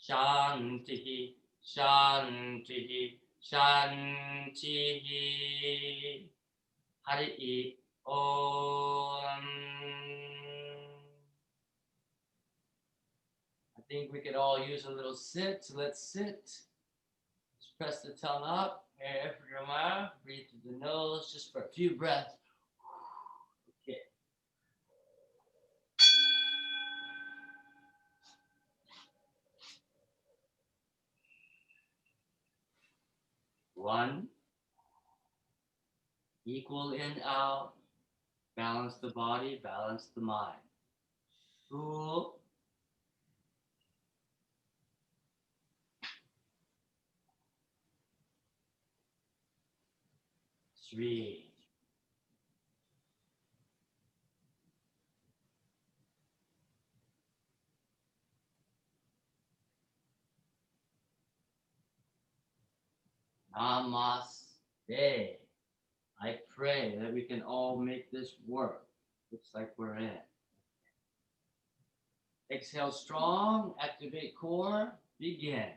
Shanti, Shanti, Shanti. Hari Om. I think we could all use a little sit. So let's sit. Just press the tongue up. Air for your mouth. Breathe through the nose just for a few breaths. Okay. One. Equal in, out. Balance the body, balance the mind. Two. Three. Namaste. I pray that we can all make this work. Looks like we're in. Exhale strong, activate core, begin.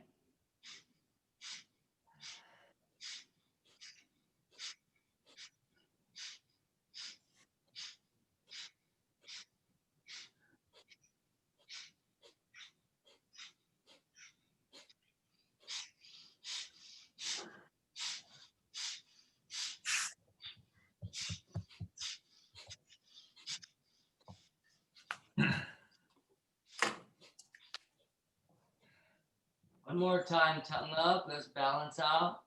One more time, tongue up, let's balance out.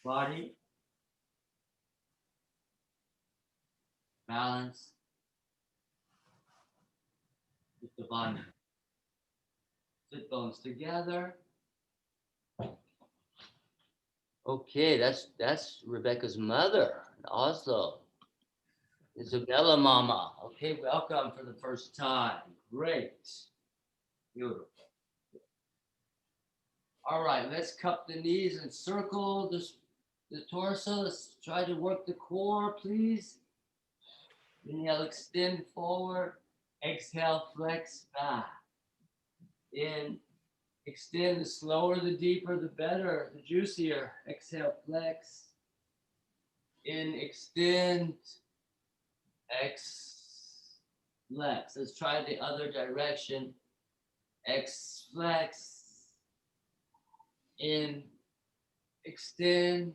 Body. Balance. With the body. Sit bones together. Okay, that's Rebecca's mother in Oslo. Isabella Mama. Okay, welcome for the first time. Great. Beautiful. All right, let's cup the knees and circle the torso. Let's try to work the core, please. Inhale, extend forward. Exhale, flex back. In, extend. The slower, the deeper, the better, the juicier. Exhale, flex. In, extend. X, flex. Let's try the other direction. X, flex. In, extend.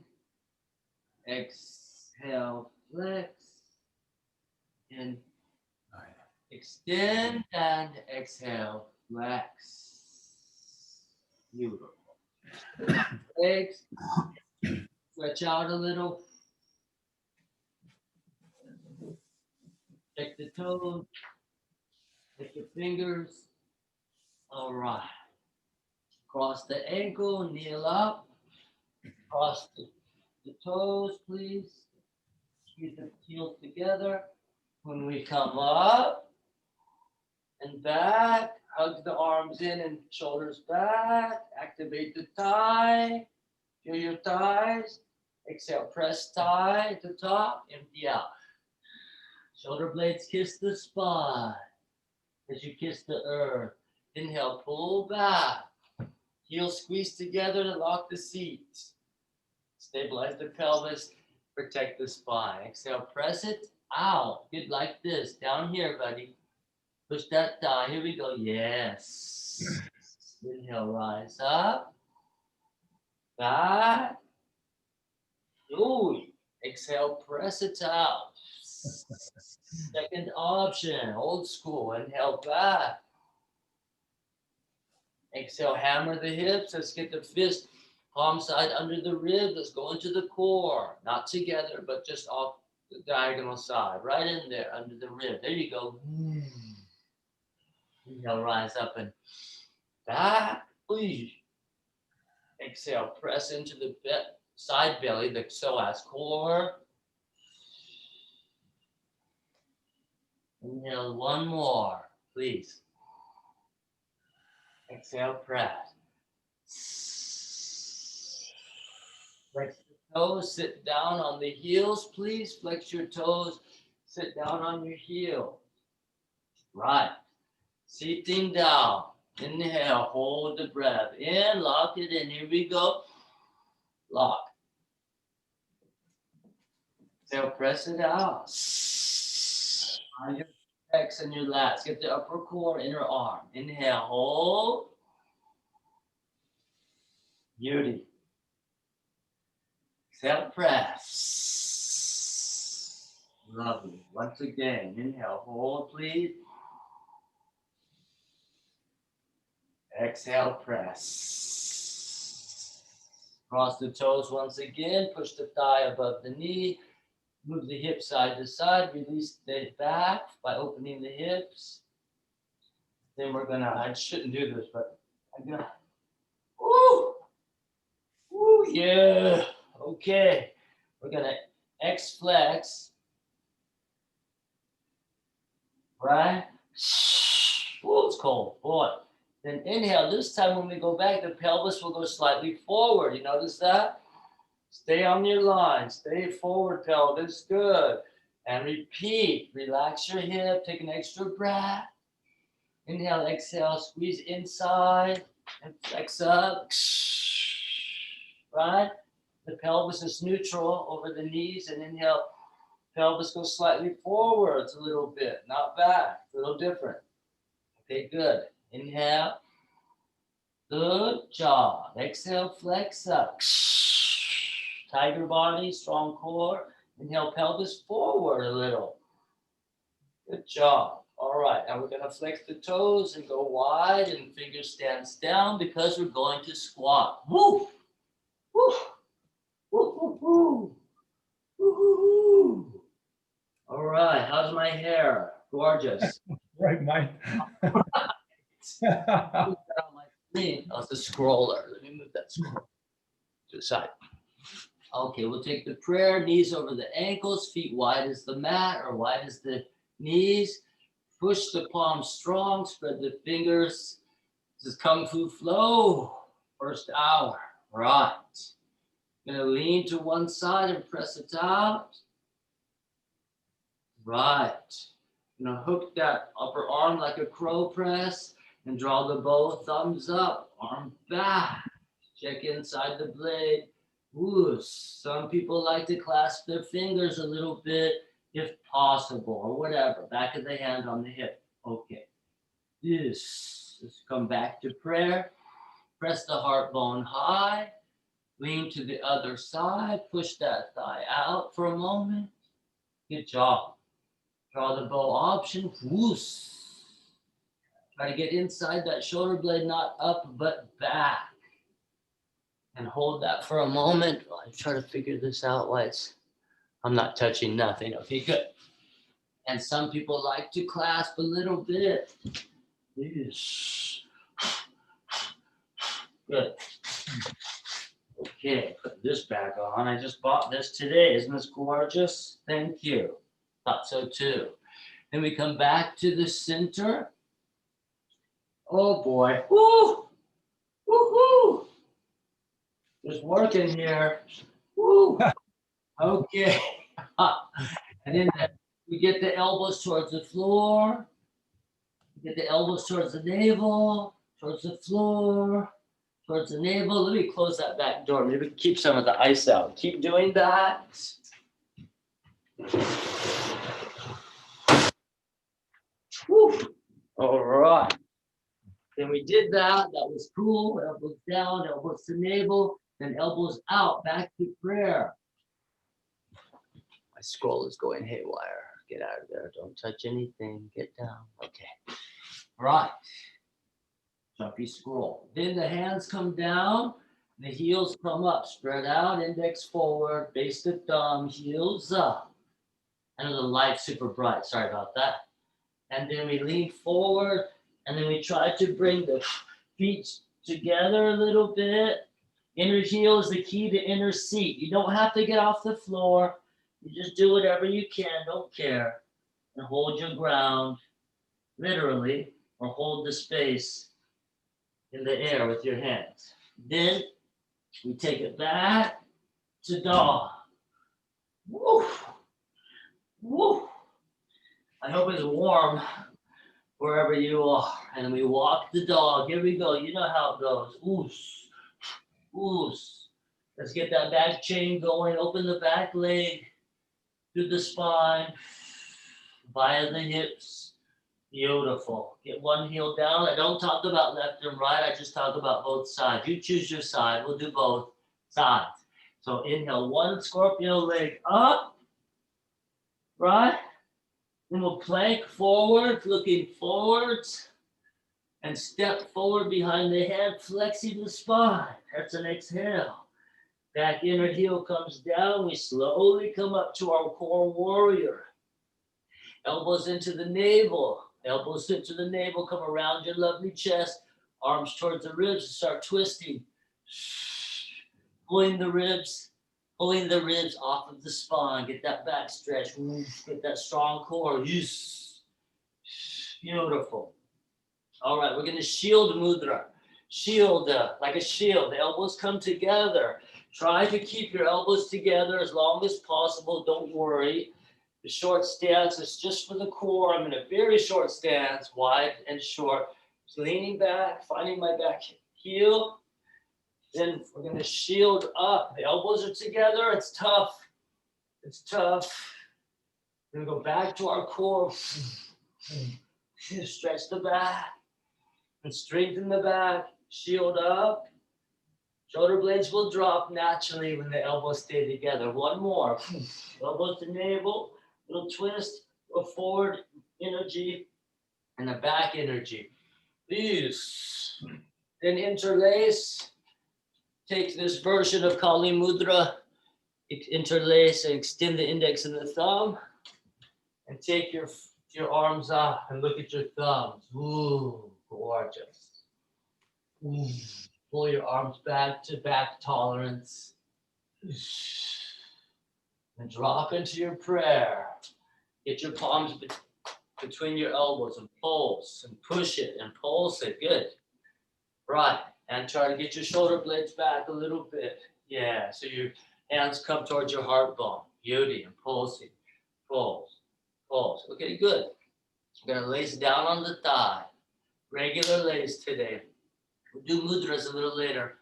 Exhale, flex. In, extend and exhale, flex. Beautiful. Legs, stretch out a little. Check the toes. Check the fingers. All right. Cross the ankle, kneel up. Cross the toes, please. Keep the heels together. When we come up and back, hug the arms in and shoulders back. Activate the thigh. Feel your thighs. Exhale, press thigh to top, empty out. Shoulder blades kiss the spine as you kiss the earth. Inhale, pull back. Heels squeeze together to lock the seat. Stabilize the pelvis, protect the spine. Exhale, press it out. Good, like this. Down here, buddy. Push that thigh. Here we go. Yes. Inhale, rise up. Back. Ooh. Exhale, press it out. Second option, old school. Inhale, back. Exhale, hammer the hips. Let's get the fist, palm side under the rib. Let's go into the core. Not together, but just off the diagonal side. Right in there, under the rib. There you go. Inhale, rise up and back. Please. Exhale, press into the side belly, the psoas core. Inhale, one more, please. Exhale, press. Flex the toes, sit down on the heels, please. Flex your toes, sit down on your heel. Right. Sitting down. Inhale, hold the breath in, lock it in. Here we go. Lock. Exhale, press it out. On your pecs and your lats. Get the upper core, inner arm. Inhale, hold. Beauty. Exhale, press. Lovely. Once again, inhale, hold, please. Exhale, press. Cross the toes once again. Push the thigh above the knee. Move the hip side to side. Release the back by opening the hips. Then we're gonna, I shouldn't do this, but I'm gonna, woo! Woo, yeah. Okay. We're gonna X-flex. Right? Oh, it's cold, boy. Then inhale. This time when we go back, the pelvis will go slightly forward. You notice that? Stay on your line. Stay forward, pelvis. Good. And repeat. Relax your hip. Take an extra breath. Inhale, exhale. Squeeze inside and flex up. Right? The pelvis is neutral over the knees. And inhale. Pelvis goes slightly forwards a little bit, not back, a little different. Okay, good. Inhale. Good job. Exhale, flex up. Tiger body, strong core. Inhale, pelvis forward a little. Good job. All right, now we're going to flex the toes and go wide and finger stands down because we're going to squat. Woo! Woo! Woo, woo, woo. Woo, woo, woo. All right, how's my hair? Gorgeous. Right, Mike. Oh, it's a scroller. Let me move that scroller to the side. Okay, we'll take the prayer, knees over the ankles, feet wide as the mat or wide as the knees. Push the palms strong, spread the fingers. This is Kung Fu Flow, first hour. Right. Gonna lean to one side and press it out. Right. Gonna hook that upper arm like a crow press and draw the bow, thumbs up, arm back. Check inside the blade. Ooh, some people like to clasp their fingers a little bit if possible, or whatever. Back of the hand on the hip. Okay. Let's come back to prayer. Press the heart bone high. Lean to the other side. Push that thigh out for a moment. Good job. Draw the bow option. Whoosh. Try to get inside that shoulder blade, not up, but back. And hold that for a moment. I'm trying to figure this out. I'm not touching nothing. Okay, good. And some people like to clasp a little bit. Good. Okay, put this back on. I just bought this today. Isn't this gorgeous? Thank you. Thought so too. Then we come back to the center. Oh boy. Woo! Woo-hoo! There's work in here. Woo! Okay. And then we get the elbows towards the floor. We get the elbows towards the navel, towards the floor, towards the navel. Let me close that back door. Maybe we can keep some of the ice out. Keep doing that. Woo. All right. Then we did that. That was cool. Elbows down, elbows to navel, then elbows out. Back to prayer. My scroll is going haywire. Get out of there. Don't touch anything. Get down. Okay. All right. Jumpy scroll. Then the hands come down. The heels come up. Spread out. Index forward. Base the thumb. Heels up. I know the light's super bright. Sorry about that. And then we lean forward. And then we try to bring the feet together a little bit. Inner heel is the key to inner seat. You don't have to get off the floor. You just do whatever you can. Don't care. And hold your ground, literally, or hold the space in the air with your hands. Then we take it back to dog. Woo! Woo! I hope it's warm. wherever you are. And we walk the dog. Here we go. You know how it goes. Oos, oos. Let's get that back chain going. Open the back leg through the spine, via the hips. Beautiful. Get one heel down. I don't talk about left and right. I just talk about both sides. You choose your side. We'll do both sides. So inhale, one scorpio leg up, right? Then we'll plank forward, looking forwards, and step forward behind the head, flexing the spine. That's an exhale. Back inner heel comes down. We slowly come up to our core warrior. Elbows into the navel. Elbows into the navel. Come around your lovely chest. Arms towards the ribs. Start twisting. Pulling the ribs off of the spine. Get that back stretch. Get that strong core. Beautiful. All right, we're going to shield mudra. Shield, like a shield. The elbows come together. Try to keep your elbows together as long as possible. Don't worry. The short stance is just for the core. I'm in a very short stance, wide and short. Just leaning back, finding my back heel. Then we're going to shield up. The elbows are together. It's tough. It's tough. We're going to go back to our core. Stretch the back and strengthen the back. Shield up. Shoulder blades will drop naturally when the elbows stay together. One more. Elbows to navel. Little twist. Go forward energy and a back energy. Please. Then interlace. Take this version of Kali Mudra. Interlace and extend the index and the thumb. And take your arms up and look at your thumbs. Ooh, gorgeous. Ooh. Pull your arms back to back tolerance. And drop into your prayer. Get your palms between your elbows and pulse and push it and pulse it. Good. Right. And try to get your shoulder blades back a little bit. Yeah. So your hands come towards your heart bone. Beauty and pulsing. Pulse. Pulse. Okay, good. We're going to lace down on the thigh. Regular lace today. We'll do mudras a little later.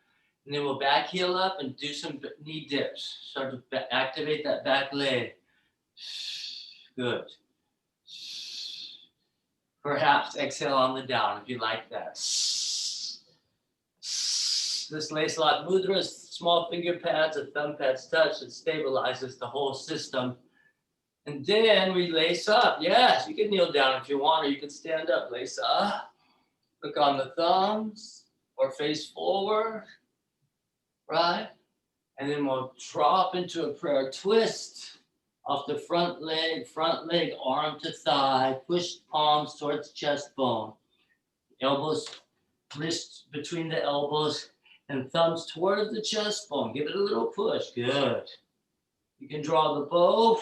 And then we'll back heel up and do some knee dips. Start to activate that back leg. Good. Perhaps exhale on the down if you like that. This lace lock mudra is small finger pads and thumb pads touch. It stabilizes the whole system. And then we lace up. Yes, you can kneel down if you want, or you can stand up. Lace up. Look on the thumbs or face forward. Right? And then we'll drop into a prayer twist off the front leg, arm to thigh. Push palms towards chest bone. Elbows, wrists between the elbows, and thumbs towards the chest bone. Give it a little push. Good. You can draw the bow.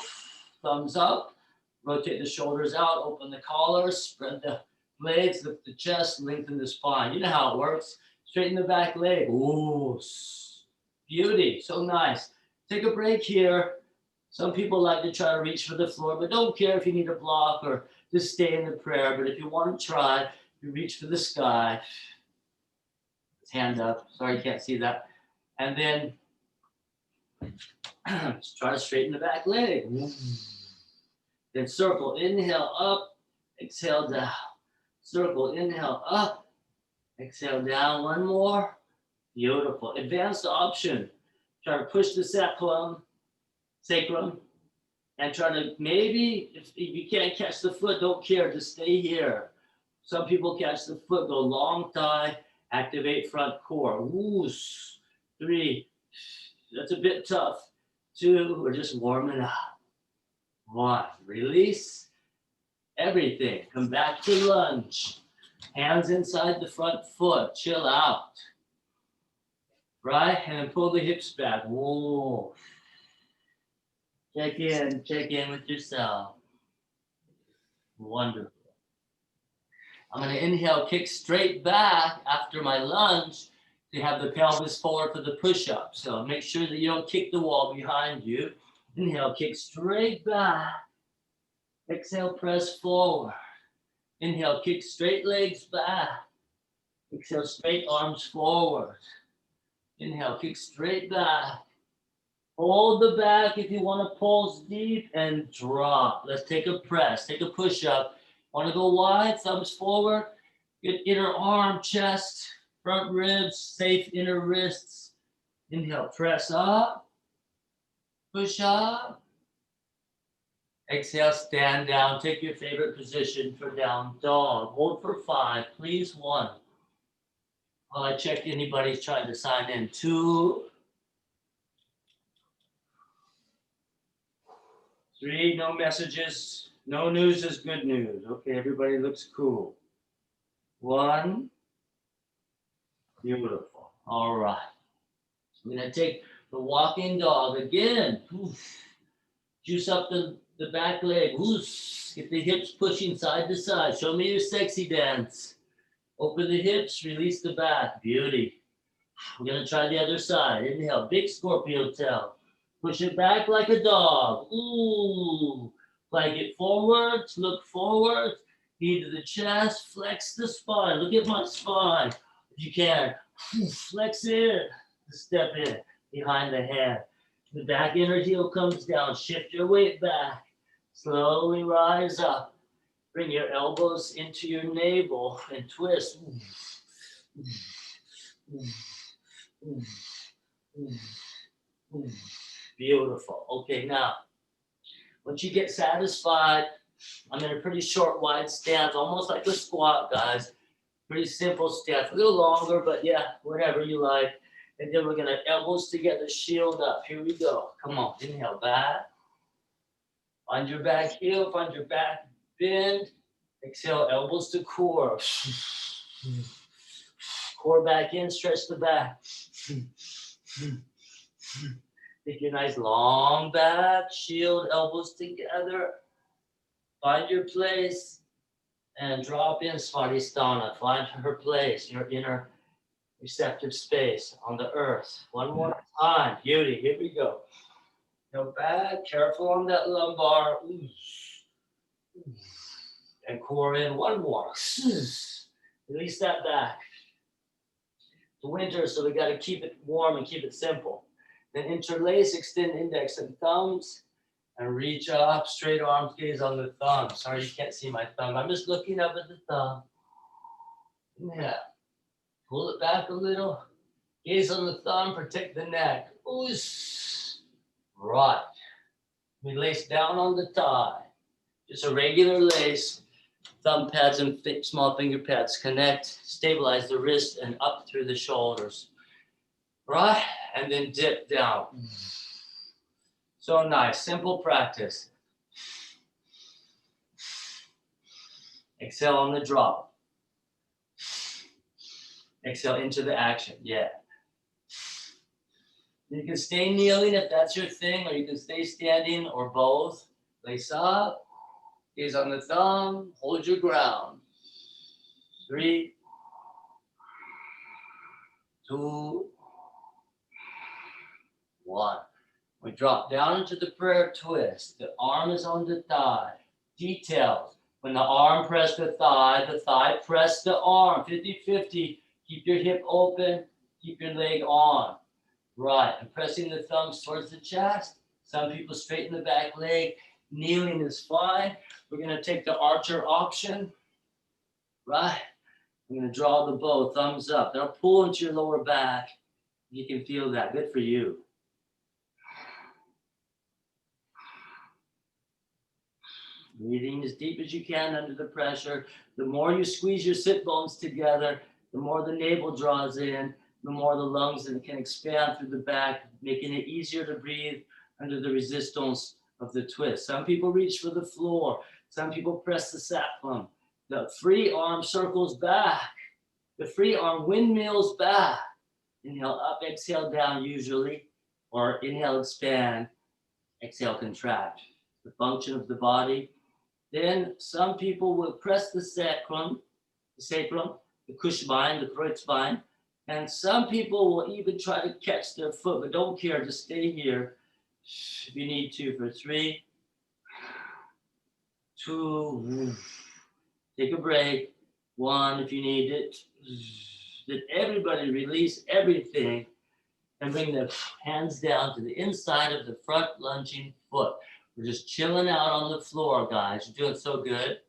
Thumbs up. Rotate the shoulders out. Open the collar. Spread the blades. Lift the chest. Lengthen the spine. You know how it works. Straighten the back leg. Ooh. Beauty. So nice. Take a break here. Some people like to try to reach for the floor, but don't care if you need a block or just stay in the prayer. But if you want to try, you reach for the sky. Hand up. Sorry, you can't see that. And then just try to straighten the back leg. Then circle. Inhale up. Exhale down. Circle. Inhale up. Exhale down. One more. Beautiful. Advanced option. Try to push the sacrum, and try to maybe, if you can't catch the foot, don't care. Just stay here. Some people catch the foot, go long thigh, activate front core. Ooh, 3. That's a bit tough. 2, we're just warming up. 1, release everything. Come back to lunge. Hands inside the front foot. Chill out. Right? And pull the hips back. Whoa. Check in with yourself. Wonderful. I'm going to inhale, kick straight back after my lunge to have the pelvis forward for the push-up. So make sure that you don't kick the wall behind you. Inhale, kick straight back. Exhale, press forward. Inhale, kick straight legs back. Exhale, straight arms forward. Inhale, kick straight back. Hold the back if you want to pulse deep and drop. Let's take a press, take a push up. Want to go wide, thumbs forward. Get inner arm, chest, front ribs, safe inner wrists. Inhale, press up, push up. Exhale, stand down. Take your favorite position for down dog. Hold for 5, please. 1. While I check anybody's trying to sign in. 2, 3, no messages. No news is good news. Okay, everybody looks cool. 1, beautiful. All right. I'm going to take the walking dog again. Juice up the back leg. Get the hips pushing side to side. Show me your sexy dance. Open the hips, release the back. Beauty. We're going to try the other side. Inhale, big scorpio tail. Push it back like a dog. Ooh. Flag it forwards, look forward. Knee to the chest, flex the spine. Look at my spine. If you can, flex it. Step in behind the hand. The back inner heel comes down. Shift your weight back. Slowly rise up. Bring your elbows into your navel and twist. Beautiful. Okay, now, once you get satisfied, I'm in a pretty short, wide stance, almost like a squat, guys. Pretty simple stance. A little longer, but yeah, whatever you like. And then we're going to elbows together, shield up. Here we go. Come on. Inhale, back. Find your back heel, find your back bend. Exhale, elbows to core. Core back in, stretch the back. Take your nice long back, shield, elbows together. Find your place and drop in Svadhisthana. Find her place, your inner receptive space on the earth. One more time. Beauty. Here we go. Go back. Careful on that lumbar. And core in. One more. Release that back. It's winter, so we got to keep it warm and keep it simple. Then interlace, extend index and thumbs. And reach up. Straight arms, gaze on the thumb. Sorry you can't see my thumb. I'm just looking up at the thumb. Yeah. Pull it back a little. Gaze on the thumb, protect the neck. Right. We lace down on the thigh. Just a regular lace. Thumb pads and small finger pads connect. Stabilize the wrist and up through the shoulders. Right? And then dip down. So nice. Simple practice. Exhale on the drop. Exhale into the action. Yeah. You can stay kneeling if that's your thing, or you can stay standing, or both. Lace up. Gaze on the thumb. Hold your ground. 3, 2, 1. We drop down into the prayer twist. The arm is on the thigh. Details. When the arm pressed the thigh pressed the arm. 50-50. Keep your hip open. Keep your leg on. Right. And pressing the thumbs towards the chest. Some people straighten the back leg. Kneeling is fine. We're going to take the archer option. Right. I'm going to draw the bow. Thumbs up. That'll pull into your lower back. You can feel that. Good for you. Breathing as deep as you can under the pressure. The more you squeeze your sit bones together, the more the navel draws in, the more the lungs can expand through the back, making it easier to breathe under the resistance of the twist. Some people reach for the floor. Some people press the sacrum. The free arm circles back. The free arm windmills back. Inhale up, exhale down usually, or inhale, expand, exhale, contract. The function of the body. Then some people will press the sacrum, the Kushbein, the Kreuzbein, and some people will even try to catch their foot, but don't care, just stay here if you need to for 3, 2, Take a break. 1 if you need it. Let everybody release everything and bring the hands down to the inside of the front lunging foot. We're just chilling out on the floor, guys. You're doing so good.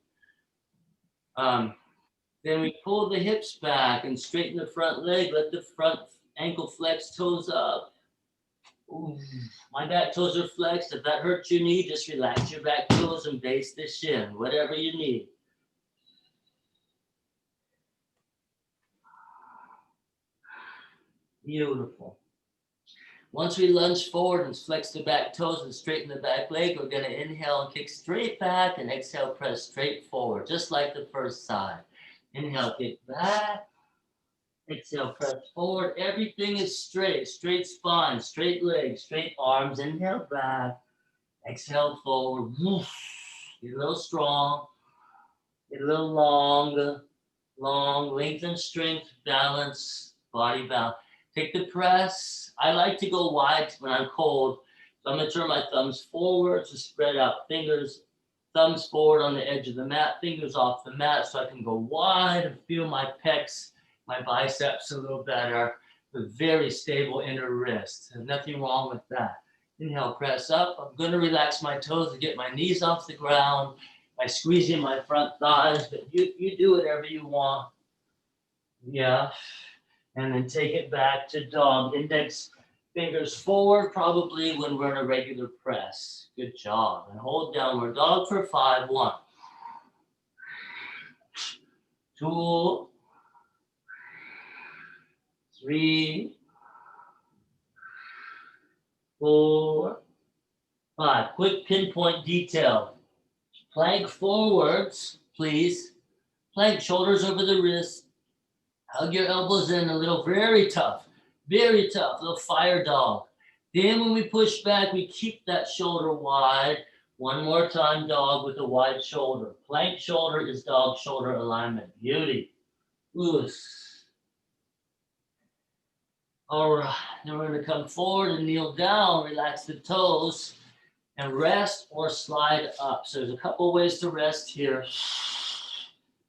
Then we pull the hips back and straighten the front leg. Let the front ankle flex, toes up. Ooh, my back toes are flexed. If that hurts your knee, just relax your back toes and base the shin, whatever you need. Beautiful. Once we lunge forward and flex the back toes and straighten the back leg, we're going to inhale and kick straight back and exhale, press straight forward, just like the first side. Inhale, kick back. Exhale, press forward. Everything is straight. Straight spine, straight legs, straight arms. Inhale back. Exhale forward. Get a little strong. Get a little long. Long. Lengthen strength, balance, body balance. Take the press. I like to go wide when I'm cold. So I'm going to turn my thumbs forward to spread out fingers. Thumbs forward on the edge of the mat. Fingers off the mat so I can go wide and feel my pecs, my biceps a little better. With very stable inner wrist. There's nothing wrong with that. Inhale, press up. I'm going to relax my toes to get my knees off the ground by squeezing my front thighs. But you do whatever you want. Yeah. And then take it back to dog. Index fingers forward, probably when we're in a regular press. Good job. And hold downward dog for 5. 1, 2, 3, 4, 5. Quick pinpoint detail. Plank forwards, please. Plank, shoulders over the wrists. Hug your elbows in a little, very tough, little fire dog. Then when we push back, we keep that shoulder wide. One more time, dog with a wide shoulder. Plank shoulder is dog shoulder alignment. Beauty. Loose. All right, then we're going to come forward and kneel down, relax the toes, and rest or slide up. So there's a couple ways to rest here.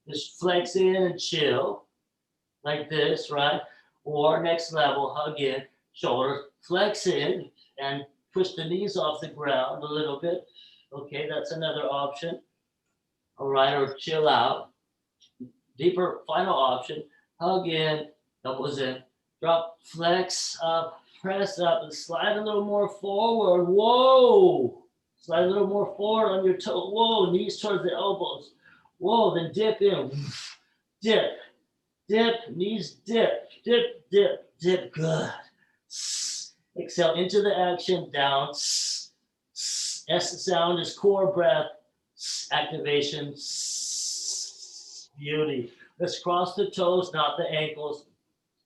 Just flex in and chill. Like this, right? Or next level, hug in, shoulders, flex in, and push the knees off the ground a little bit. Okay, that's another option. All right, or chill out. Deeper, final option, hug in, elbows in, drop, flex up, press up, and slide a little more forward. Whoa! Slide a little more forward on your toe. Whoa, knees towards the elbows. Whoa, then dip in, dip. Dip, knees dip, dip, dip, dip. Good. Exhale into the action, down. S sound is core breath. Activation. Beauty. Let's cross the toes, not the ankles,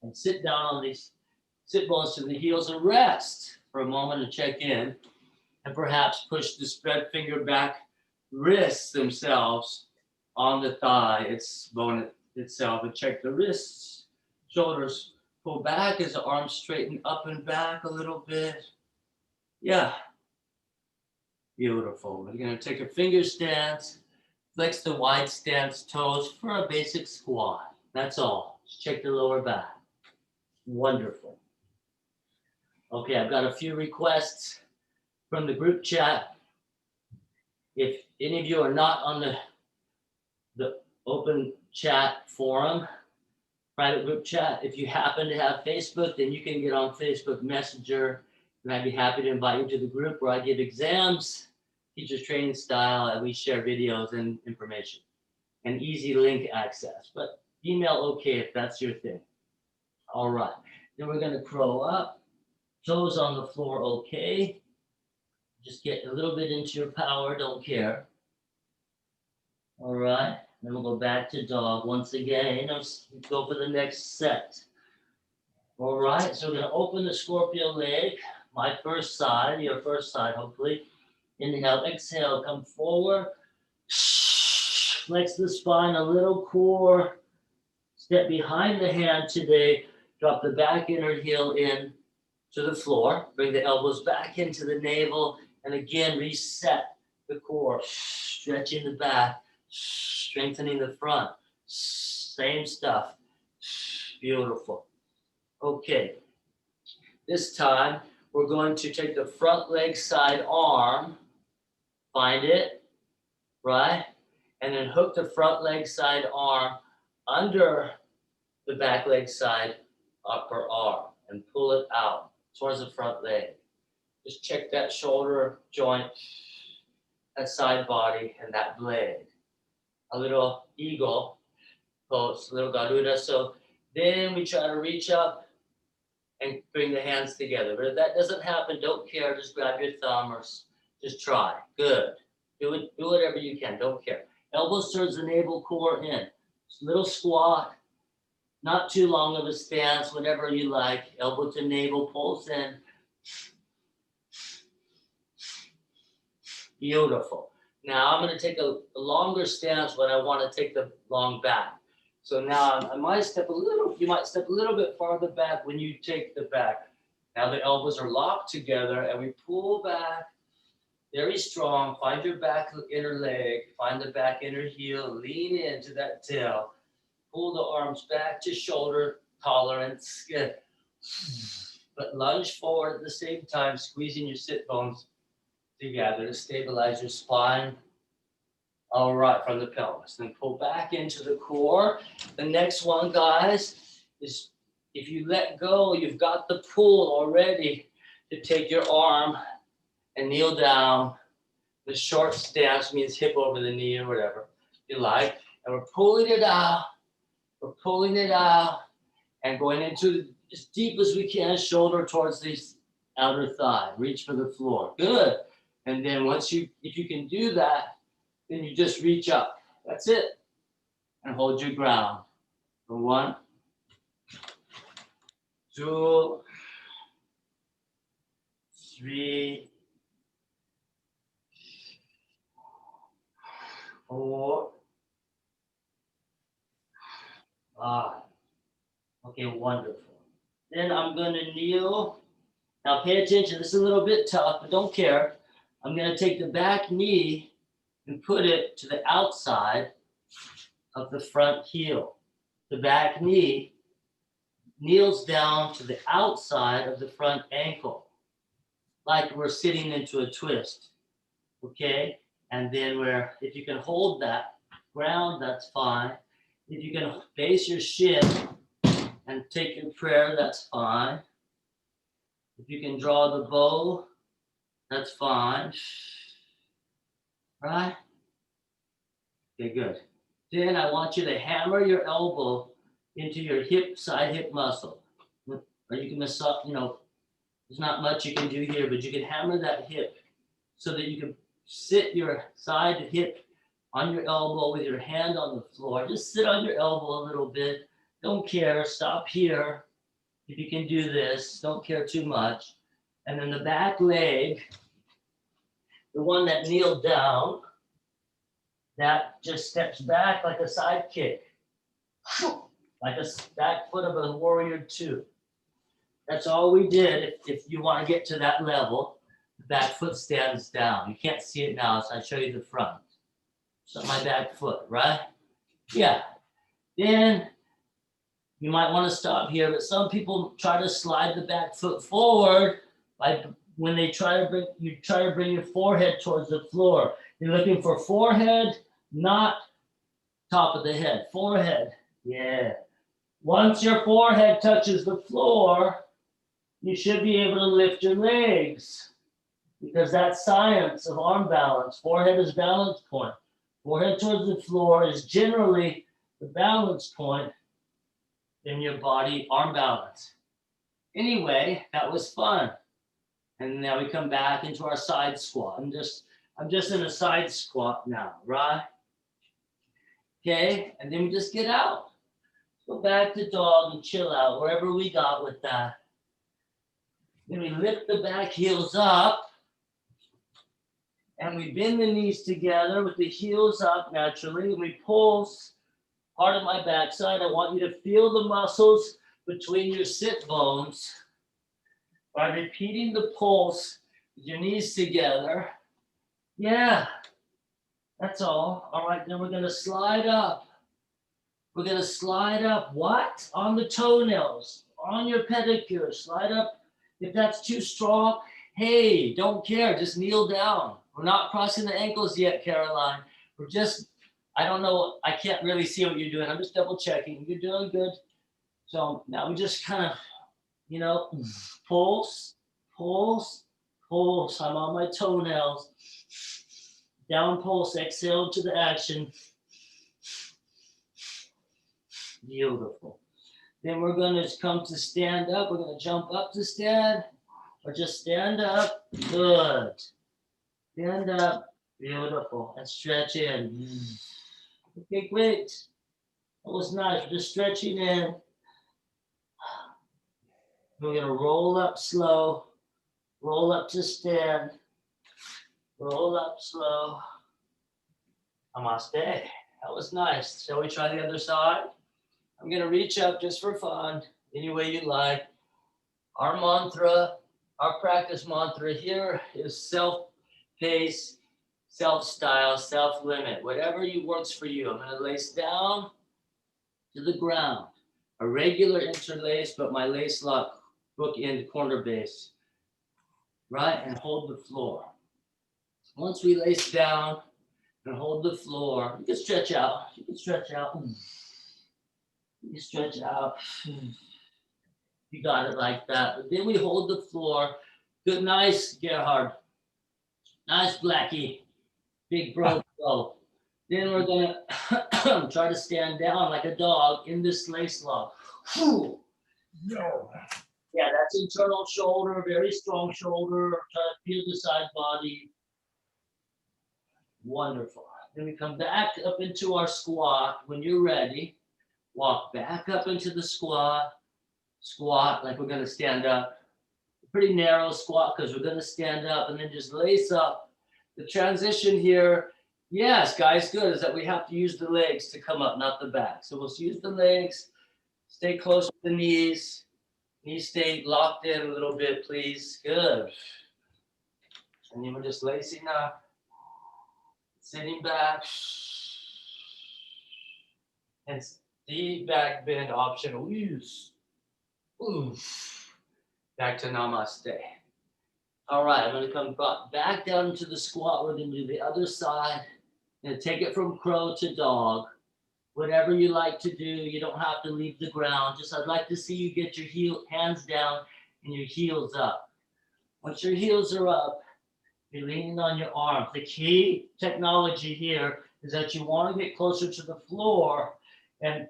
and sit down on these sit bones to the heels and rest for a moment and check in. And perhaps push the spread finger back wrists themselves on the thigh. It's bone itself, and check the wrists, shoulders pull back as the arms straighten up and back a little bit. Yeah, beautiful. We're going to take a finger stance, flex the wide stance toes for a basic squat. That's all. Just check the lower back. Wonderful. Okay, I've got a few requests from the group chat. If any of you are not on the open chat forum, private group chat, if you happen to have Facebook, then you can get on Facebook Messenger, and I'd be happy to invite you to the group where I give exams, teachers training style, and we share videos and information, and easy link access. But email okay if that's your thing. All right, then we're going to crow up, toes on the floor okay. Just get a little bit into your power, don't care. All right. Then we'll go back to dog once again. Let's go for the next set. All right, so we're going to open the scorpio leg, my first side, your first side, hopefully. Inhale, exhale, come forward. Flex the spine, a little core. Step behind the hand today. Drop the back inner heel in to the floor. Bring the elbows back into the navel. And again, reset the core. Stretching the back. strengthening the front. Same stuff. Beautiful. Okay. This time, we're going to take the front leg side arm, find it, right? And then hook the front leg side arm under the back leg side upper arm and pull it out towards the front leg. Just check that shoulder joint, that side body, and that blade. A little eagle pose, a little Garuda. So then we try to reach up and bring the hands together. But if that doesn't happen, don't care. Just grab your thumb or just try. Good. Do it. Do whatever you can. Don't care. Elbows towards the navel, core in. Little squat. Not too long of a stance. Whatever you like. Elbow to navel, pulse in. Beautiful. Now I'm going to take a longer stance when I want to take the long back. So now I might step a little, you might step a little bit farther back when you take the back. Now the elbows are locked together and we pull back very strong. Find your back inner leg, find the back inner heel, lean into that tail. Pull the arms back to shoulder tolerance. Good. But lunge forward at the same time, squeezing your sit bones together to stabilize your spine. All right, from the pelvis. Then pull back into the core. The next one, guys, is if you let go, you've got the pull already to take your arm and kneel down. The short stance means hip over the knee or whatever you like. And we're pulling it out. We're pulling it out and going into as deep as we can, shoulder towards the outer thigh. Reach for the floor. Good. And then once if you can do that, then you just reach up. That's it. And hold your ground. For 1, 2, 3, 4, 5. Okay, wonderful. Then I'm going to kneel. Now pay attention. This is a little bit tough, but don't care. I'm going to take the back knee and put it to the outside of the front heel. The back knee kneels down to the outside of the front ankle, like we're sitting into a twist, okay? And then if you can hold that ground, that's fine. If you can base your shin and take your prayer, that's fine. If you can draw the bow, that's fine. Right? Okay, good. Then I want you to hammer your elbow into your side hip muscle. Or you can massage, there's not much you can do here, but you can hammer that hip so that you can sit your side hip on your elbow with your hand on the floor. Just sit on your elbow a little bit. Don't care. Stop here. If you can do this, don't care too much. And then the back leg, the one that kneeled down, that just steps back like a side kick, like a back foot of a warrior 2. That's all we did. If you want to get to that level, the back foot stands down. You can't see it now, so I show you the front. So my back foot, right? Yeah. Then you might want to stop here, but some people try to slide the back foot forward when they try to bring your forehead towards the floor. You're looking for forehead, not top of the head. Forehead. Yeah. Once your forehead touches the floor, you should be able to lift your legs because that's science of arm balance. Forehead is balance point. Forehead towards the floor is generally the balance point in your body, arm balance. Anyway, that was fun. And now we come back into our side squat. I'm just in a side squat now, right? Okay, and then we just get out. Go back to dog and chill out, wherever we got with that. Then we lift the back heels up. And we bend the knees together with the heels up naturally. And we pulse part of my backside. I want you to feel the muscles between your sit bones by repeating the pulse with your knees together. Yeah, That's all. All right, then we're going to slide up. We're going to slide up what? On the toenails, on your pedicure. Slide up. If that's too strong, hey, don't care. Just kneel down. We're not crossing the ankles yet, Caroline. We're just, I don't know. I can't really see what you're doing. I'm just double checking. You're doing good. So now we just kind of, you know, pulse, pulse, pulse. I'm on my toenails. Down pulse, exhale to the action. Beautiful. Then we're going to come to stand up. We're going to jump up to stand or just stand up. Good. Stand up. Beautiful. And stretch in. Okay, great. That was nice. We're just stretching in. We're going to roll up slow. Roll up to stand. Roll up slow. Namaste. That was nice. Shall we try the other side? I'm going to reach up just for fun, any way you like. Our mantra, our practice mantra here is self-pace, self-style, self-limit. Whatever works for you. I'm going to lace down to the ground. A regular interlace, but my lace lock bookend corner base. Right? And hold the floor. Once we lace down and hold the floor, you can stretch out. You can stretch out. You stretch out. You got it like that. But then we hold the floor. Good, nice, Gerhard. Nice, Blackie. Big bro. Then we're going to try to stand down like a dog in this lace lock. No. Yeah, that's internal shoulder, very strong shoulder. Try to feel the side body. Wonderful. Then we come back up into our squat. When you're ready, walk back up into the squat. Squat like we're going to stand up. Pretty narrow squat because we're going to stand up and then just lace up. The transition here, yes, guys, good, is that we have to use the legs to come up, not the back. So we'll use the legs. Stay close to the knees. Knees stay locked in a little bit, please. Good. And then we're just lacing up. Sitting back. And deep back bend optional use. Back to namaste. All right, I'm going to come back down into the squat. We're going to do the other side. I'm going to take it from crow to dog. Whatever you like to do, you don't have to leave the ground. Just I'd like to see you get your hands down and your heels up. Once your heels are up, you're leaning on your arms. The key technology here is that you want to get closer to the floor and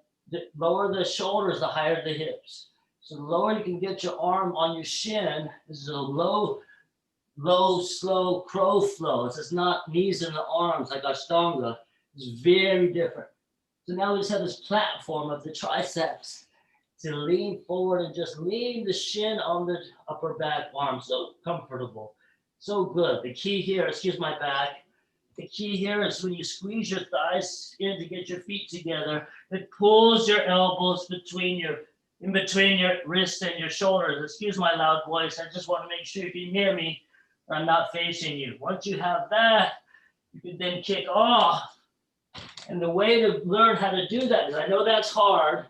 lower the shoulders, the higher the hips. So the lower you can get your arm on your shin, this is a low, slow crow flow. This is not knees in the arms like Ashtanga. It's very different. So now we just have this platform of the triceps to lean forward and just lean the shin on the upper back arm. So comfortable. So good. The key here, excuse my back. The key here is when you squeeze your thighs in to get your feet together, it pulls your elbows in between your wrist and your shoulders. Excuse my loud voice. I just want to make sure you can hear me. I'm not facing you. Once you have that, you can then kick off. And the way to learn how to do that, because I know that's hard,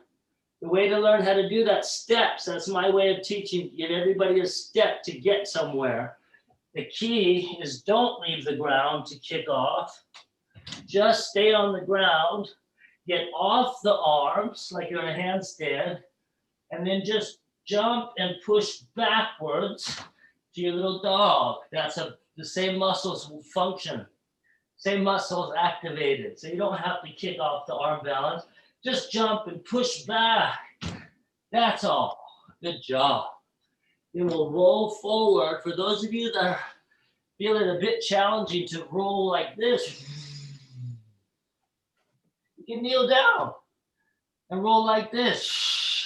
the way to learn how to do that, steps. That's my way of teaching. Give everybody a step to get somewhere. The key is don't leave the ground to kick off. Just stay on the ground. Get off the arms like you're in a handstand. And then just jump and push backwards to your little dog. That's the same muscles will function. Same muscles activated. So you don't have to kick off the arm balance. Just jump and push back. That's all. Good job. Then we'll roll forward. For those of you that are feeling a bit challenging to roll like this, you can kneel down and roll like this.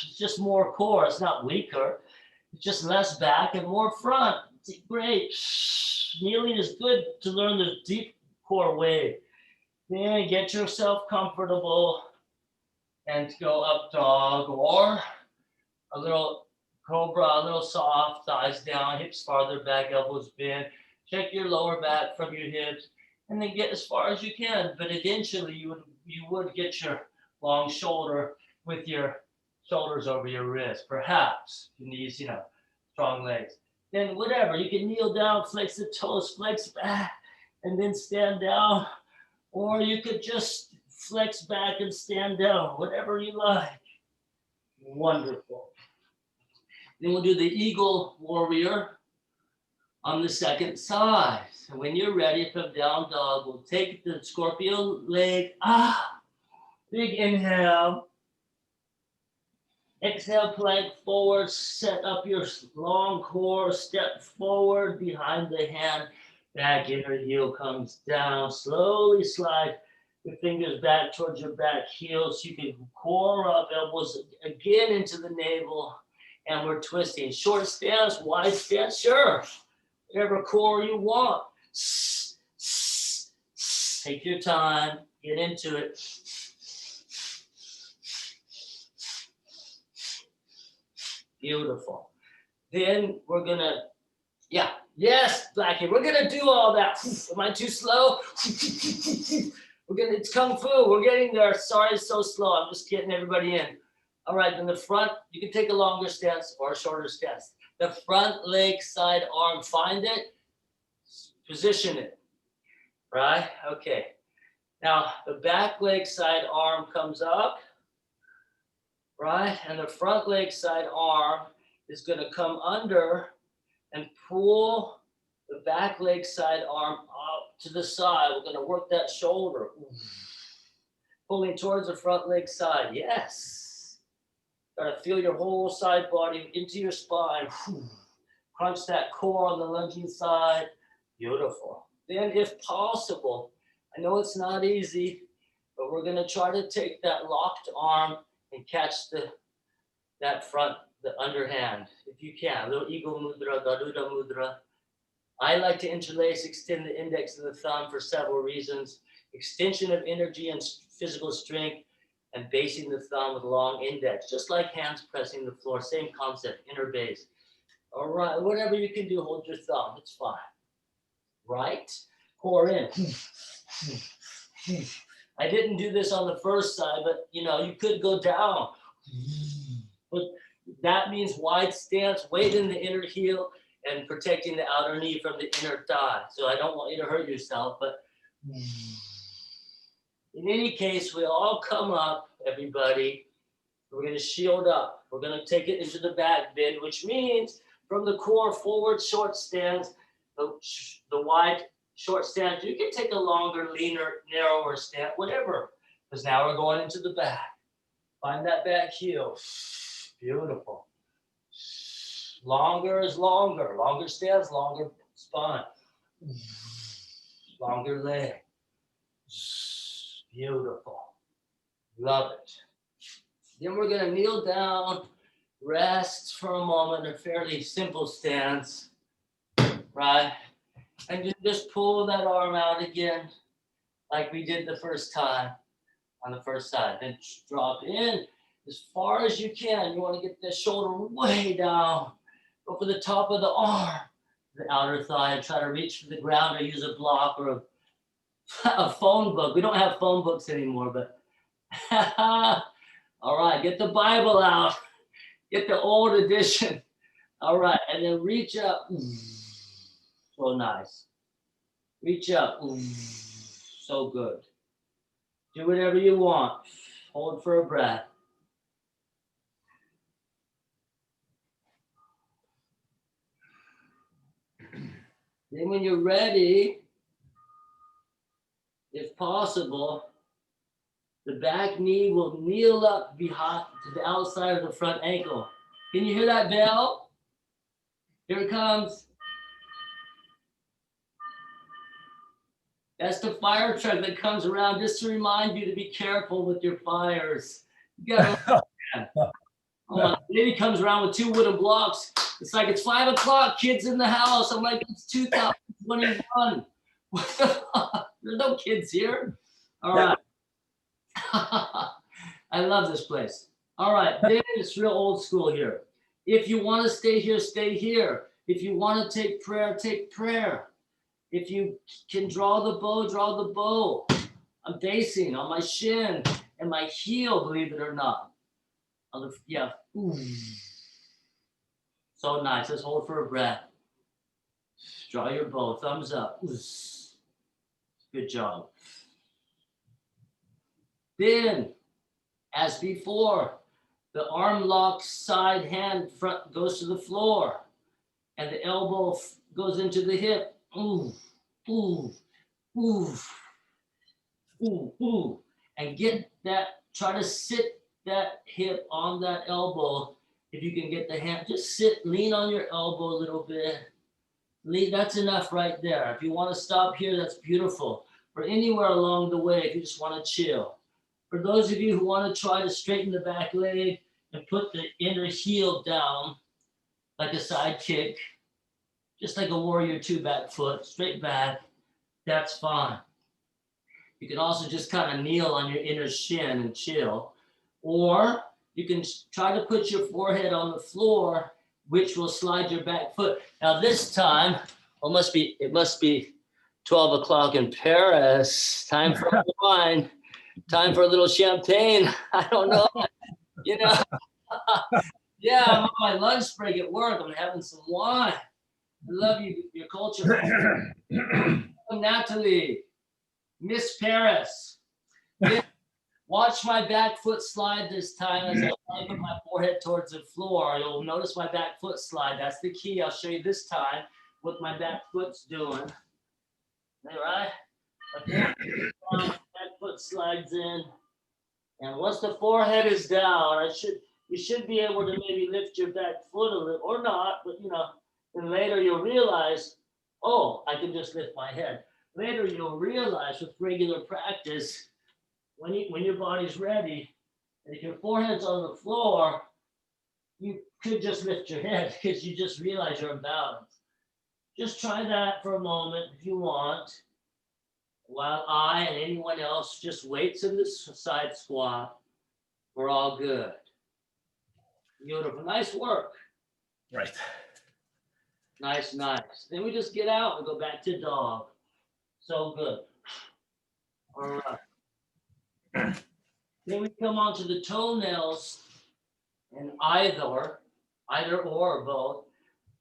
It's just more core. It's not weaker. It's just less back and more front. It's great. Kneeling is good to learn the deep core way. Then get yourself comfortable and go up dog or a little cobra, a little soft, thighs down, hips farther back, elbows bent. Check your lower back from your hips. and then get as far as you can. But eventually you would get your long shoulder with your shoulders over your wrist, perhaps. You need, strong legs. Then whatever, you can kneel down, flex the toes, flex back, and then stand down. Or you could just flex back and stand down, whatever you like. Wonderful. Then we'll do the eagle warrior on the second side. So when you're ready from down dog, we'll take the scorpio leg. Big inhale. Exhale, plank forward, set up your long core, step forward behind the hand, back inner heel comes down, slowly slide the fingers back towards your back heel so you can core up, elbows again into the navel, and we're twisting. Short stance, wide stance, sure. Whatever core you want. Take your time, get into it. Beautiful. Then we're gonna, yes, Blackie, we're gonna do all that. Am I too slow? It's Kung Fu, we're getting there. Sorry, it's so slow. I'm just getting everybody in. All right, then the front, you can take a longer stance or a shorter stance. The front leg, side arm, find it, position it, right? Okay. Now, the back leg, side arm comes up, right? And the front leg, side arm is going to come under and pull the back leg, side arm up to the side. We're going to work that shoulder. Pulling towards the front leg side. Yes. Got to feel your whole side body into your spine. Crunch that core on the lunging side. Beautiful. Then, if possible, I know it's not easy, but we're going to try to take that locked arm and catch that front, the underhand, if you can. A little eagle mudra, Garuda mudra. I like to interlace, extend the index and the thumb for several reasons. Extension of energy and physical strength, and basing the thumb with long index, just like hands pressing the floor. Same concept, inner base. All right, whatever you can do, hold your thumb. It's fine. Right? Core in. I didn't do this on the first side, but you could go down. But that means wide stance, weight in the inner heel, and protecting the outer knee from the inner thigh. So I don't want you to hurt yourself, but in any case, we all come up, everybody. We're going to shield up. We're going to take it into the back bend, which means from the core forward short stance, the wide short stance. You can take a longer, leaner, narrower stance, whatever. Because now we're going into the back. Find that back heel. Beautiful. Longer is longer. Longer stance, longer spine. Longer leg. Beautiful. Love it. Then we're going to kneel down, rest for a moment, a fairly simple stance, right? And you just pull that arm out again, like we did the first time on the first side. Then drop in as far as you can. You want to get the shoulder way down. Go for the top of the arm, the outer thigh, and try to reach for the ground or use a block or a phone book. We don't have phone books anymore, but all right, get the Bible out. Get the old edition. All right, and then reach up. So nice. Reach up. So good. Do whatever you want. Hold for a breath. Then when you're ready, if possible, the back knee will kneel up behind to the outside of the front ankle. Can you hear that bell? Here it comes. That's the fire truck that comes around just to remind you to be careful with your fires. You gotta lady comes around with 2 wooden blocks. It's like, it's 5 o'clock, kids in the house. I'm like, it's 2021. What the fuck? There's no kids here. All right. I love this place. All right, then it's real old school here. If you want to stay here, stay here. If you want to take prayer, take prayer. If you can draw the bow, draw the bow. I'm basing on my shin and my heel, believe it or not. Yeah. So nice. Let's hold for a breath. Draw your bow. Thumbs up. Good job. Then, as before, the arm lock side hand front goes to the floor, and the elbow goes into the hip. Ooh, ooh, ooh, ooh, ooh. And get that, try to sit that hip on that elbow. If you can get the hand, just sit, lean on your elbow a little bit. That's enough right there. If you want to stop here, that's beautiful. For anywhere along the way, if you just want to chill. For those of you who want to try to straighten the back leg and put the inner heel down like a side kick, just like a warrior two back foot, straight back, that's fine. You can also just kind of kneel on your inner shin and chill. Or you can try to put your forehead on the floor, which will slide your back foot. Now this time, it must be 12 o'clock in Paris. Time for wine. Time for a little champagne. I don't know. You know, yeah, I'm on my lunch break at work. I'm having some wine. I love your culture. Natalie, Miss Paris. Watch my back foot slide this time as I put my forehead towards the floor. You'll notice my back foot slide. That's the key. I'll show you this time what my back foot's doing. All right? Okay. Back foot slides in. And once the forehead is down, you should be able to maybe lift your back foot a little, or not, but then later you'll realize, oh, I can just lift my head. Later you'll realize with regular practice, when your body's ready, and if your forehead's on the floor, you could just lift your head because you just realize you're imbalanced. Just try that for a moment if you want, while I and anyone else just waits in this side squat. We're all good. Beautiful. Nice work. Right. Nice. Then we just get out and go back to dog. So good. All right. Then we come on to the toenails, and either or both,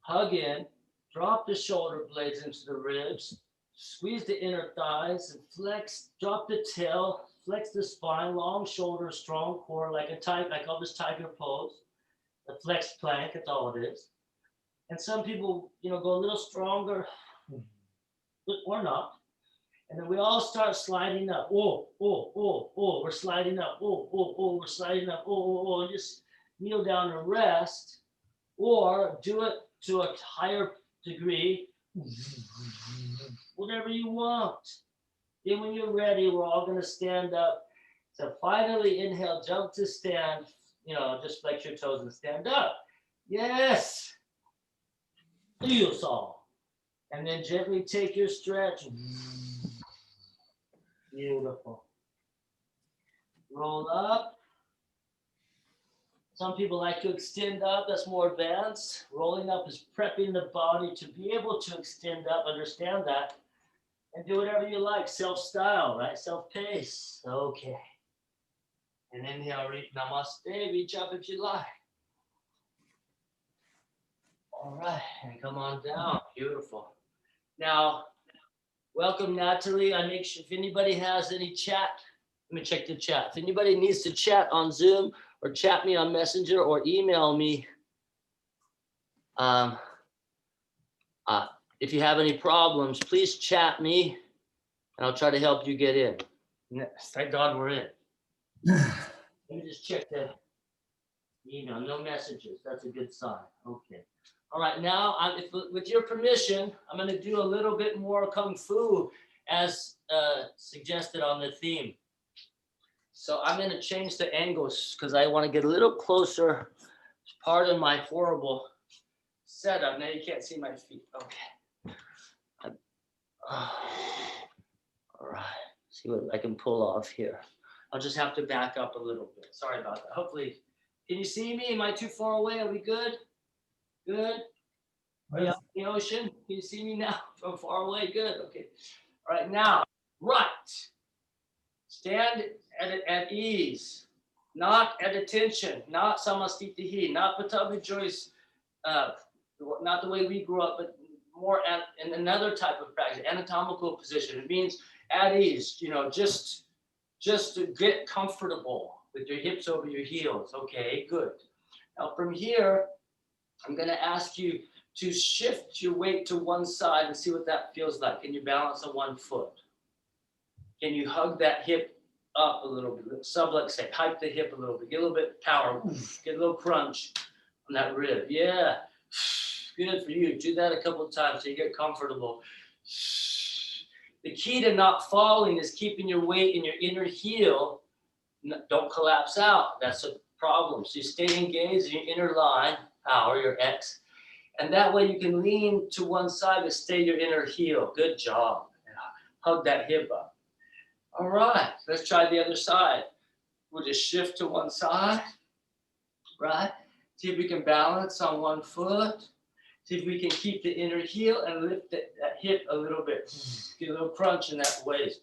hug in, drop the shoulder blades into the ribs, squeeze the inner thighs, and flex, drop the tail, flex the spine, long shoulders, strong core, like I call this tiger pose, the flex plank, that's all it is. And some people, go a little stronger, or not. And then we all start sliding up. Oh, we're sliding up. Oh, we're sliding up. Oh, just kneel down and rest. Or do it to a higher degree, whatever you want. Then when you're ready, we're all going to stand up. So finally inhale, jump to stand, just flex your toes and stand up. Yes. Feels all. And then gently take your stretch. Beautiful. Roll up. Some people like to extend up. That's more advanced. Rolling up is prepping the body to be able to extend up. Understand that. And do whatever you like. Self-style, right? Self-pace. Okay. And inhale, namaste. Reach up if you like. All right. And come on down. Beautiful. Now, welcome, Natalie. I make sure if anybody has any chat, let me check the chat. If anybody needs to chat on Zoom or chat me on Messenger or email me, if you have any problems, please chat me and I'll try to help you get in. Thank God we're in. Let me just check the email. No messages. That's a good sign. Okay. All right. Now, with your permission, I'm going to do a little bit more Kung Fu as suggested on the theme. So I'm going to change the angles because I want to get a little closer. Pardon my horrible setup. Now you can't see my feet. Okay. All right. See what I can pull off here. I'll just have to back up a little bit. Sorry about that. Hopefully, can you see me? Am I too far away? Are we good? Good. Are you out in the ocean? Can you see me now from far away? Good. Okay. All right. Now, right. Stand at ease, not at attention, not samastitihi, not patavi joyce, not the way we grew up, but more in another type of practice, anatomical position. It means at ease, just to get comfortable with your hips over your heels. Okay, good. Now from here, I'm going to ask you to shift your weight to one side and see what that feels like. Can you balance on one foot? Can you hug that hip up a little bit? Subluxate, hype the hip a little bit. Get a little bit of power. Get a little crunch on that rib. Yeah. Good for you. Do that a couple of times so you get comfortable. The key to not falling is keeping your weight in your inner heel. Don't collapse out. That's a problem. So you stay engaged in your inner line, power, your X. And that way you can lean to one side to stay your inner heel. Good job. Hug that hip up. All right, let's try the other side. We'll just shift to one side, right? See if we can balance on one foot. See if we can keep the inner heel and lift that hip a little bit. Get a little crunch in that waist,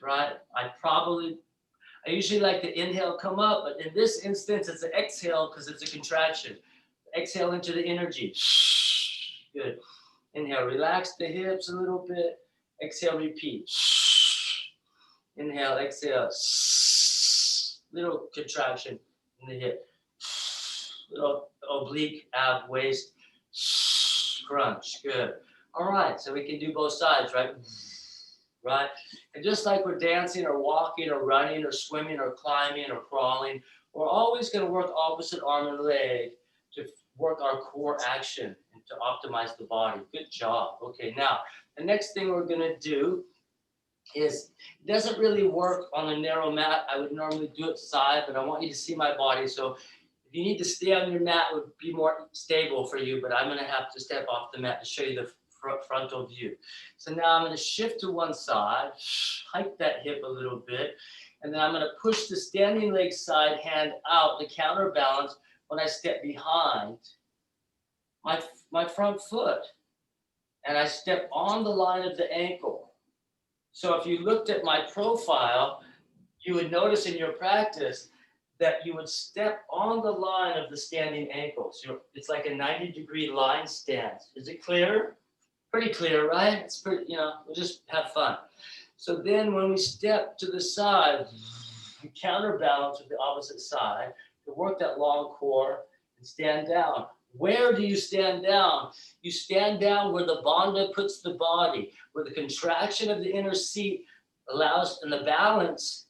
right? I usually like to inhale, come up, but in this instance, it's an exhale because it's a contraction. Exhale into the energy. Good. Inhale, relax the hips a little bit. Exhale, repeat. Inhale, exhale. Little contraction in the hip. Little oblique ab waist. Crunch. Good. All right. So we can do both sides, right? Right. And just like we're dancing or walking or running or swimming or climbing or crawling, we're always going to work opposite arm and leg to work our core action and to optimize the body. Good job. Okay. Now, the next thing we're going to do is, it doesn't really work on a narrow mat. I would normally do it side, but I want you to see my body. So if you need to stay on your mat, it would be more stable for you, but I'm going to have to step off the mat to show you the frontal view. So now I'm going to shift to one side, hike that hip a little bit, and then I'm going to push the standing leg side hand out to counterbalance when I step behind my front foot, and I step on the line of the ankle. So if you looked at my profile, you would notice in your practice that you would step on the line of the standing ankle. So it's like a 90-degree line stance. Is it clear? Pretty clear, right? It's pretty, we'll just have fun. So then when we step to the side, we counterbalance with the opposite side to work that long core and stand down. Where do you stand down? You stand down where the bandha puts the body, where the contraction of the inner seat allows, and the balance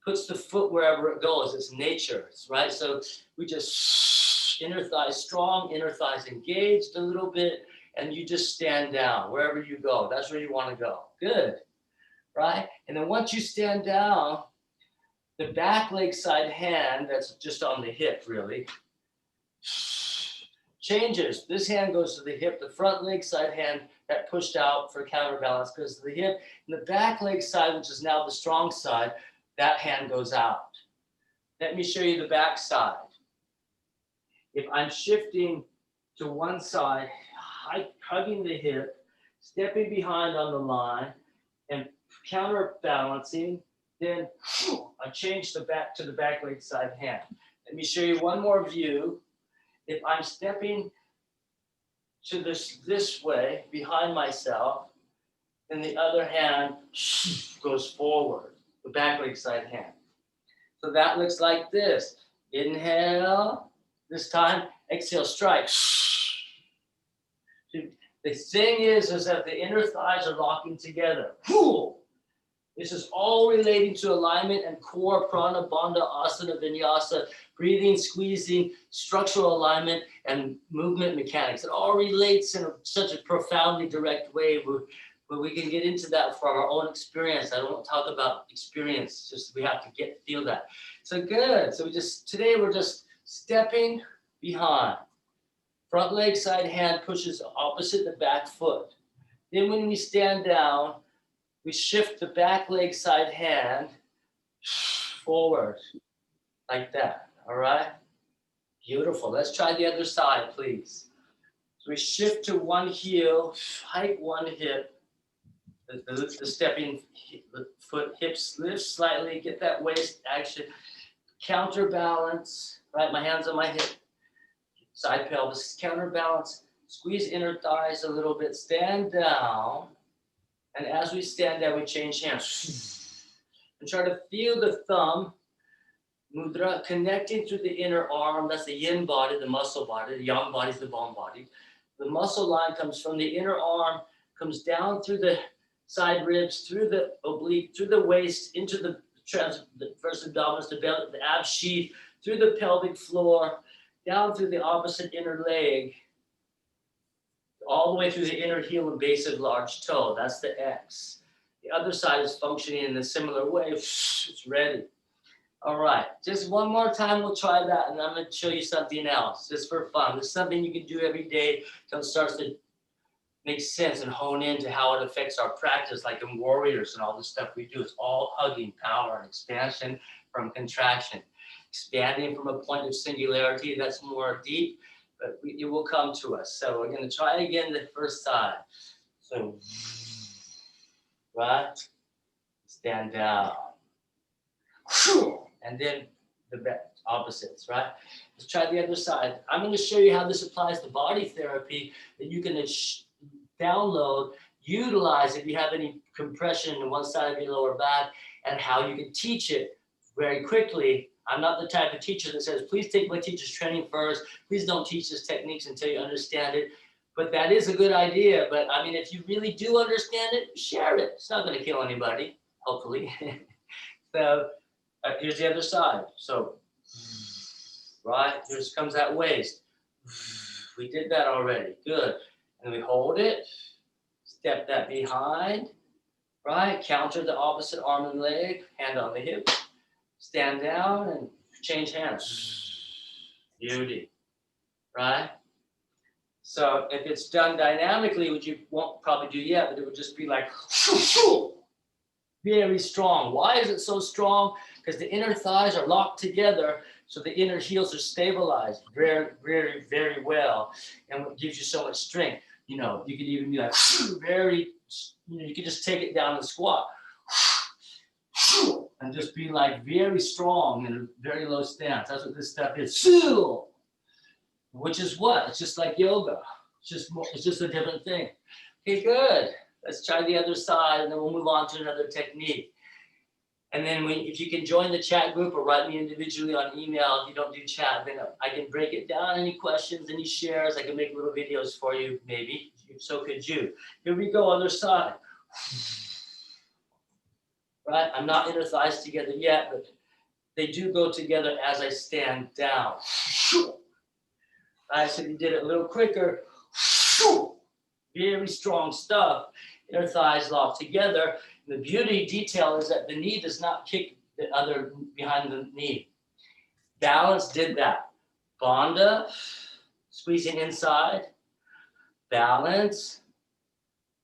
puts the foot wherever it goes. It's nature, right? So we just inner thighs strong, inner thighs engaged a little bit, and you just stand down wherever you go. That's where you want to go. Good, right? And then once you stand down, the back leg side hand, that's just on the hip really, changes. This hand goes to the hip. The front leg side hand that pushed out for counterbalance goes to the hip. And the back leg side, which is now the strong side, that hand goes out. Let me show you the back side. If I'm shifting to one side, hugging the hip, stepping behind on the line, and counterbalancing, then I change the back to the back leg side hand. Let me show you one more view. If I'm stepping to this way, behind myself, then the other hand goes forward, the back leg side hand. So that looks like this. Inhale, this time, exhale, strike. The thing is that the inner thighs are locking together. This is all relating to alignment and core, prana, bandha, asana, vinyasa, breathing, squeezing, structural alignment, and movement mechanics. It all relates in such a profoundly direct way where we can get into that from our own experience. I don't talk about experience, just we have to feel that. So good. So today we're just stepping behind. Front leg side hand pushes opposite the back foot. Then when we stand down, we shift the back leg side hand forward like that. All right? Beautiful. Let's try the other side, please. we shift to one heel, hike one hip. The stepping foot, hips lift slightly, get that waist action. Counterbalance, right? My hands on my hip. Side pelvis, counterbalance. Squeeze inner thighs a little bit. Stand down. And as we stand down, we change hands. And try to feel the thumb mudra connecting through the inner arm. That's the yin body, the muscle body. The yang body is the bone body. The muscle line comes from the inner arm, comes down through the side ribs, through the oblique, through the waist, into the first abdominis, the belly, the ab sheath, through the pelvic floor, down through the opposite inner leg, all the way through the inner heel and base of large toe. That's the X. The other side is functioning in a similar way. It's ready. All right, just one more time, we'll try that, and I'm going to show you something else, just for fun. This is something you can do every day until it starts to make sense and hone into how it affects our practice, like in warriors and all the stuff we do. It's all hugging power and expansion from contraction. Expanding from a point of singularity, that's more deep, but it will come to us. So we're going to try again the first side. So, right, stand down. And then the opposites, right? Let's try the other side. I'm going to show you how this applies to body therapy, that you can download, utilize if you have any compression in one side of your lower back, and how you can teach it very quickly. I'm not the type of teacher that says, please take my teacher's training first. Please don't teach this techniques until you understand it. But that is a good idea. But I mean, if you really do understand it, share it. It's not going to kill anybody, hopefully. So here's the other side. So, right, here comes that waist. We did that already. Good. And we hold it, step that behind, right? Counter the opposite arm and leg, hand on the hip. Stand down and change hands. Beauty, right? So if it's done dynamically, which you won't probably do yet, but it would just be like very strong. Why is it so strong? Because the inner thighs are locked together, so the inner heels are stabilized very, very, very well, and what gives you so much strength. You know, you could even be like very, you could just take it down and squat. And just be like very strong in a very low stance. That's what this stuff is. Which is what? It's just like yoga. It's just a different thing. Okay, good. Let's try the other side, and then we'll move on to another technique. And then if you can join the chat group or write me individually on email, if you don't do chat, then I can break it down. Any questions, any shares, I can make little videos for you, maybe. So could you. Here we go, other side. Right? I'm not inner thighs together yet, but they do go together as I stand down. Right? So if you did it a little quicker, very strong stuff. Inner thighs locked together. And the beauty detail is that the knee does not kick the other behind the knee. Balance did that. Bandha, squeezing inside. Balance,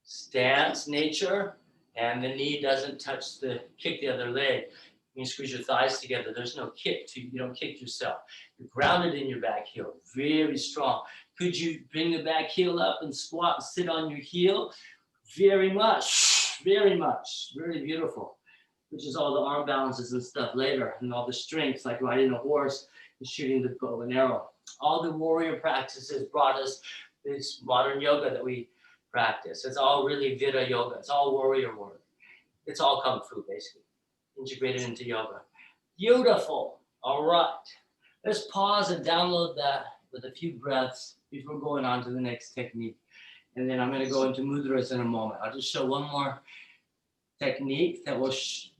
stance, nature. And the knee doesn't kick the other leg. When you squeeze your thighs together, there's no kick. You don't kick yourself. You're grounded in your back heel, very strong. Could you bring the back heel up and squat and sit on your heel? Very much, very much, very beautiful. Which is all the arm balances and stuff later, and all the strengths like riding a horse and shooting the bow and arrow. All the warrior practices brought us this modern yoga that we practice. It's all really Veda yoga. It's all warrior work. It's all Kung Fu, basically, integrated into yoga. Beautiful. All right. Let's pause and download that with a few breaths before going on to the next technique. And then I'm going to go into mudras in a moment. I'll just show one more technique that will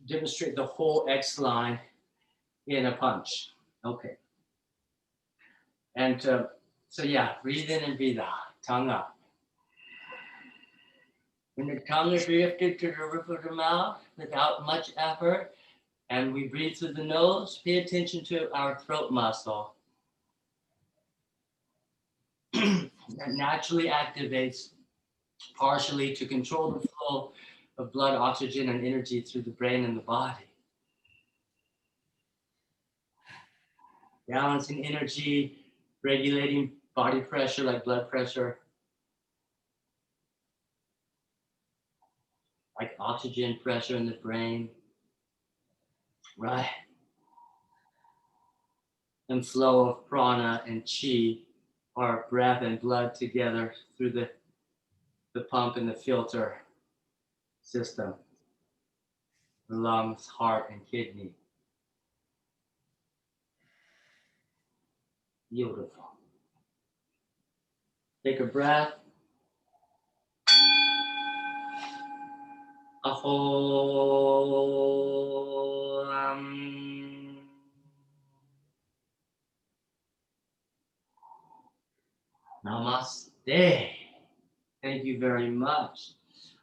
demonstrate the whole X line in a punch. Okay. And so yeah, breathe in and breathe out. Tongue up. When the tongue is lifted to the roof of the mouth without much effort, and we breathe through the nose, pay attention to our throat muscle. That naturally activates partially to control the flow of blood, oxygen, and energy through the brain and the body. Balancing energy, regulating body pressure like blood pressure, like oxygen pressure in the brain, right? And flow of prana and chi, or breath and blood together through the pump and the filter system, the lungs, heart, and kidney. Beautiful. Take a breath. Aho. Namaste. Thank you very much.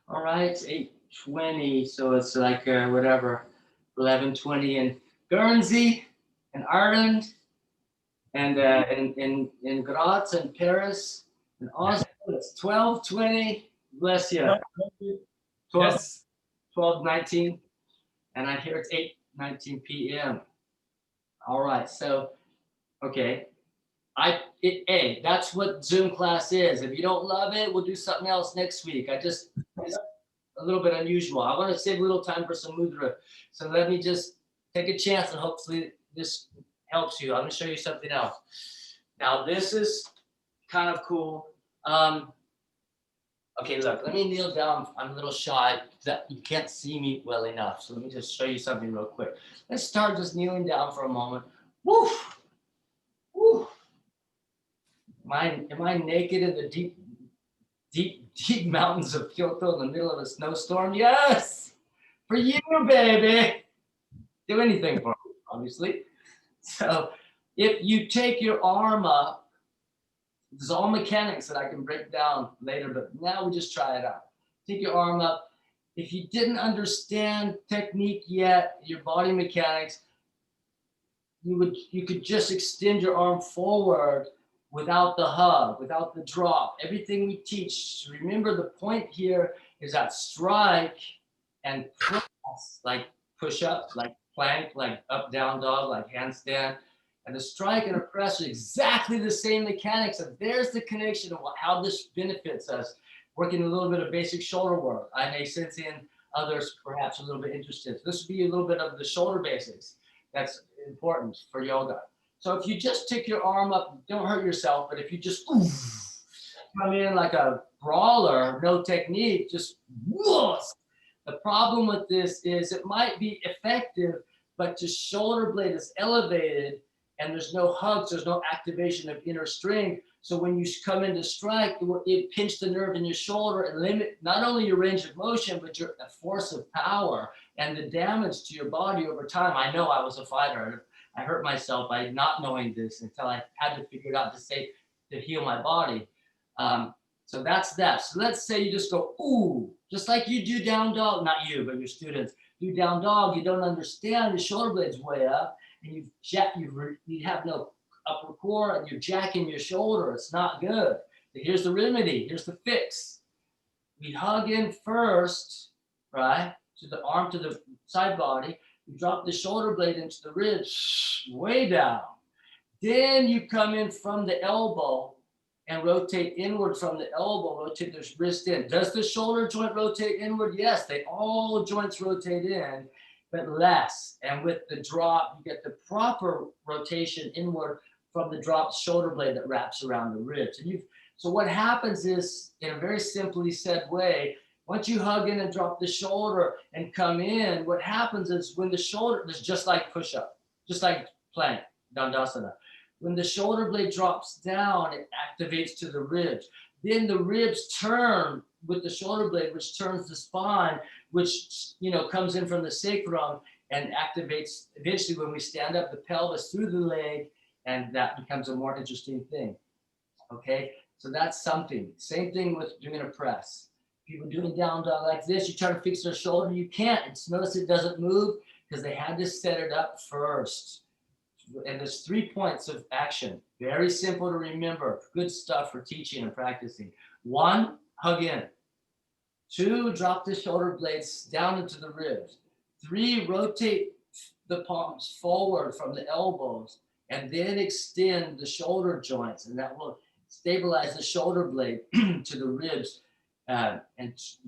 All right, it's 8:20, so it's like whatever, 11:20 in Guernsey and Ireland and in Graz and Paris and Oslo. It's 12:20. Bless you. 12, Yes. 12:19, and I hear it's 8:19 p.m. All right, so okay. Hey, that's what Zoom class is. If you don't love it, we'll do something else next week. It's a little bit unusual. I want to save a little time for some mudra. So let me just take a chance and hopefully this helps you. I'm going to show you something else. Now, this is kind of cool. Okay, look, let me kneel down. I'm a little shy that you can't see me well enough. So let me just show you something real quick. Let's start just kneeling down for a moment. Woo! Woo! Am I naked in the deep mountains of Kyoto in the middle of a snowstorm? Yes! For you, baby! Do anything for me, obviously. So if you take your arm up, there's all mechanics that I can break down later, but now we just try it out. Take your arm up. If you didn't understand technique yet, your body mechanics, you could just extend your arm forward without the hug, without the drop. Everything we teach, remember the point here is that strike and press, like push up, like plank, like up, down dog, like handstand. And the strike and a press are exactly the same mechanics. And there's the connection of how this benefits us. Working a little bit of basic shoulder work. I may sensei and others perhaps a little bit interested. So this would be a little bit of the shoulder basics. That's important for yoga. So if you just take your arm up, don't hurt yourself, but if you just come in like a brawler, no technique, just whoa. The problem with this is it might be effective, but your shoulder blade is elevated and there's no hugs, there's no activation of inner strength. So when you come into strike, it pinch the nerve in your shoulder and limit not only your range of motion, but your force of power and the damage to your body over time. I know I was a fighter. I hurt myself by not knowing this until I had to figure it out to heal my body. So that's that. So let's say you just go, ooh, just like you do down dog, not you, but your students do down dog. You don't understand, the shoulder blade's way up and you have no upper core and you're jacking your shoulder. It's not good. But here's the remedy. Here's the fix. We hug in first, right? To the arm, to the side body. You drop the shoulder blade into the ribs, way down. Then you come in from the elbow and rotate inward from the elbow, rotate the wrist in. Does the shoulder joint rotate inward? Yes, all joints rotate in, but less. And with the drop, you get the proper rotation inward from the dropped shoulder blade that wraps around the ribs. So what happens is, in a very simply said way, once you hug in and drop the shoulder and come in, what happens is when the shoulder, it's just like push-up, just like plank, dandasana. When the shoulder blade drops down, it activates to the ribs. Then the ribs turn with the shoulder blade, which turns the spine, which comes in from the sacrum and activates eventually when we stand up the pelvis through the leg, and that becomes a more interesting thing. Okay, so that's something. Same thing with doing a press. People doing down dog like this, you try to fix their shoulder, you can't. Notice it doesn't move because they had to set it up first. And there's 3 points of action. Very simple to remember. Good stuff for teaching and practicing. 1, hug in. 2, drop the shoulder blades down into the ribs. 3, rotate the palms forward from the elbows and then extend the shoulder joints, and that will stabilize the shoulder blade to the ribs And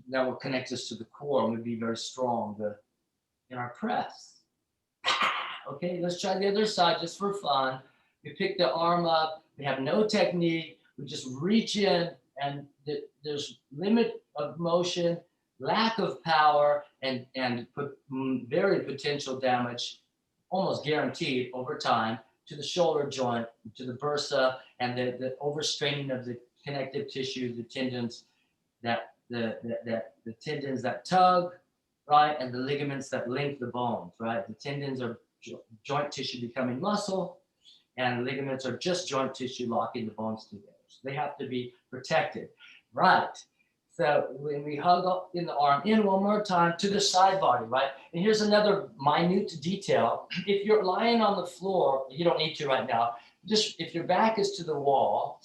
that will connect us to the core and we'll be very strong in our press. Okay, let's try the other side just for fun. We pick the arm up, we have no technique, we just reach in, and there's limit of motion, lack of power, and very potential damage, almost guaranteed over time, to the shoulder joint, to the bursa, and the overstraining of the connective tissue, the tendons the tendons that tug, right, and the ligaments that link the bones, right. The tendons are joint tissue becoming muscle, and ligaments are just joint tissue locking the bones together. So they have to be protected, right? So when we hug up in the arm, in one more time to the side body, right? And here's another minute detail. If you're lying on the floor, you don't need to right now. Just if your back is to the wall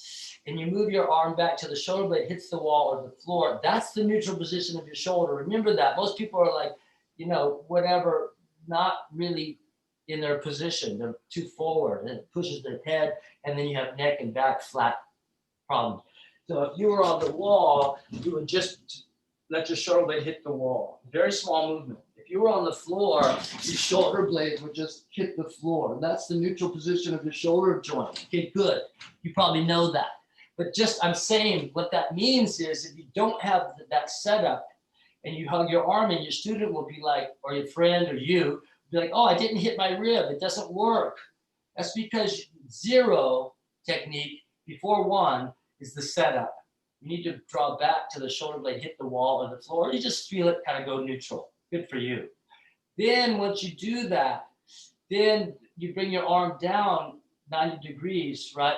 and you move your arm back to the shoulder blade hits the wall or the floor, that's the neutral position of your shoulder. Remember that. Most people are like, you know, whatever, not really in their position. They're too forward and it pushes their head, and then you have neck and back flat problems. So if you were on the wall, you would just let your shoulder blade hit the wall. Very small movement. If you were on the floor, your shoulder blades would just hit the floor. That's the neutral position of your shoulder joint. Okay, good. You probably know that. But just, I'm saying what that means is if you don't have that setup and you hug your arm in, your student will be like, or your friend or you, be like, oh, I didn't hit my rib. It doesn't work. That's because 0 technique before 1 is the setup. You need to draw back to the shoulder blade, hit the wall or the floor, or you just feel it kind of go neutral. Good for you. Then once you do that, then you bring your arm down 90 degrees, right?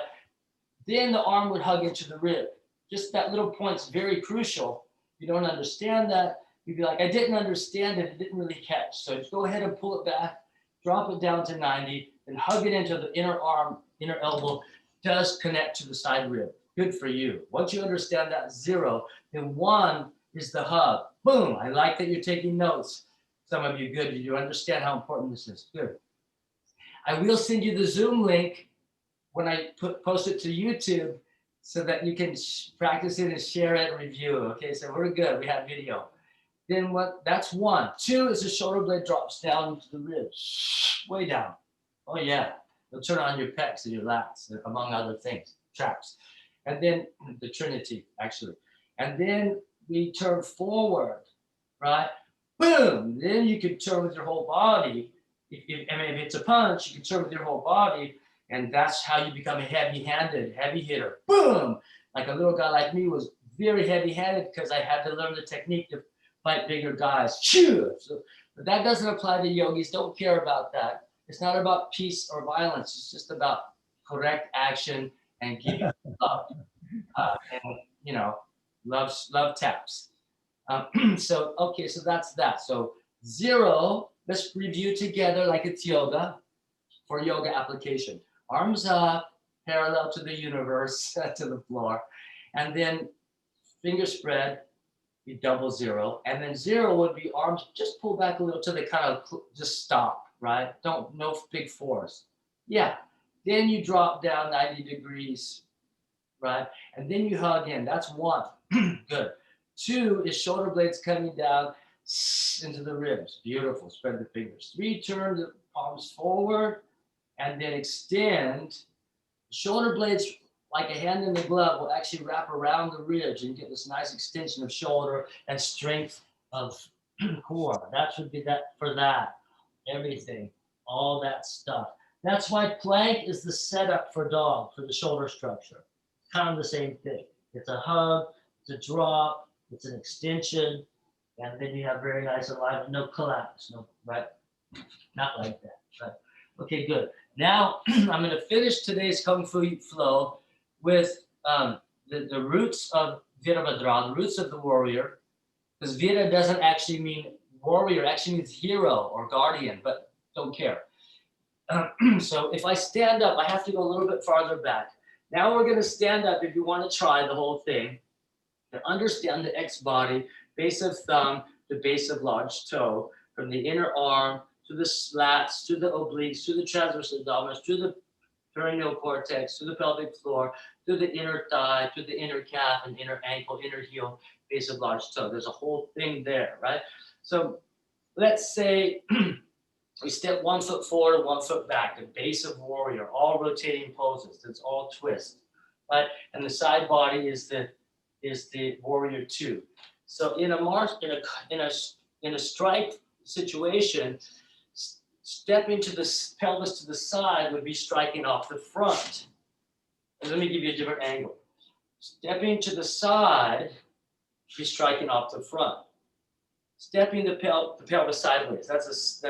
Then the arm would hug into the rib. Just that little point's very crucial. If you don't understand that, you'd be like, I didn't understand it, it didn't really catch. So just go ahead and pull it back, drop it down to 90, and hug it into the inner arm, inner elbow, does connect to the side rib. Good for you. Once you understand that 0, then 1 is the hug. Boom. I like that you're taking notes. Some of you, good. You understand how important this is. Good. I will send you the Zoom link when I post it to YouTube so that you can practice it and share it and review. Okay, so we're good. We have video. Then that's 1. 2 is the shoulder blade drops down into the ribs, way down. Oh yeah. It'll turn on your pecs and your lats, among other things, traps. And then the Trinity, actually. And then we turn forward, right? Boom! Then you can turn with your whole body. If it's a punch, you can turn with your whole body, and that's how you become a heavy-handed, heavy hitter. Boom! Like a little guy like me was very heavy-handed because I had to learn the technique to fight bigger guys. So, but that doesn't apply to yogis. Don't care about that. It's not about peace or violence. It's just about correct action and giving love. And, you know, love taps. So, okay, so that's that. So 0, let's review together like it's yoga for yoga application. Arms up, parallel to the universe, to the floor. And then finger spread, be double 0. And then 0 would be arms, just pull back a little till they kind of just stop, right? No big force. Yeah. Then you drop down 90 degrees, right? And then you hug in. That's 1. Good. 2 is shoulder blades coming down into the ribs. Beautiful. Spread the fingers. 3, turn the palms forward and then extend. Shoulder blades, like a hand in the glove, will actually wrap around the ribs and you get this nice extension of shoulder and strength of core. That should be that for that. Everything. All that stuff. That's why plank is the setup for dog, for the shoulder structure. Kind of the same thing. It's a hug, it's a drop, it's an extension, and then you have very nice alignment, no collapse, no, right? Not like that, right? Okay, good. Now, I'm going to finish today's Kung Fu flow with the roots of Virabhadra, the roots of the warrior, because Vira doesn't actually mean warrior, it actually means hero or guardian, but don't care. So if I stand up, I have to go a little bit farther back. Now we're going to stand up if you want to try the whole thing. To understand the X body, base of thumb to base of large toe, from the inner arm to the slats, to the obliques, to the transverse abdominis, to the perineal cortex, to the pelvic floor, to the inner thigh, to the inner calf and inner ankle, inner heel, base of large toe. There's a whole thing there, right? So let's say we step 1 foot forward, 1 foot back, the base of warrior, all rotating poses. It's all twist, right? And the side body is the warrior 2. So in a march, in a strike situation, stepping to the pelvis to the side would be striking off the front. And let me give you a different angle. Stepping to the side, be striking off the front. Stepping the pelvis sideways. That's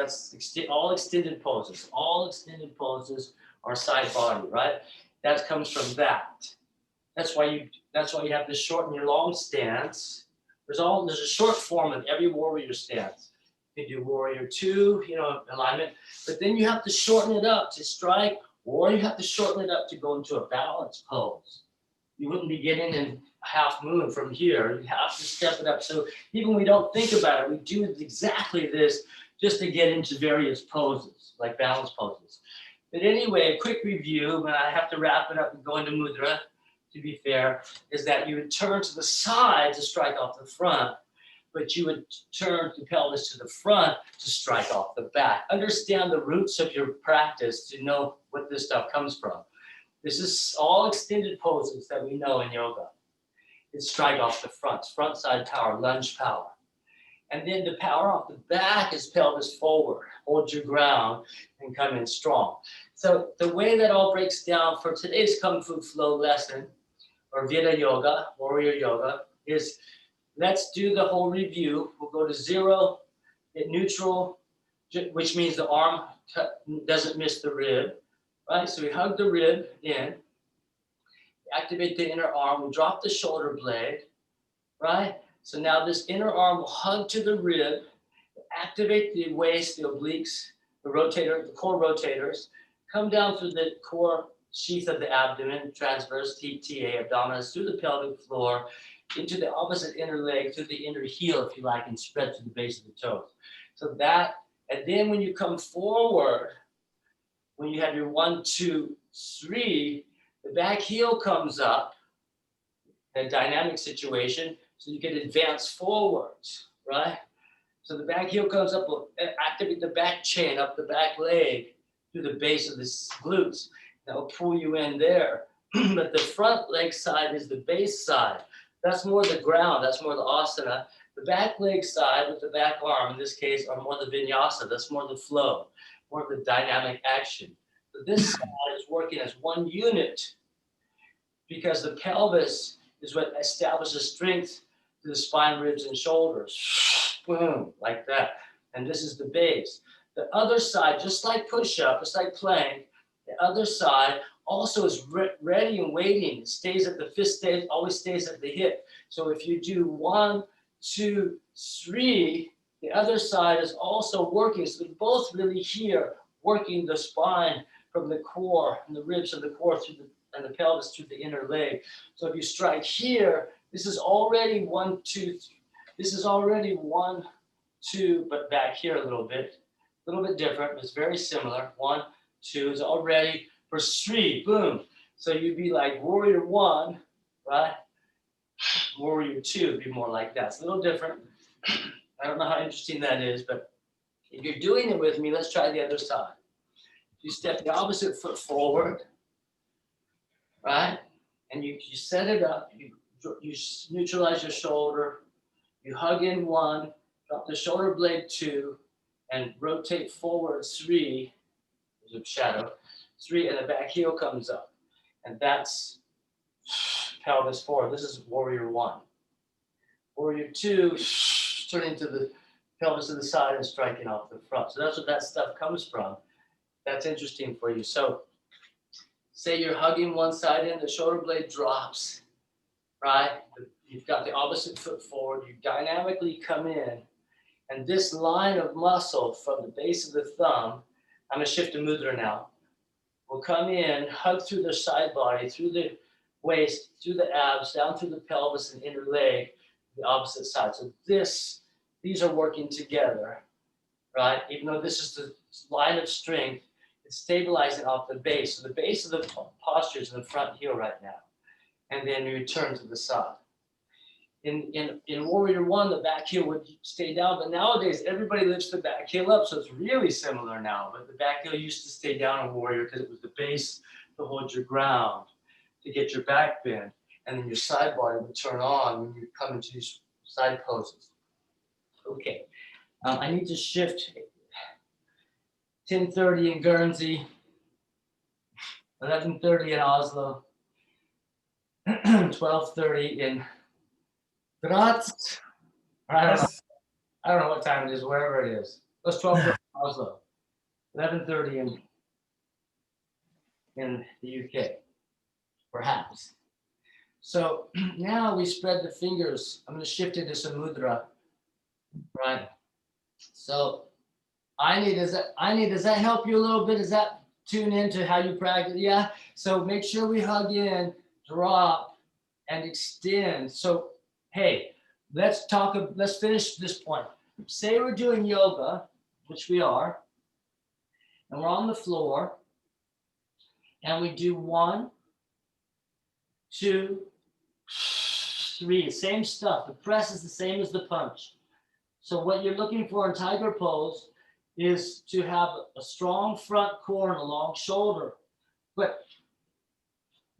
all extended poses. All extended poses are side body, right? That comes from that. That's why you have to shorten your long stance. There's a short form of every warrior stance. You can do warrior 2, alignment, but then you have to shorten it up to strike, or you have to shorten it up to go into a balance pose. You wouldn't be getting in half moon from here. You have to step it up. So even when we don't think about it, we do exactly this just to get into various poses, like balance poses. But anyway, a quick review, and I have to wrap it up and go into mudra, to be fair, is that you would turn to the side to strike off the front, but you would turn the pelvis to the front to strike off the back. Understand the roots of your practice to know what this stuff comes from. This is all extended poses that we know in yoga. It's strike off the front side power, lunge power. And then the power off the back is pelvis forward. Hold your ground and come in strong. So the way that all breaks down for today's Kung Fu Flow lesson, or Veda Yoga, Warrior Yoga, is let's do the whole review. We'll go to 0, hit neutral, which means the arm doesn't miss the rib, right? So we hug the rib in, activate the inner arm, we drop the shoulder blade, right? So now this inner arm will hug to the rib, activate the waist, the obliques, the core rotators, come down through the core sheath of the abdomen, transverse TA, abdominis, through the pelvic floor, into the opposite inner leg, through the inner heel, if you like, and spread to the base of the toes. So that, and then when you come forward, when you have your 1, 2, 3, the back heel comes up, in a dynamic situation, so you can advance forwards, right? So the back heel comes up, will activate the back chain up the back leg through the base of the glutes. That will pull you in there. But the front leg side is the base side. That's more the ground, that's more the asana. The back leg side with the back arm, in this case, are more the vinyasa. That's more the flow, more the dynamic action. So this side is working as one unit because the pelvis is what establishes strength to the spine, ribs, and shoulders. Boom, like that. And this is the base. The other side, just like push-up, just like plank, the other side also is ready and waiting. It stays at the fist, always stays at the hip. So if you do 1, 2, 3, the other side is also working. So they're both really here, working the spine from the core and the ribs of the core and the pelvis through the inner leg. So if you strike here, this is already 1, 2, 3. This is already 1, 2, but back here a little bit different, but it's very similar. 1, 2 is already for 3, boom. So you'd be like warrior 1, right? Warrior 2 would be more like that. It's a little different. I don't know how interesting that is, but if you're doing it with me, let's try the other side. You step the opposite foot forward, right? And you set it up, you neutralize your shoulder, you hug in 1, drop the shoulder blade 2, and rotate forward 3, there's a shadow, 3, and the back heel comes up. And that's pelvis forward. This is warrior 1. Warrior 2, turning to the pelvis to the side and striking off the front. So that's what that stuff comes from. That's interesting for you. So say you're hugging one side in, the shoulder blade drops, right? You've got the opposite foot forward. You dynamically come in. And this line of muscle from the base of the thumb, I'm going to shift to mudra now, will come in, hug through the side body, through the waist, through the abs, down through the pelvis and inner leg, the opposite side. So these are working together, right? Even though this is the line of strength, it's stabilizing off the base. So the base of the posture is in the front heel right now. And then you return to the side. in Warrior One, the back heel would stay down, but nowadays everybody lifts the back heel up, so it's really similar now. But the back heel used to stay down in Warrior because it was the base to hold your ground, to get your back bend, and then your side body would turn on when you come into these side poses. Okay, I need to shift. 10:30 in Guernsey, 11:30 in Oslo, 12:30 in Graz. I don't know what time it is, wherever it is. Let's 12:30 in Oslo, 11:30 in the UK, perhaps. So now we spread the fingers. I'm going to shift it to some mudra, right? So does that help you a little bit? Does that tune into how you practice? Yeah. So make sure we hug in, drop, and extend. So hey, let's finish this point. Say we're doing yoga, which we are, and we're on the floor, and we do 1, 2, 3, same stuff. The press is the same as the punch. So what you're looking for in tiger pose is to have a strong front core and a long shoulder. But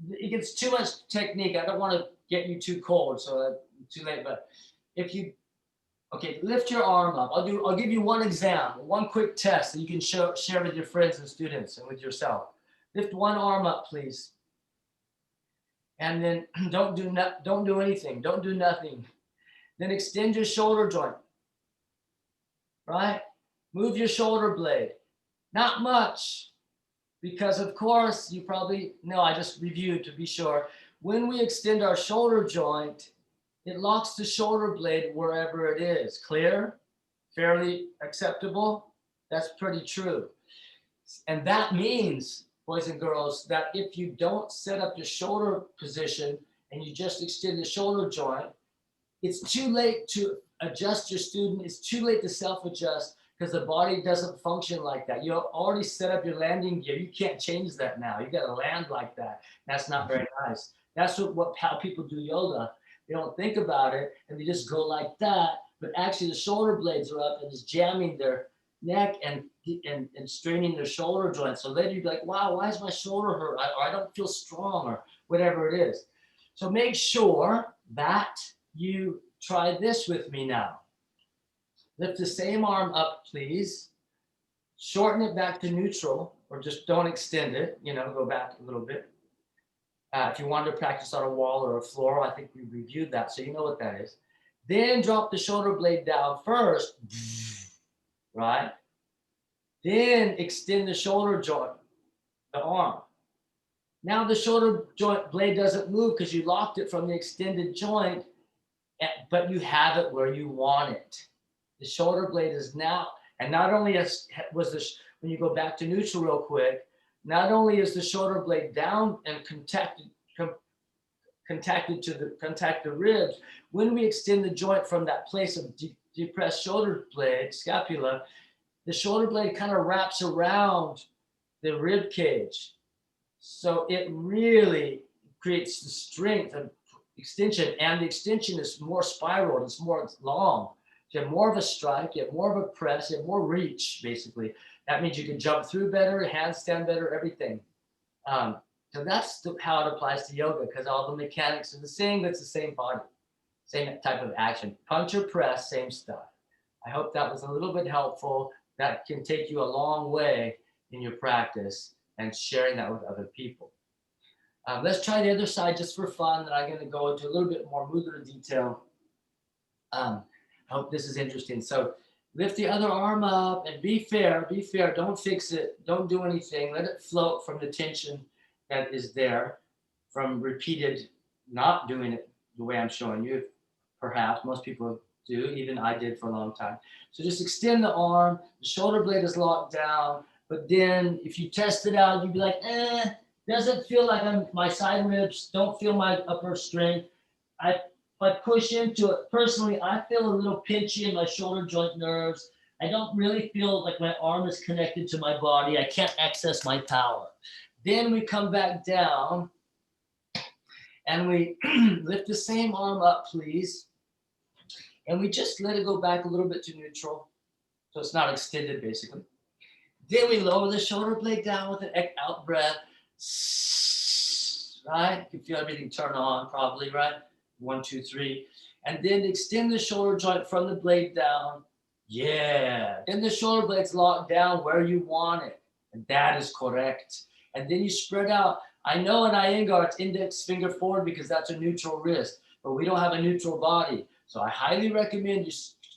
it gets too much technique. I don't want to get you too cold, so too late. But if you, okay, lift your arm up. I'll give you one exam, one quick test that you can share with your friends and students and with yourself. Lift one arm up, please. And then don't do anything. Don't do nothing. Then extend your shoulder joint. Right? Move your shoulder blade. Not much, because of course you probably know, I just reviewed to be sure. When we extend our shoulder joint, it locks the shoulder blade wherever it is. Clear? Fairly acceptable? That's pretty true. And that means, boys and girls, that if you don't set up your shoulder position and you just extend the shoulder joint, it's too late to adjust your student. It's too late to self-adjust because the body doesn't function like that. You already set up your landing gear. You can't change that now. You got to land like that. That's not very nice. That's how people do yoga. They don't think about it and they just go like that. But actually the shoulder blades are up and it's jamming their neck and straining their shoulder joints. So later you'd be like, wow, why is my shoulder hurt? Or I don't feel strong or whatever it is. So make sure that you try this with me now. Lift the same arm up, please. Shorten it back to neutral, or just don't extend it, go back a little bit. If you wanted to practice on a wall or a floor, I think we reviewed that, so you know what that is. Then drop the shoulder blade down first, right? Then extend the shoulder joint, the arm. Now the shoulder joint blade doesn't move because you locked it from the extended joint, but you have it where you want it. The shoulder blade is now, and not only when you go back to neutral real quick, not only is the shoulder blade down and contacted to the ribs, when we extend the joint from that place of depressed shoulder blade, scapula, the shoulder blade kind of wraps around the rib cage. So it really creates the strength and extension, and the extension is more spiraled, it's more long. You have more of a strike, you have more of a press, you have more reach, basically. That means you can jump through better, handstand better, everything. So that's how it applies to yoga, because all the mechanics are the same, but it's the same body, same type of action. Punch or press, same stuff. I hope that was a little bit helpful. That can take you a long way in your practice and sharing that with other people. Let's try the other side just for fun, and I'm going to go into a little bit more mudra detail. I hope this is interesting. So lift the other arm up and be fair, don't fix it, don't do anything, let it float from the tension that is there from repeated not doing it the way I'm showing you. Perhaps most people do, even I did for a long time. So just extend the arm, the shoulder blade is locked down, but then if you test it out, you'd be like, doesn't feel like my side ribs don't feel my upper strength. If I push into it, personally, I feel a little pinchy in my shoulder joint nerves. I don't really feel like my arm is connected to my body. I can't access my power. Then we come back down and we lift the same arm up, please. And we just let it go back a little bit to neutral. So it's not extended, basically. Then we lower the shoulder blade down with an out breath. Right? You can feel everything turn on, probably, right? 1, 2, 3. And then extend the shoulder joint from the blade down. Yeah. Then the shoulder blade's locked down where you want it. And that is correct. And then you spread out. I know in Iyengar it's index finger forward because that's a neutral wrist, but we don't have a neutral body. So I highly recommend you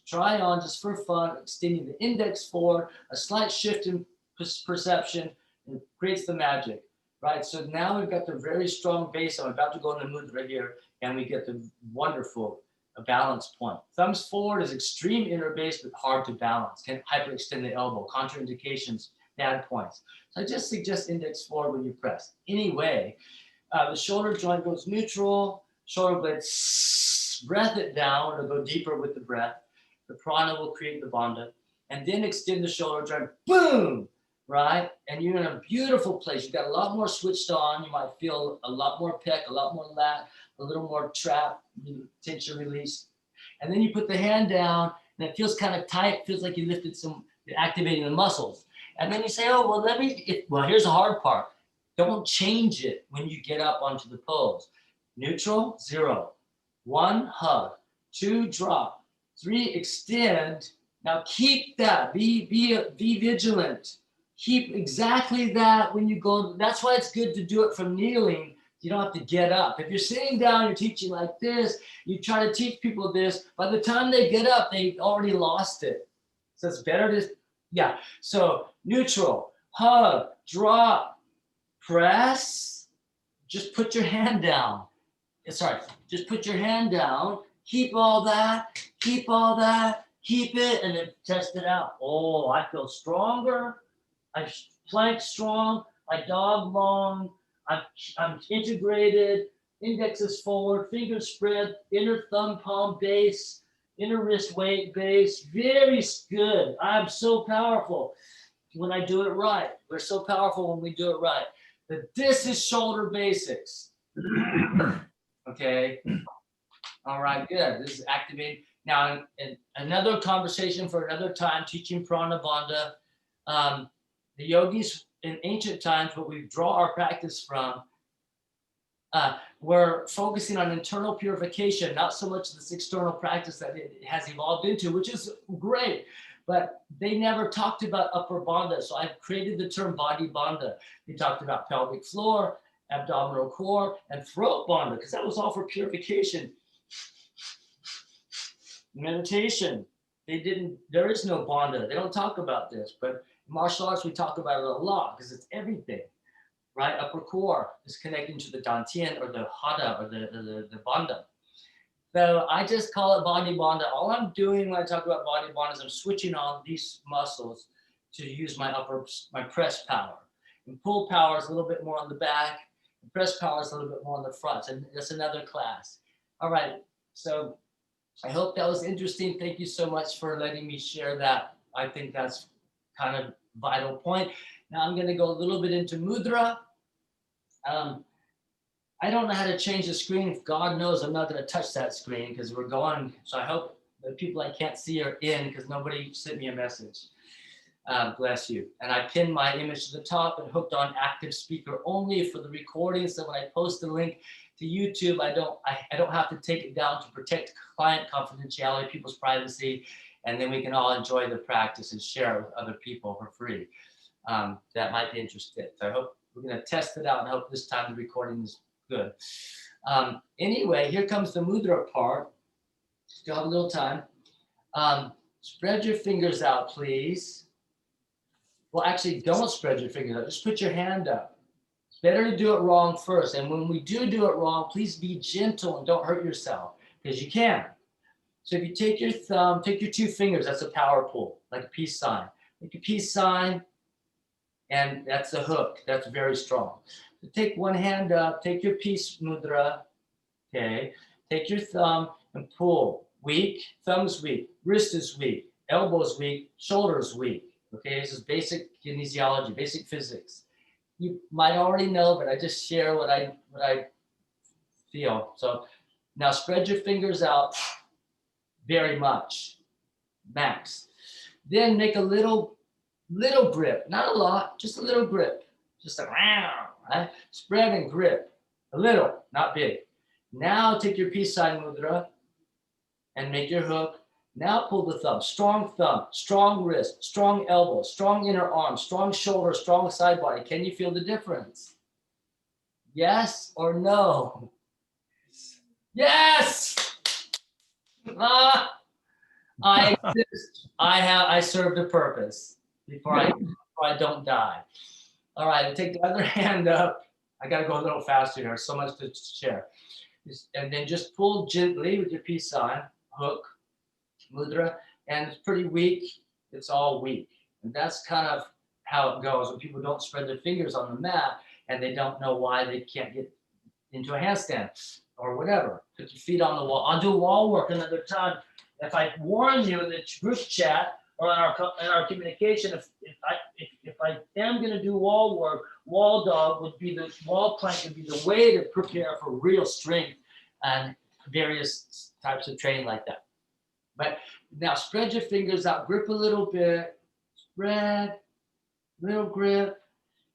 try on, just for fun, extending the index forward, a slight shift in perception, and it creates the magic, right? So now we've got the very strong base. I'm about to go in the mudra here, and we get the wonderful balance point. Thumbs forward is extreme inner base, but hard to balance. Can hyperextend the elbow. Contraindications, bad points. So I just suggest index forward when you press. Anyway, the shoulder joint goes neutral, shoulder blade, breath it down, or go deeper with the breath. The prana will create the bandha. And then extend the shoulder joint, boom, right? And you're in a beautiful place. You've got a lot more switched on. You might feel a lot more pec, a lot more lat, a little more trap, tension release. And then you put the hand down, and it feels kind of tight. It feels like you lifted some, activating the muscles. And then you say, oh, well, well, here's the hard part. Don't change it when you get up onto the pose. Neutral, 0. 1, hug. 2, drop. 3, extend. Now keep that. Be vigilant. Keep exactly that when you go. That's why it's good to do it from kneeling. You don't have to get up. If you're sitting down, you're teaching like this, you try to teach people this, by the time they get up, they already lost it. So it's better to, yeah. So neutral, hug, drop, press, just put your hand down. Sorry, just put your hand down, keep all that, keep it, and then test it out. Oh, I feel stronger. I plank strong, I dog long, I'm integrated, index is forward, fingers spread, inner thumb palm base, inner wrist weight base, very good. I'm so powerful when I do it right. We're so powerful when we do it right. But this is shoulder basics. Okay. All right, good. This is activating. Now, in another conversation for another time, teaching prana bandha. The yogis in ancient times, what we draw our practice from, we're focusing on internal purification, not so much this external practice that it has evolved into, which is great, but they never talked about upper bandha. So I've created the term body bandha. They talked about pelvic floor, abdominal core, and throat bandha, because that was all for purification. Meditation. There is no bandha. They don't talk about this, but in martial arts, we talk about it a lot because it's everything, right? Upper core is connecting to the dantian or the hada or the bandha. So I just call it body bandha. All I'm doing when I talk about body bandha is I'm switching on these muscles to use my press power. And pull power is a little bit more on the back. And press power is a little bit more on the front. And that's another class. All right. So I hope that was interesting. Thank you so much for letting me share that. I think that's kind of vital point. Now I'm going to go a little bit into mudra. I don't know how to change the screen. If God knows, I'm not going to touch that screen because we're going. So I hope the people I can't see are in because nobody sent me a message. Bless you. And I pinned my image to the top and hooked on active speaker only for the recording. So when I post the link to YouTube, I don't have to take it down to protect client confidentiality, people's privacy, and then we can all enjoy the practice and share it with other people for free. That might be interested. So I hope we're going to test it out and hope this time the recording is good. Anyway, here comes the mudra part. Still have a little time. Spread your fingers out, please. Well, actually, don't spread your fingers out. Just put your hand up. It's better to do it wrong first. And when we do it wrong, please be gentle and don't hurt yourself because you can. So if you take your thumb, take your 2 fingers, that's a power pull, like a peace sign. Make a peace sign, and that's a hook. That's very strong. So take one hand up, take your peace mudra, okay? Take your thumb and pull. Weak, thumb's weak, wrist is weak, elbow's weak, shoulder's weak. Okay, this is basic kinesiology, basic physics. You might already know, but I just share what I feel. So now spread your fingers out. very much, max. Then make a little grip, not a lot, just a little grip, just like, right? Spread and grip, a little, not big. Now take your peace sign mudra and make your hook. Now pull the thumb, strong wrist, strong elbow, strong inner arm, strong shoulder, strong side body. Can you feel the difference? Yes or no? Yes! I exist. I served a purpose before I don't die. All right, take the other hand up. I got to go a little faster here. So much to share. And then just pull gently with your peace sign, hook, mudra, and it's pretty weak. It's all weak. And that's kind of how it goes when people don't spread their fingers on the mat and they don't know why they can't get into a handstand or whatever. Put your feet on the wall. I'll do wall work another time. If I warn you in the group chat or in our communication, if I am going to do wall work, wall dog would be the wall plank would be the way to prepare for real strength and various types of training like that. But now spread your fingers out, grip a little bit, spread, little grip,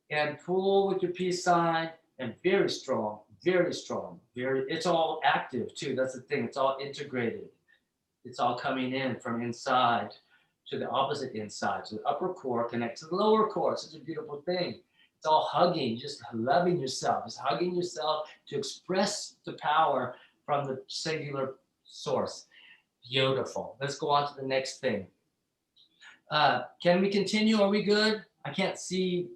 and pull with your peace sign, and very strong, it's all active too. That's the thing, it's all integrated. It's all coming in from inside to the opposite inside. So the upper core connects to the lower core. It's such a beautiful thing. It's all hugging, just loving yourself. It's hugging yourself to express the power from the singular source. Beautiful. Let's go on to the next thing. Can we continue? Are we good? I can't see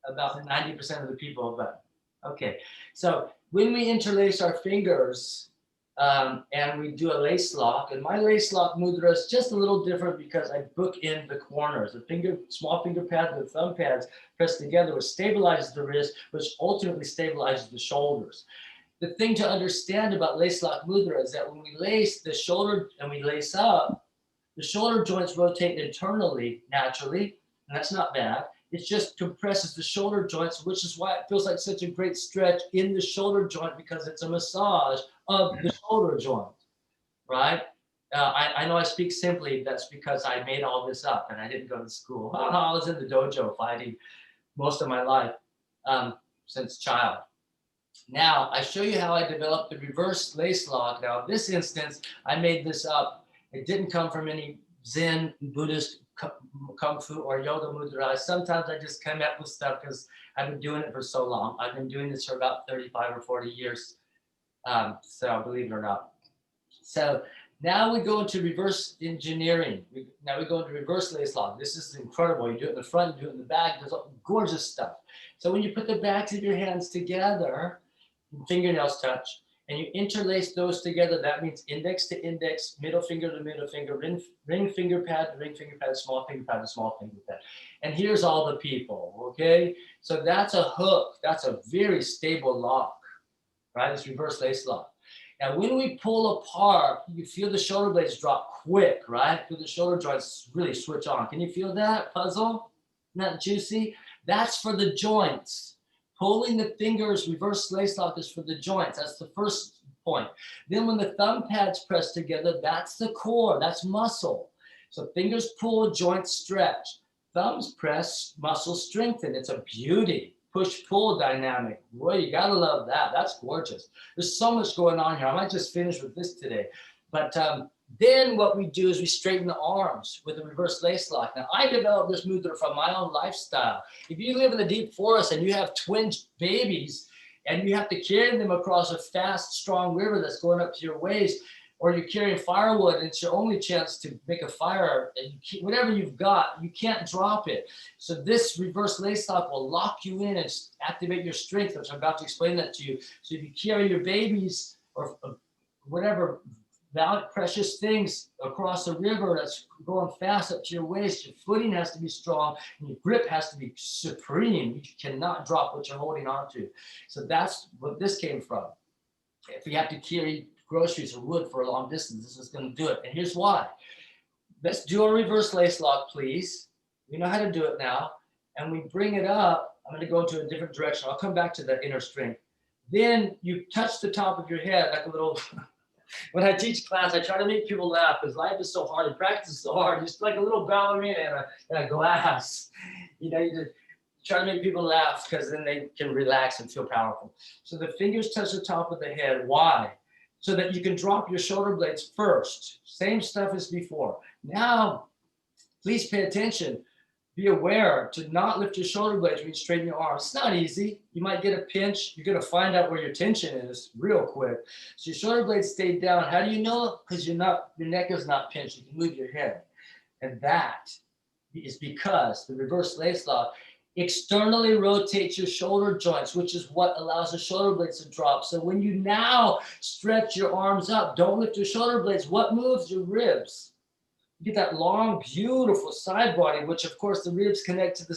about 90% of the people, but okay. So when we interlace our fingers, and we do a lace lock, and my lace lock mudra is just a little different because I book in the corners. The small finger pad and the thumb pads pressed together, which stabilizes the wrist, which ultimately stabilizes the shoulders. The thing to understand about lace lock mudra is that when we lace the shoulder and we lace up, the shoulder joints rotate internally naturally, and that's not bad. It just compresses the shoulder joints, which is why it feels like such a great stretch in the shoulder joint, because it's a massage of the shoulder joint, right? I know I speak simply. That's because I made all this up and I didn't go to school. I was in the dojo fighting most of my life since child. Now, I show you how I developed the reverse lace lock. Now, in this instance, I made this up. It didn't come from any Zen, Buddhist, Kung Fu, or Yoga mudra. Sometimes I just come up with stuff because I've been doing it for so long. I've been doing this for about 35 or 40 years. So believe it or not. So now we go into reverse engineering. Now we go into reverse lace lock. This is incredible. You do it in the front, you do it in the back. There's gorgeous stuff. So when you put the backs of your hands together, fingernails touch, and you interlace those together, that means index to index, middle finger to middle finger, ring finger pad to ring finger pad, small finger pad to small finger pad. And here's all the people, okay? So that's a hook. That's a very stable lock, right? It's reverse lace lock. Now, when we pull apart, you feel the shoulder blades drop quick, right? Feel the shoulder joints really switch on. Can you feel that puzzle? Isn't that juicy? That's for the joints. Pulling the fingers, reverse lace lock, is for the joints. That's the first point. Then when the thumb pads press together, that's the core, that's muscle. So fingers pull, joints stretch. Thumbs press, muscles strengthen. It's a beauty. Push-pull dynamic. Boy, you gotta love that. That's gorgeous. There's so much going on here. I might just finish with this today. But then what we do is we straighten the arms with a reverse lace lock. Now, I developed this mudra from my own lifestyle. If you live in the deep forest and you have twin babies and you have to carry them across a fast, strong river that's going up to your waist, or you're carrying firewood and it's your only chance to make a fire, and whatever you've got, you can't drop it. So this reverse lace lock will lock you in and activate your strength, which I'm about to explain that to you. So if you carry your babies or whatever precious things across a river that's going fast up to your waist, your footing has to be strong and your grip has to be supreme. You cannot drop what you're holding on to. So that's what this came from. If you have to carry groceries or wood for a long distance, this is going to do it. And here's why. Let's do a reverse lace lock, please. We know how to do it now. And we bring it up. I'm going to go into a different direction. I'll come back to the inner strength. Then you touch the top of your head like a little When I teach class, I try to make people laugh because life is so hard and practice is so hard. Just like a little ballerina in a glass. You know, you just try to make people laugh because then they can relax and feel powerful. So the fingers touch the top of the head. Why? So that you can drop your shoulder blades first. Same stuff as before. Now, please pay attention. Be aware to not lift your shoulder blades when you straighten your arms. It's not easy. You might get a pinch. You're going to find out where your tension is real quick. So your shoulder blades stay down. How do you know? Because your neck is not pinched. You can move your head. And that is because the reverse lace lock externally rotates your shoulder joints, which is what allows the shoulder blades to drop. So when you now stretch your arms up, don't lift your shoulder blades. What moves? Your ribs. You get that long, beautiful side body, which of course the ribs connect to the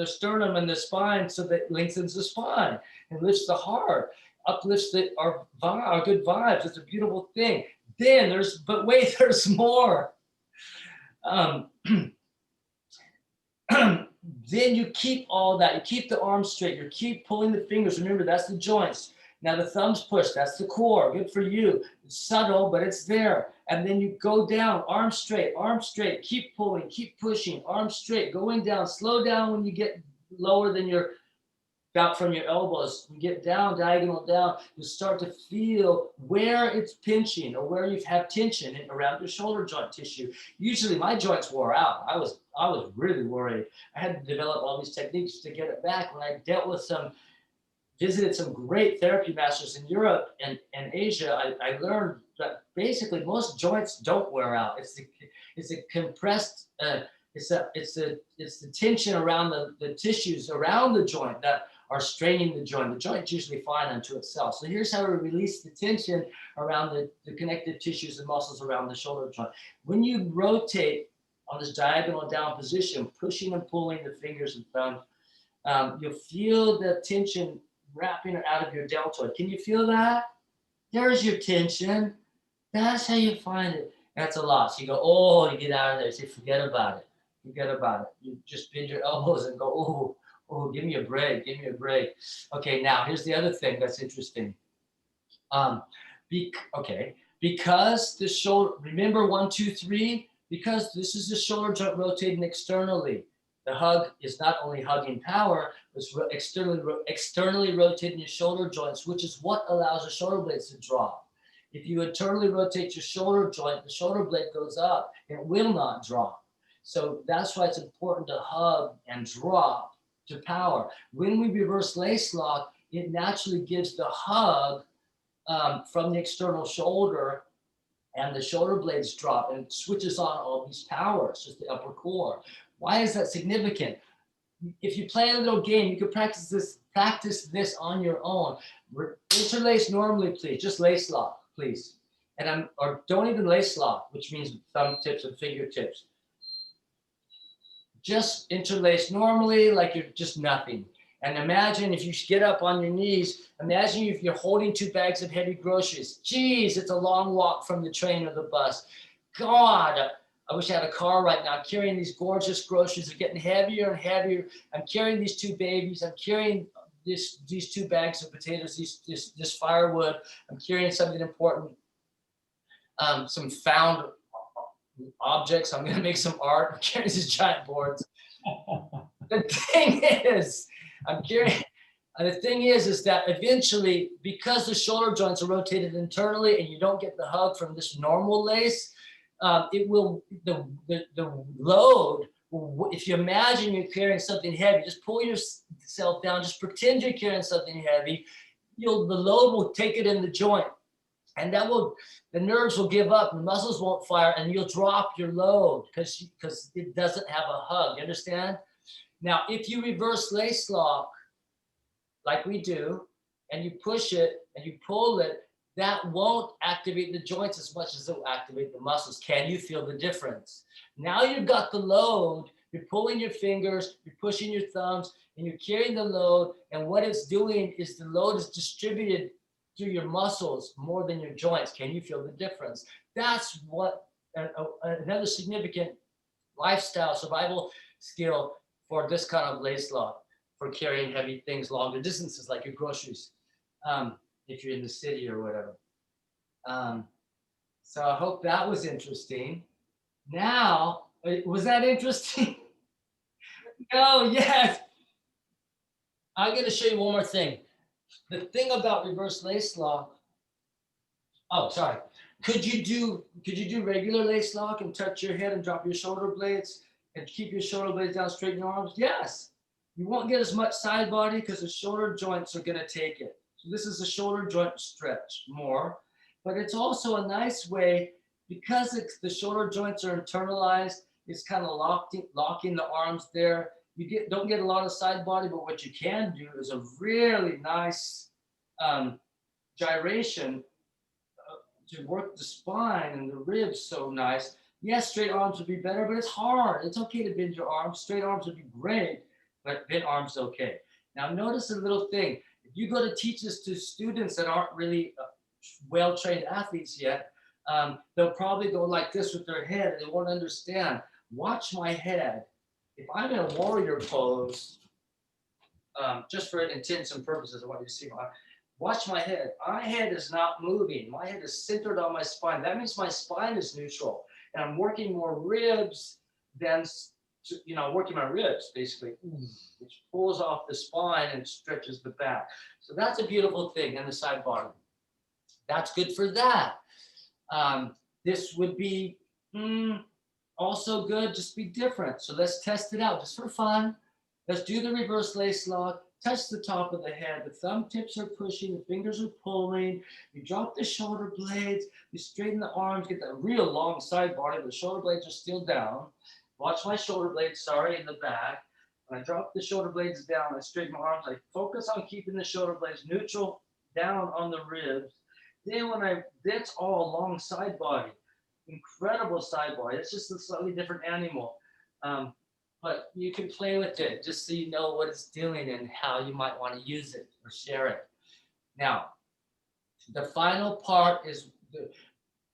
sternum and the spine, so that lengthens the spine and lifts the heart, uplifts our good vibes. It's a beautiful thing. Then but wait, there's more. Then you keep all that. You keep the arms straight. You keep pulling the fingers. Remember, that's the joints. Now the thumbs push. That's the core. Good for you. It's subtle, but it's there. And then you go down. Arms straight. Arms straight. Keep pulling. Keep pushing. Arms straight. Going down. Slow down when you get lower than your about from your elbows. You get down, diagonal down. You start to feel where it's pinching or where you have tension around your shoulder joint tissue. Usually my joints wore out. I was really worried. I had to develop all these techniques to get it back. When I visited some great therapy masters in Europe and Asia, I learned that basically most joints don't wear out. It's a compressed, it's the tension around the tissues around the joint that are straining the joint. The joint's usually fine unto itself. So here's how we release the tension around the connective tissues and muscles around the shoulder joint. When you rotate on this diagonal down position, pushing and pulling the fingers and thumbs, you'll feel the tension wrapping out of your deltoid. Can you feel that? There's your tension. That's how you find it. That's a lot. So you go, oh, you get out of there. Say, forget about it. Forget about it. You just bend your elbows and go, oh, give me a break. Give me a break. Okay, now here's the other thing that's interesting. Because the shoulder, remember 1, 2, 3, because this is the shoulder joint rotating externally. The hug is not only hugging power, it's externally rotating your shoulder joints, which is what allows the shoulder blades to drop. If you internally rotate your shoulder joint, the shoulder blade goes up. It will not drop. So that's why it's important to hug and drop to power. When we reverse lace lock, it naturally gives the hug from the external shoulder, and the shoulder blades drop and switches on all these powers, just the upper core. Why is that significant? If you play a little game, you can practice this on your own. Interlace normally, please. Just lace lock, please. Or don't even lace lock, which means thumb tips and fingertips. Just interlace normally, like you're just nothing. And imagine if you get up on your knees, imagine if you're holding 2 bags of heavy groceries. Geez, it's a long walk from the train or the bus. God, I wish I had a car right now. I'm carrying these gorgeous groceries. They're getting heavier and heavier. I'm carrying these 2 babies. I'm carrying these 2 bags of potatoes, this firewood. I'm carrying something important, some found objects. I'm going to make some art. I'm carrying these giant boards. The thing is that eventually, because the shoulder joints are rotated internally and you don't get the hug from this normal lace, the load, if you imagine you're carrying something heavy, just pull yourself down, just pretend you're carrying something heavy, the load will take it in the joint. And the nerves will give up, the muscles won't fire, and you'll drop your load because it doesn't have a hug. You understand? Now, if you reverse lace lock, like we do, and you push it and you pull it, that won't activate the joints as much as it will activate the muscles. Can you feel the difference? Now you've got the load, you're pulling your fingers, you're pushing your thumbs, and you're carrying the load, and what it's doing is the load is distributed through your muscles more than your joints. Can you feel the difference? That's what another significant lifestyle survival skill for this kind of lace lock, for carrying heavy things longer distances like your groceries, if you're in the city or whatever. So I hope that was interesting. Now, was that interesting? No, yes. I'm going to show you one more thing. The thing about reverse lace lock. Oh, sorry. Could you do regular lace lock and touch your head and drop your shoulder blades and keep your shoulder blades down, straighten your arms? Yes. You won't get as much side body because the shoulder joints are going to take it. So this is a shoulder joint stretch more, but it's also a nice way because the shoulder joints are internalized. It's kind of locking the arms there. You don't get a lot of side body, but what you can do is a really nice gyration to work the spine and the ribs so nice. Yes, straight arms would be better, but it's hard. It's okay to bend your arms. Straight arms would be great, but bent arms okay. Now notice a little thing. If you go to teach this to students that aren't really well-trained athletes yet, they'll probably go like this with their head and they won't understand. Watch my head. If I'm in a warrior pose, just for intents and purposes, I want you to see watch my head. My head is not moving. My head is centered on my spine. That means my spine is neutral. And I'm working more ribs than, working my ribs, basically, which pulls off the spine and stretches the back. So that's a beautiful thing, and the side body. That's good for that. This would be also good, just be different. So let's test it out just for fun. Let's do the reverse lace lock. Touch the top of the head. The thumb tips are pushing, the fingers are pulling. You drop the shoulder blades. You straighten the arms, get that real long side body. The shoulder blades are still down. Watch my shoulder blades, in the back. When I drop the shoulder blades down, I straighten my arms. I focus on keeping the shoulder blades neutral down on the ribs. Then that's all long side body. Incredible side body. It's just a slightly different animal. But you can play with it just so you know what it's doing and how you might want to use it or share it. Now, the final part is the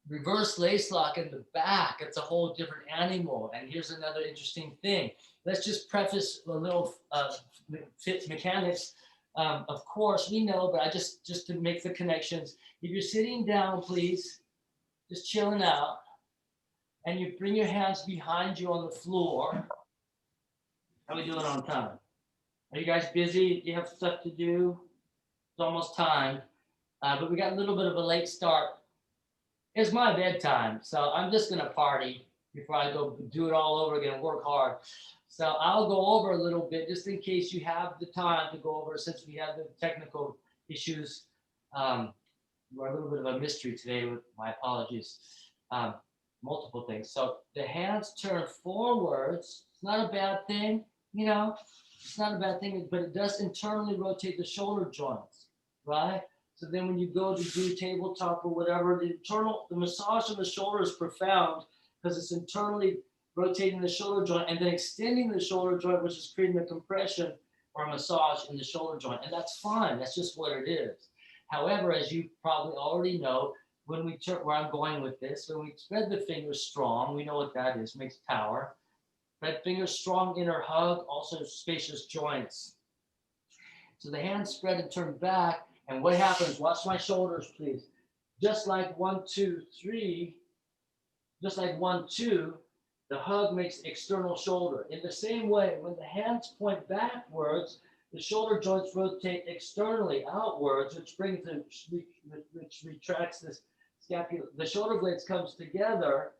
reverse lace lock in the back. It's a whole different animal. And here's another interesting thing. Let's just preface a little fit mechanics. Of course, we know, but just to make the connections, if you're sitting down, please, just chilling out, and you bring your hands behind you on the floor. How are we doing on time? Are you guys busy? Do you have stuff to do? It's almost time, but we got a little bit of a late start. It's my bedtime, so I'm just gonna party before I go do it all over again and work hard. So I'll go over a little bit just in case you have the time to go over, since we have the technical issues. We're a little bit of a mystery today, with my apologies. Multiple things. So the hands turn forwards. It's not a bad thing. It's not a bad thing, but it does internally rotate the shoulder joints, right? So then when you go to do tabletop or whatever, the massage of the shoulder is profound because it's internally rotating the shoulder joint and then extending the shoulder joint, which is creating a compression or a massage in the shoulder joint. And that's fine. That's just what it is. However, as you probably already know, when we turn, where I'm going with this, when we spread the fingers strong, we know what that is, makes power. Spread fingers strong, inner hug, also spacious joints. So the hands spread and turn back. And what happens? Watch my shoulders, please. Just like 1, 2, 3, just like 1, 2, the hug makes external shoulder. In the same way, when the hands point backwards, the shoulder joints rotate externally outwards, which retracts this scapula. The shoulder blades comes together.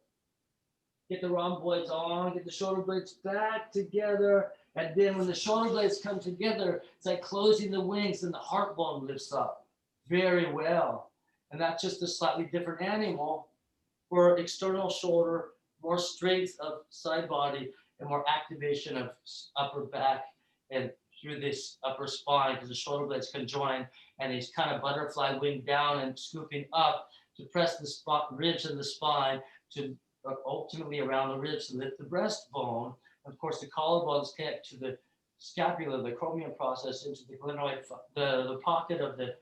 Get the rhomboids on, get the shoulder blades back together. And then when the shoulder blades come together, it's like closing the wings and the heart bone lifts up very well. And that's just a slightly different animal for external shoulder, more strength of side body, and more activation of upper back and through this upper spine, because the shoulder blades can join, and he's kind of butterfly wing down and scooping up to press the ribs and the spine to ultimately around the ribs to lift the breastbone. Of course, the collarbones connect to the scapula, the chromium process into the glenoid, the pocket of the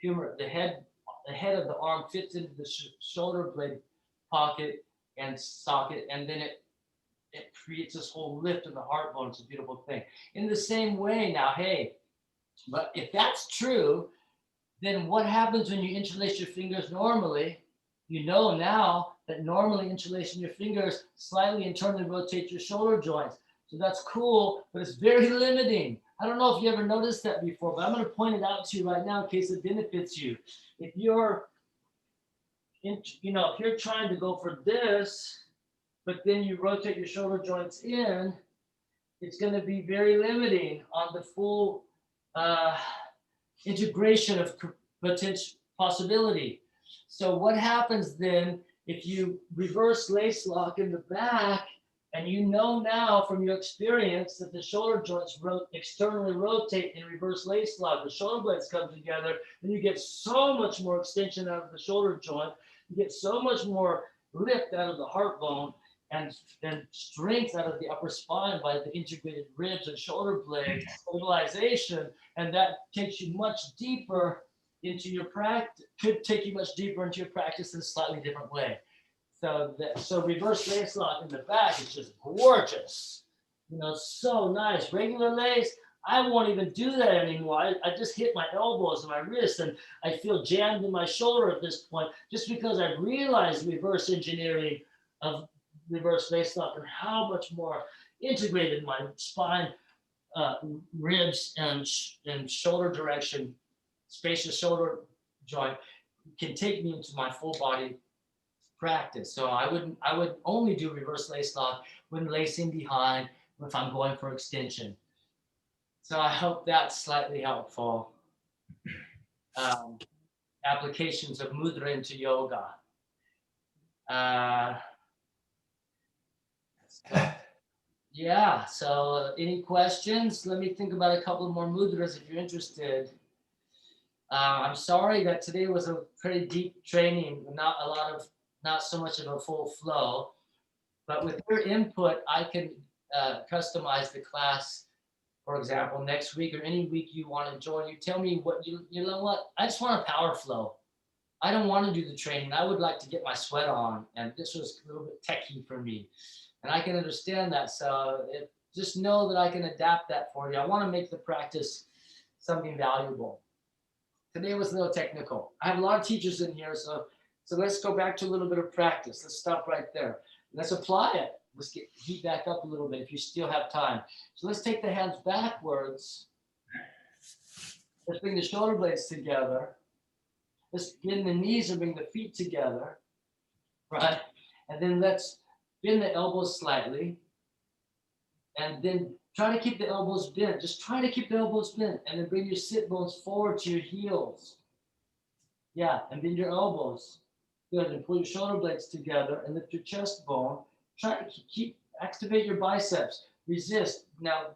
humor, the head of the arm fits into the shoulder blade pocket and socket, and then it creates this whole lift of the heart bone. It's a beautiful thing. In the same way, now, hey, but if that's true, then what happens when you interlace your fingers normally? You know now that normally interlacing your fingers slightly internally rotate your shoulder joints. So that's cool, but it's very limiting. I don't know if you ever noticed that before, but I'm going to point it out to you right now in case it benefits you. If you're, if you're trying to go for this, but then you rotate your shoulder joints in, it's going to be very limiting on the full integration of potential possibility. So what happens then if you reverse lace lock in the back, and you know now from your experience that the shoulder joints externally rotate in reverse lace lock, the shoulder blades come together, then you get so much more extension out of the shoulder joint, you get so much more lift out of the heart bone, and strength out of the upper spine by the integrated ribs and shoulder blades, stabilization, and that takes you much deeper into your practice, could take you much deeper into your practice in a slightly different way. So reverse lace lock in the back is just gorgeous. So nice. Regular lace, I won't even do that anymore. I just hit my elbows and my wrists, and I feel jammed in my shoulder at this point, just because I've realized reverse engineering of reverse lace lock and how much more integrated my spine, ribs, and shoulder direction, spacious shoulder joint can take me into my full body practice. So I would only do reverse lace lock when lacing behind, if I'm going for extension. So I hope that's slightly helpful. Applications of mudra into yoga. Yeah, so any questions? Let me think about a couple more mudras if you're interested. I'm sorry that today was a pretty deep training, not so much of a full flow, but with your input, I can customize the class. For example, next week or any week you want to join, you tell me what you know what, I just want a power flow. I don't want to do the training. I would like to get my sweat on, and this was a little bit techy for me, and I can understand that. So just know that I can adapt that for you. I want to make the practice something valuable. Today was a little technical. I have a lot of teachers in here, so let's go back to a little bit of practice. Let's stop right there. Let's apply it. Let's heat back up a little bit if you still have time. So let's take the hands backwards. Let's bring the shoulder blades together. Let's bend the knees and bring the feet together, right? And then let's bend the elbows slightly. And then try to keep the elbows bent. Just try to keep the elbows bent. And then bring your sit bones forward to your heels. Yeah, and bend your elbows. Good, and pull your shoulder blades together and lift your chest bone. Try to activate your biceps. Resist. Now,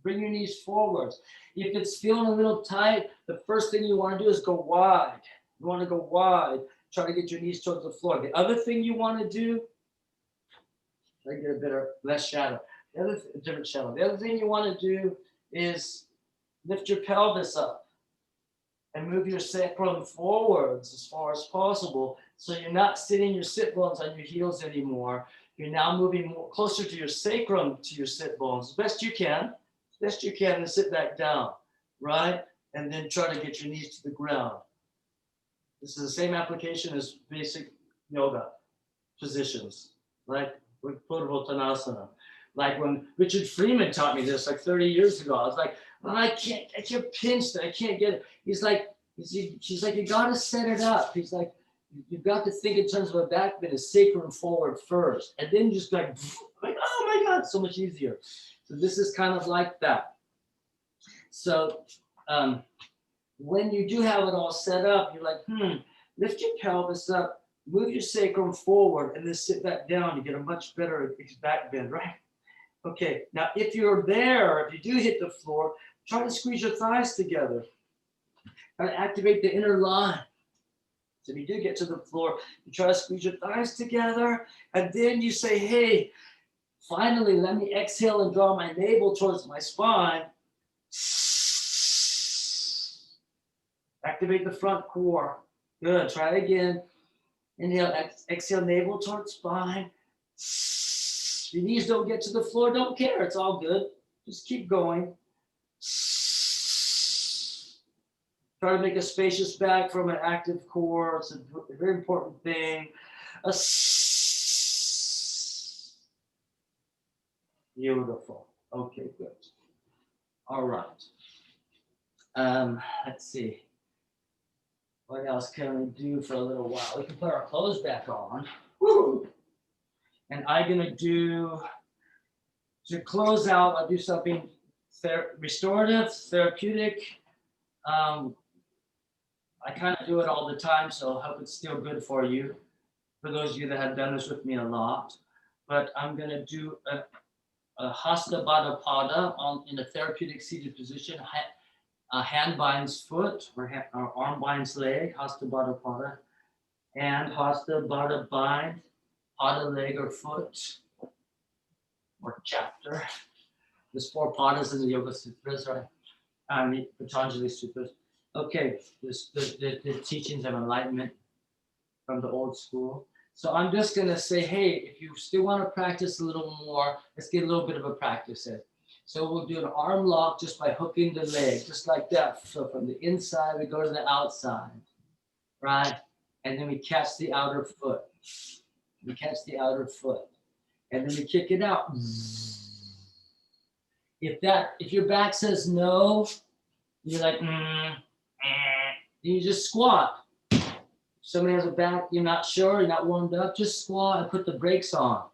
bring your knees forwards. If it's feeling a little tight, the first thing you want to do is go wide. You want to go wide. Try to get your knees towards the floor. The other thing you want to do, try to get less shadow. Different shadow. The other thing you want to do is lift your pelvis up and move your sacrum forwards as far as possible. So you're not sitting your sit bones on your heels anymore. You're now moving more closer to your sacrum, to your sit bones, as best you can, and sit back down, right? And then try to get your knees to the ground. This is the same application as basic yoga positions, right? With Purvottanasana. Like when Richard Freeman taught me this like 30 years ago, I was like, oh, I can't pinch that, I can't get it. She's like, you gotta set it up. He's like, you've got to think in terms of a back bend, a sacrum forward first, and then just like, oh my God, so much easier. So this is kind of like that. So when you do have it all set up, you're like, lift your pelvis up, move your sacrum forward, and then sit back down. You get a much better back bend, right? Okay, now if you're there, if you do hit the floor, try to squeeze your thighs together. Try to activate the inner line. So if you do get to the floor, you try to squeeze your thighs together, and then you say, hey, finally, let me exhale and draw my navel towards my spine. Activate the front core. Good, try again. Inhale, exhale, navel towards spine. Your knees don't get to the floor, don't care, it's all good. Just keep going. Try to make a spacious back from an active core. It's a very important thing. Beautiful. Okay, good. All right. Let's see. What else can we do for a little while? We can put our clothes back on. Woo! And I'm gonna do, to close out, I'll do something restorative, therapeutic. I kind of do it all the time, so I hope it's still good for you. For those of you that have done this with me a lot. But I'm gonna do a Hasta Baddha Pada in a therapeutic seated position. A hand binds foot, or arm binds leg, Hasta Baddha Pada. And Hasta Baddha bind, Pada leg or foot, or chapter. There's 4 padas in the Yoga Sutras, right? The Patanjali Sutras. Okay, the teachings of enlightenment from the old school. So I'm just going to say, hey, if you still want to practice a little more, let's get a little bit of a practice in. So we'll do an arm lock just by hooking the leg, just like that. So from the inside, we go to the outside, right? And then we catch the outer foot. We catch the outer foot. And then we kick it out. If your back says no, you're like, you just squat. Somebody has a back, you're not sure, you're not warmed up, just squat and put the brakes on.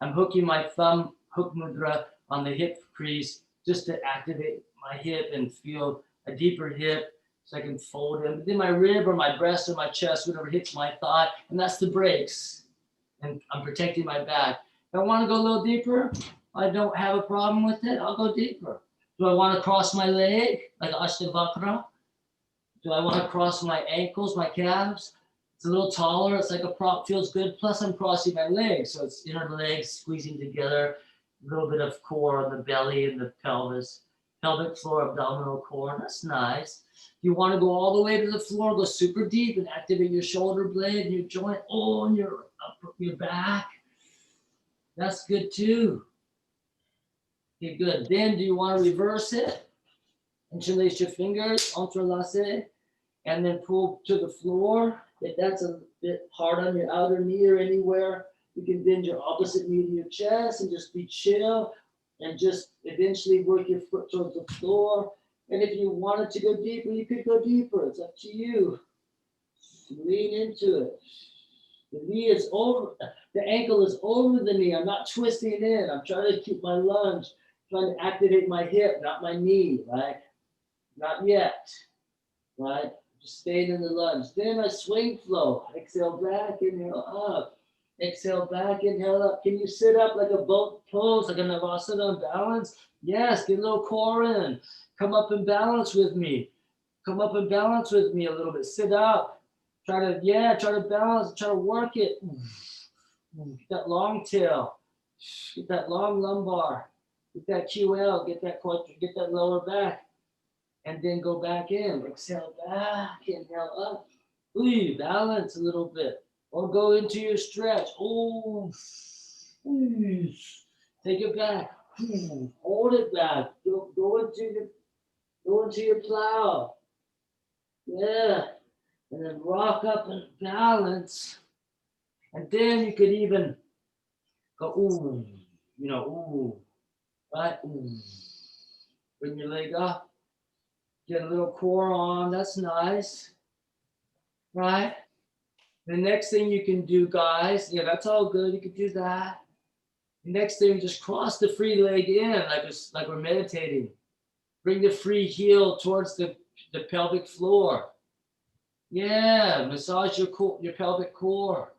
I'm hooking my thumb, hook mudra on the hip crease just to activate my hip and feel a deeper hip so I can fold in. But then my rib or my breast or my chest, whatever hits my thigh, and that's the brakes. And I'm protecting my back. If I want to go a little deeper, I don't have a problem with it, I'll go deeper. Do I want to cross my leg like Ashtavakra? Do I want to cross my ankles, my calves? It's a little taller. It's like a prop, feels good. Plus, I'm crossing my legs, so it's inner legs squeezing together. A little bit of core on the belly and the pelvis, pelvic floor, abdominal core. That's nice. You want to go all the way to the floor, go super deep, and activate your shoulder blade and your joint. Oh, and your back. That's good too. Okay, good. Then, do you want to reverse it? Interlace your fingers, entrelace, and then pull to the floor. If that's a bit hard on your outer knee or anywhere, you can bend your opposite knee to your chest and just be chill and just eventually work your foot towards the floor. And if you wanted to go deeper, you could go deeper. It's up to you. Lean into it. The knee is over, the ankle is over the knee. I'm not twisting in. I'm trying to keep my lunge, trying to activate my hip, not my knee, right? Not yet, right? Just staying in the lunge. Then I swing flow. Exhale back, inhale up. Exhale back, inhale up. Can you sit up like a boat pose, like a Navasana balance? Yes, get a little core in. Come up and balance with me. Come up and balance with me a little bit. Sit up. Try to balance, try to work it. Get that long tail. Get that long lumbar. Get that QL, get that lower back. And then go back in. Exhale back, inhale up. Ooh, balance a little bit. Or go into your stretch. Oh, take it back. Hold it back. Go into your plow. Yeah. And then rock up and balance. And then you could even go, right? Bring your leg up. Get a little core on, that's nice, right? The next thing you can do, guys, that's all good, you can do that. The next thing, just cross the free leg in, like we're meditating. Bring the free heel towards the pelvic floor. Yeah, massage your pelvic core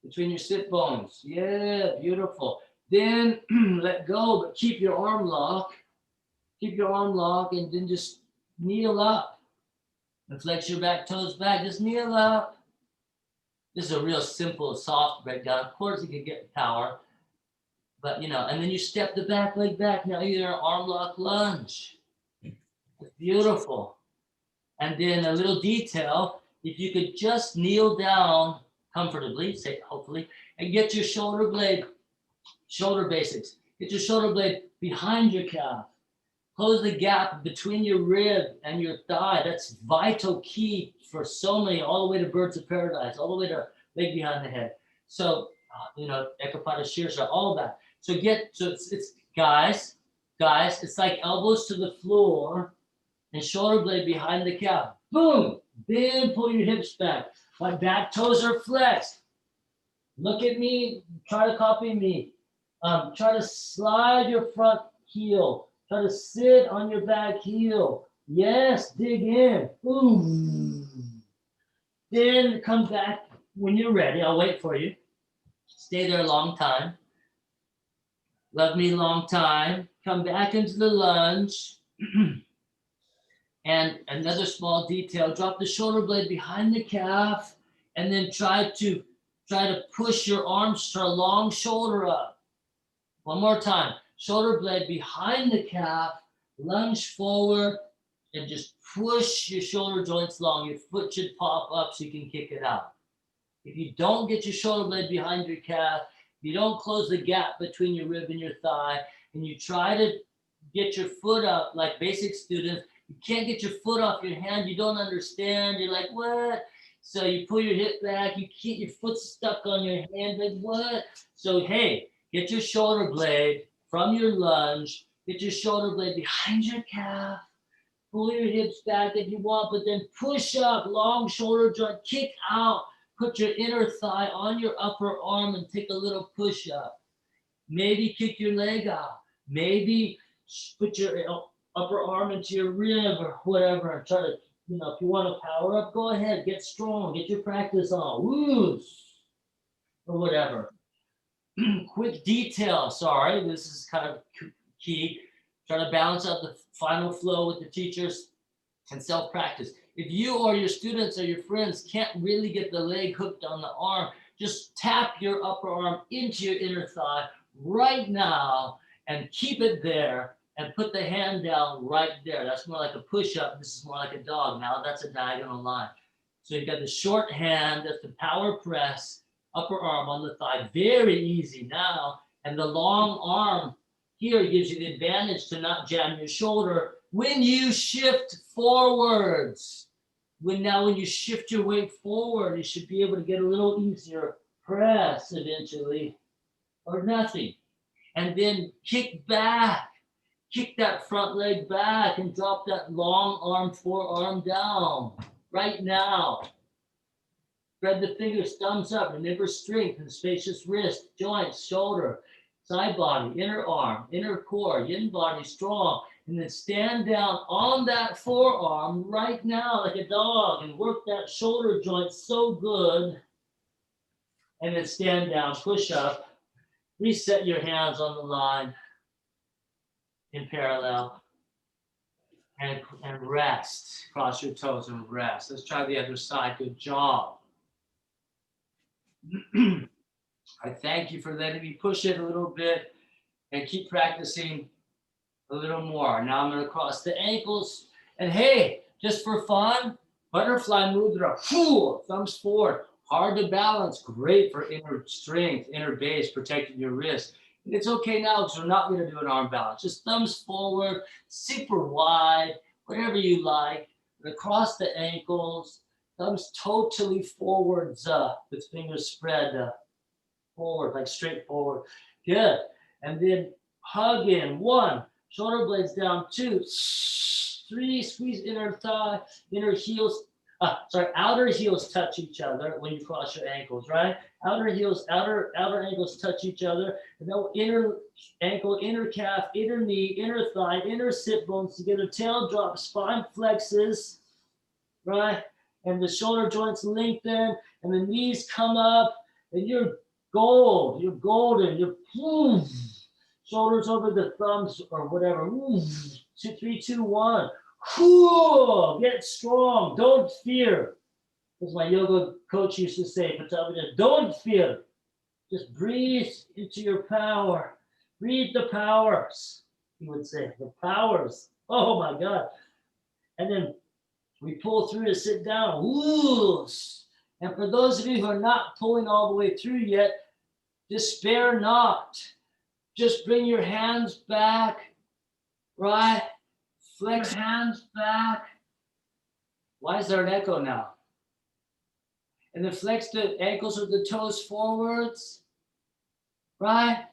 between your sit bones. Yeah, beautiful. Then let go, but keep your arm lock. Keep your arm lock, and then just kneel up and flex your back toes back. Just kneel up. This is a real simple, soft breakdown. Of course, you can get power, but and then you step the back leg back. Now you're an arm lock lunge. It's beautiful. And then a little detail: if you could just kneel down comfortably, hopefully, and get your shoulder basics. Get your shoulder blade behind your calf. Close the gap between your rib and your thigh. That's vital key for so many, all the way to birds of paradise, all the way to leg behind the head. So, Ekapada Shirsha, all that. So it's guys, it's like elbows to the floor and shoulder blade behind the calf. Boom! Then pull your hips back. My back toes are flexed. Look at me. Try to copy me. Try to slide your front heel. Try to sit on your back heel. Yes, dig in. Ooh. Then come back when you're ready. I'll wait for you. Stay there a long time. Love me long time. Come back into the lunge. And another small detail, drop the shoulder blade behind the calf and then try to push your arms to a long shoulder up. One more time, shoulder blade behind the calf, lunge forward, and just push your shoulder joints long. Your foot should pop up so you can kick it out. If you don't get your shoulder blade behind your calf, you don't close the gap between your rib and your thigh, and you try to get your foot up like basic students, you can't get your foot off your hand, you don't understand, you're like, what? So you pull your hip back, your foot's stuck on your hand, like what? So hey, get your shoulder blade from your lunge, get your shoulder blade behind your calf, pull your hips back if you want, but then push up, long shoulder joint, kick out, put your inner thigh on your upper arm and take a little push up. Maybe kick your leg out, maybe put your upper arm into your rib or whatever, and try to, if you want to power up, go ahead, get strong, get your practice on, woo, or whatever. Quick detail, sorry, this is kind of key. Try to balance out the final flow with the teachers and self-practice. If you or your students or your friends can't really get the leg hooked on the arm, just tap your upper arm into your inner thigh right now and keep it there. And put the hand down right there. That's more like a push-up. This is more like a dog. Now that's a diagonal line. So you've got the short hand, that's the power press, upper arm on the thigh. Very easy now. And the long arm here gives you the advantage to not jam your shoulder when you shift forwards. When you shift your weight forward, you should be able to get a little easier press eventually, or nothing. And then kick back. Kick that front leg back and drop that long arm, forearm down right now. Spread the fingers, thumbs up. Remember strength and spacious wrist, joints, shoulder, side body, inner arm, inner core, yin body strong. And then stand down on that forearm right now like a dog and work that shoulder joint so good. And then stand down, push up, reset your hands on the line in parallel, and rest. Cross your toes and rest. Let's try the other side. Good job. I thank you for letting me push it a little bit and keep practicing a little more. Now I'm going to cross the ankles. And hey, just for fun, butterfly mudra. Thumbs forward. Hard to balance. Great for inner strength, inner base, protecting your wrist. It's okay now because we're not going to do an arm balance. Just thumbs forward, super wide, whatever you like. And across the ankles, thumbs totally forwards up with fingers spread forward, like straight forward. Good. And then hug in. 1, shoulder blades down. 2, 3, squeeze inner thigh, inner heels. Outer heels touch each other when you cross your ankles, right? Outer ankles touch each other. And then inner ankle, inner calf, inner knee, inner thigh, inner sit bones together. Tail drop, spine flexes, right? And the shoulder joints lengthen, and the knees come up, and you're gold. You're golden. You're shoulders over the thumbs or whatever. 2, 3, 2, 1. Cool, get strong, don't fear. As my yoga coach used to say, don't fear. Just breathe into your power. Breathe the powers, he would say, the powers. Oh my God. And then we pull through to sit down. Ooh. And for those of you who are not pulling all the way through yet, despair not. Just bring your hands back, right? Flex hands back. Why is there an echo now? And then flex the ankles or the toes forwards, right?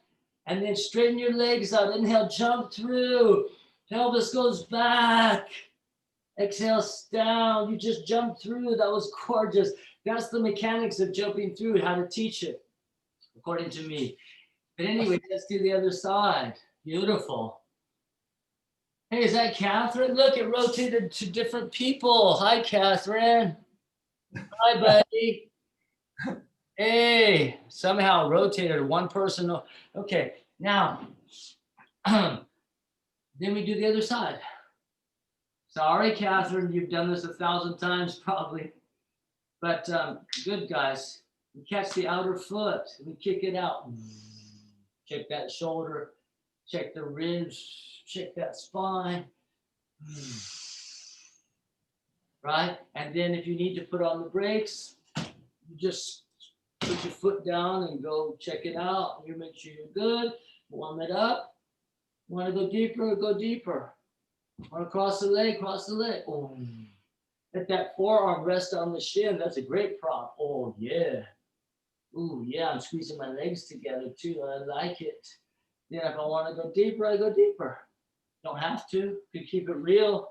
And then straighten your legs out. Inhale, jump through. Pelvis goes back. Exhale, down. You just jumped through. That was gorgeous. That's the mechanics of jumping through, how to teach it, according to me. But anyway, let's do the other side. Beautiful. Hey, is that Catherine? Look, it rotated to different people. Hi, Catherine. Hi, buddy. Hey, somehow rotated one person. Okay, now, then we do the other side. Sorry, Catherine, you've done this 1,000 times probably. But good, guys. We catch the outer foot. We kick it out. Check that shoulder. Check the ribs. Check that spine. Right? And then if you need to put on the brakes, you just put your foot down and go check it out. You make sure you're good. Warm it up. Want to go deeper? Go deeper. Want to cross the leg? Cross the leg. Oh. Let that forearm rest on the shin. That's a great prop. Oh, yeah. Ooh, yeah, I'm squeezing my legs together too. I like it. Then if I want to go deeper, I go deeper. Don't have to. Could keep it real.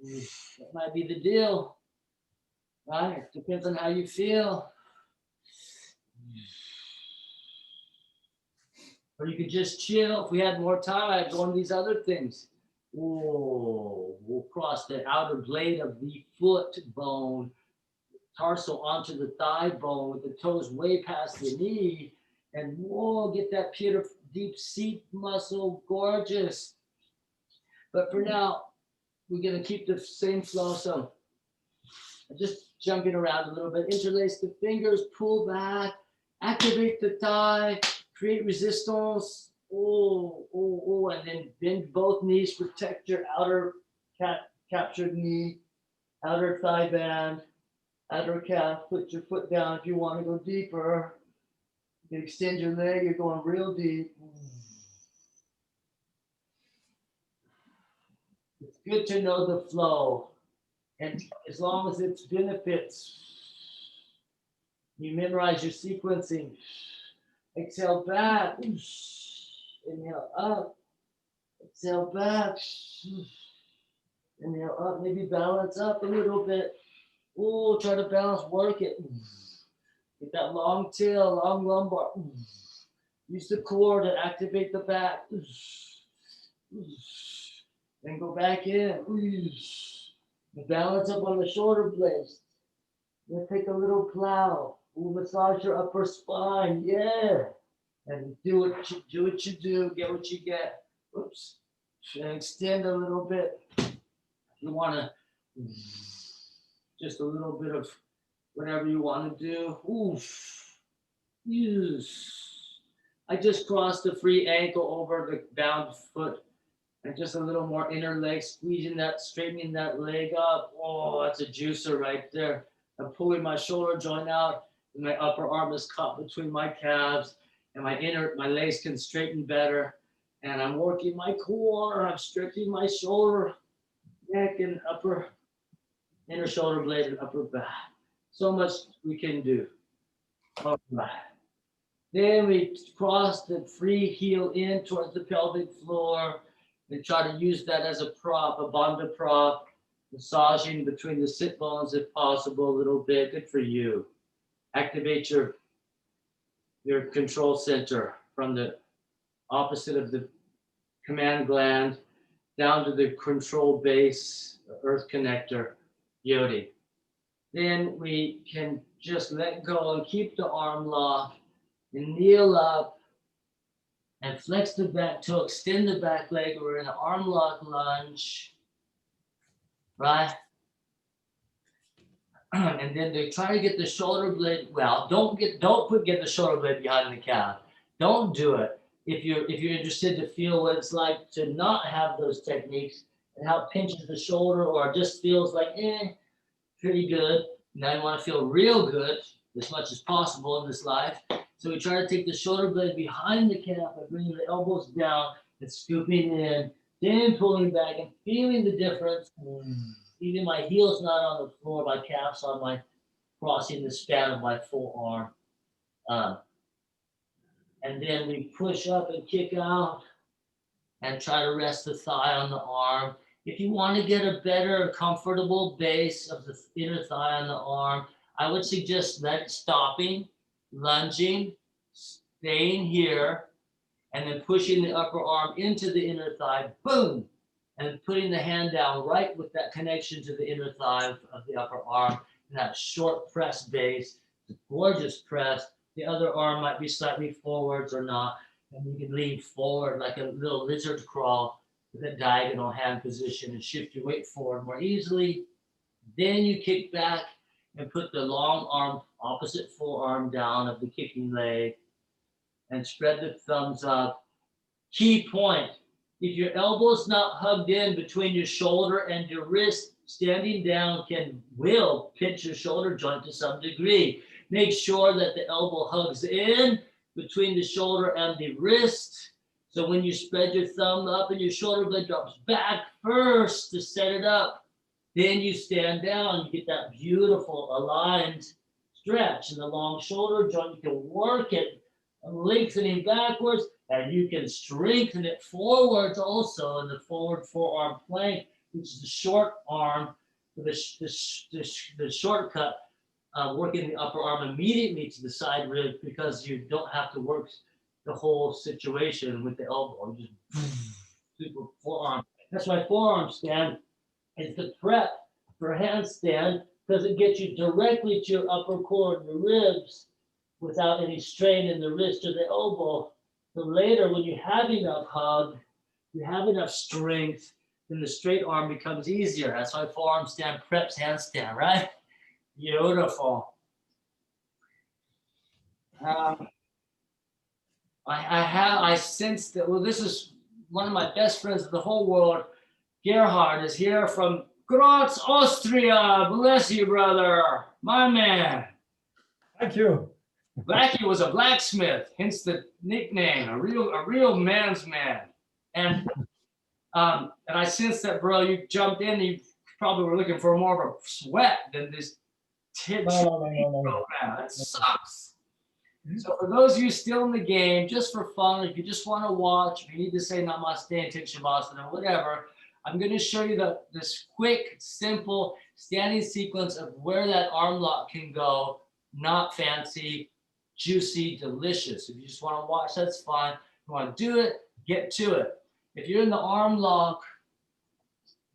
That might be the deal. Right? Depends on how you feel. Or you could just chill. If we had more time, I'd go on these other things. Oh, we'll cross the outer blade of the foot bone, tarsal onto the thigh bone with the toes way past the knee. And whoa, get that deep seat muscle, gorgeous. But for now, we're going to keep the same flow. So just jumping around a little bit. Interlace the fingers, pull back, activate the thigh, create resistance. Oh, and then bend both knees, protect your outer captured knee, outer thigh band, outer calf. Put your foot down if you want to go deeper. You can extend your leg, you're going real deep. It's good to know the flow. And as long as it benefits, you memorize your sequencing. Exhale back. Inhale up. Exhale back. Inhale up. Maybe balance up a little bit. Oh, try to balance. Work it. Get that long tail, long lumbar. Use the core to activate the back. Then go back in. Balance up on the shoulder blades. Then take a little plow. Massage your upper spine. Yeah. And do what you do. Get what you get. Oops. And extend a little bit. You want to just a little bit of whatever you want to do. Oof. Yes. I just crossed the free ankle over the bound foot. And just a little more inner leg, squeezing that, straightening that leg up. Oh, that's a juicer right there. I'm pulling my shoulder joint out, and my upper arm is caught between my calves, and my legs can straighten better. And I'm working my core. I'm stretching my shoulder, neck, and upper, inner shoulder blade, and upper back. So much we can do. All right. Then we cross the free heel in towards the pelvic floor. And try to use that as a prop, a bandha prop, massaging between the sit bones if possible a little bit. Good for you. Activate your control center from the opposite of the command gland down to the control base, earth connector, Yogic. Then we can just let go and keep the arm locked and kneel up. And flex the back toe, extend the back leg. We're in an arm lock lunge, right? And then they try to get the shoulder blade. Well, don't get the shoulder blade behind the calf. Don't do it. If you're interested to feel what it's like to not have those techniques and how it pinches the shoulder or just feels like pretty good. Now you want to feel real good as much as possible in this life. So we try to take the shoulder blade behind the calf by bringing the elbows down and scooping in. then pulling back and feeling the difference. Even my heel's not on the floor, my calf's on my, crossing the span of my forearm. And then we push up and kick out and try to rest the thigh on the arm. If you want to get a better, comfortable base of the inner thigh on the arm, I would suggest stopping, lunging, staying here, and then pushing the upper arm into the inner thigh, boom, and putting the hand down right with that connection to the inner thigh of the upper arm, and that short press base, the gorgeous press. The other arm might be slightly forwards or not, and you can lean forward like a little lizard crawl with a diagonal hand position and shift your weight forward more easily. Then you kick back and put the long arm, opposite forearm down of the kicking leg, and spread the thumbs up. Key point, if your elbow's not hugged in between your shoulder and your wrist, standing down will pinch your shoulder joint to some degree. Make sure that the elbow hugs in between the shoulder and the wrist. So when you spread your thumb up and your shoulder blade drops back first to set it up, then you stand down, you get that beautiful aligned stretch in the long shoulder joint. You can work it lengthening backwards, and you can strengthen it forwards also in the forward forearm plank, which is the short arm, the shortcut, working the upper arm immediately to the side rib, because you don't have to work the whole situation with the elbow. You just super forearm. That's why forearm stand is the prep for handstand, because it gets you directly to your upper core and your ribs without any strain in the wrist or the elbow. But later, when you have enough hug, you have enough strength, then the straight arm becomes easier. That's why forearm stand preps handstand, right? Beautiful. I sense that, well, this is one of my best friends in the whole world. Gerhard is here from Graz, Austria. Bless you, brother. My man. Thank you. Blackie was a blacksmith, hence the nickname, a real man's man. And I sense that, bro, you jumped in, you probably were looking for more of a sweat than this tip program. That sucks. So for those of you still in the game, just for fun, if you just want to watch, if you need to say namaste and take shavasana or whatever, I'm going to show you this quick, simple standing sequence of where that arm lock can go. Not fancy, juicy, delicious. If you just want to watch, that's fine. If you want to do it, get to it. If you're in the arm lock,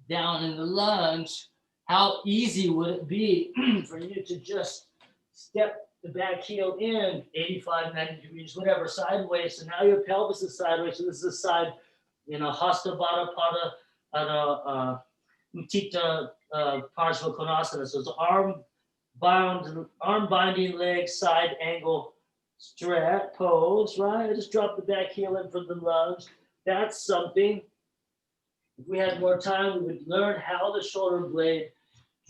down in the lunge, how easy would it be for you to just step the back heel in 85, 90 degrees, whatever, sideways. So now your pelvis is sideways. So this is a side, Hasta Baddha Pada Utthita Parshva Konasana. So it's arm binding leg, side angle stretch pose, right? I just drop the back heel in for the lunge. That's something. If we had more time, we would learn how the shoulder blade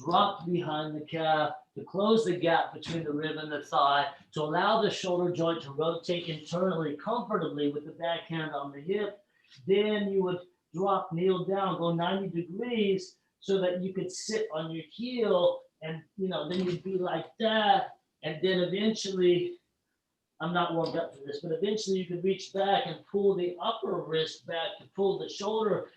dropped behind the calf to close the gap between the rib and the thigh, to allow the shoulder joint to rotate internally comfortably with the back hand on the hip. Then you would drop, kneel down, go 90 degrees so that you could sit on your heel, and then you'd be like that. And then eventually, I'm not warmed up for this, but eventually you could reach back and pull the upper wrist back to pull the shoulder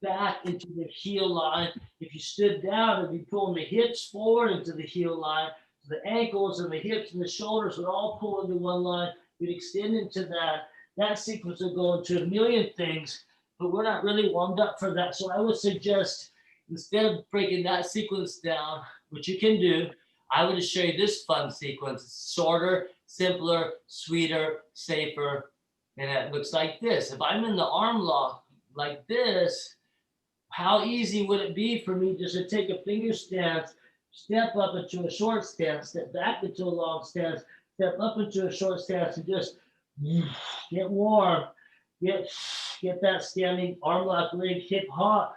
back into the heel line. If you stood down, it'd be pulling the hips forward into the heel line. So the ankles and the hips and the shoulders would all pull into one line. We'd extend into that. That sequence would go into a million things, but we're not really warmed up for that. So I would suggest, instead of breaking that sequence down, which you can do, I would show you this fun sequence. It's shorter, simpler, sweeter, safer, and it looks like this. If I'm in the arm lock like this, how easy would it be for me just to take a finger stance, step up into a short stance, step back into a long stance, step up into a short stance, and just get warm, get that standing arm lock leg hip hot,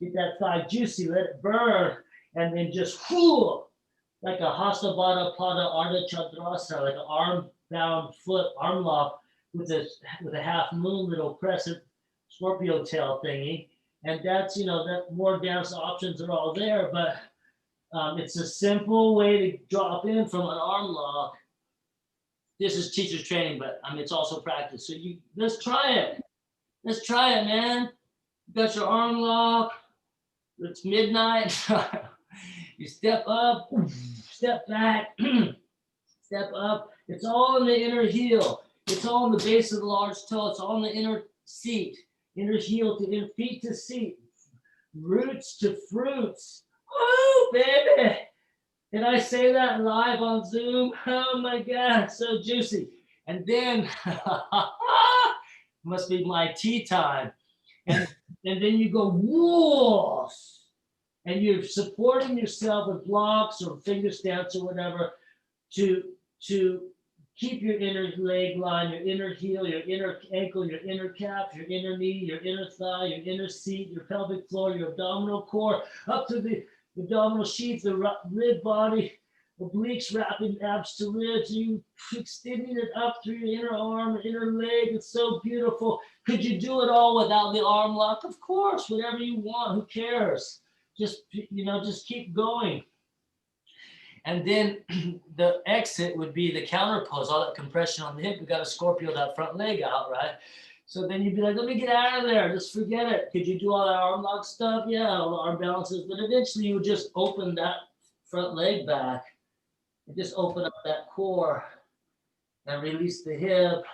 get that thigh juicy, let it burn, and then just like a Hasta Baddha Pada Ardha Chandrasana, like an arm bound foot arm lock with a half moon little crescent scorpio tail thingy. And that's, you know, that more dance options are all there, but it's a simple way to drop in from an arm lock. This is teacher's training, but I mean, it's also practice. So let's try it. Let's try it, man. You got your arm lock. It's midnight. You step up, step back, step up. It's all in the inner heel. It's all in the base of the large toe. It's all in the inner seat, inner heel to inner feet to seat, roots to fruits. Oh, baby. Did I say that live on Zoom? Oh my God, so juicy. And then, must be my tea time. And then you go, whoa. And you're supporting yourself with blocks or finger stance or whatever to keep your inner leg line, your inner heel, your inner ankle, your inner calf, your inner knee, your inner thigh, your inner seat, your pelvic floor, your abdominal core, up to the abdominal sheath, the rib body, obliques wrapping abs to ribs, you extending it up through your inner arm, inner leg. It's so beautiful. Could you do it all without the arm lock? Of course, whatever you want. Who cares? Just, you know, just keep going. And then the exit would be the counter pose, all that compression on the hip. We got to Scorpio that front leg out, right? So then you'd be like, let me get out of there. Just forget it. Could you do all that arm lock stuff? Yeah, all the arm balances. But eventually you would just open that front leg back and just open up that core and release the hip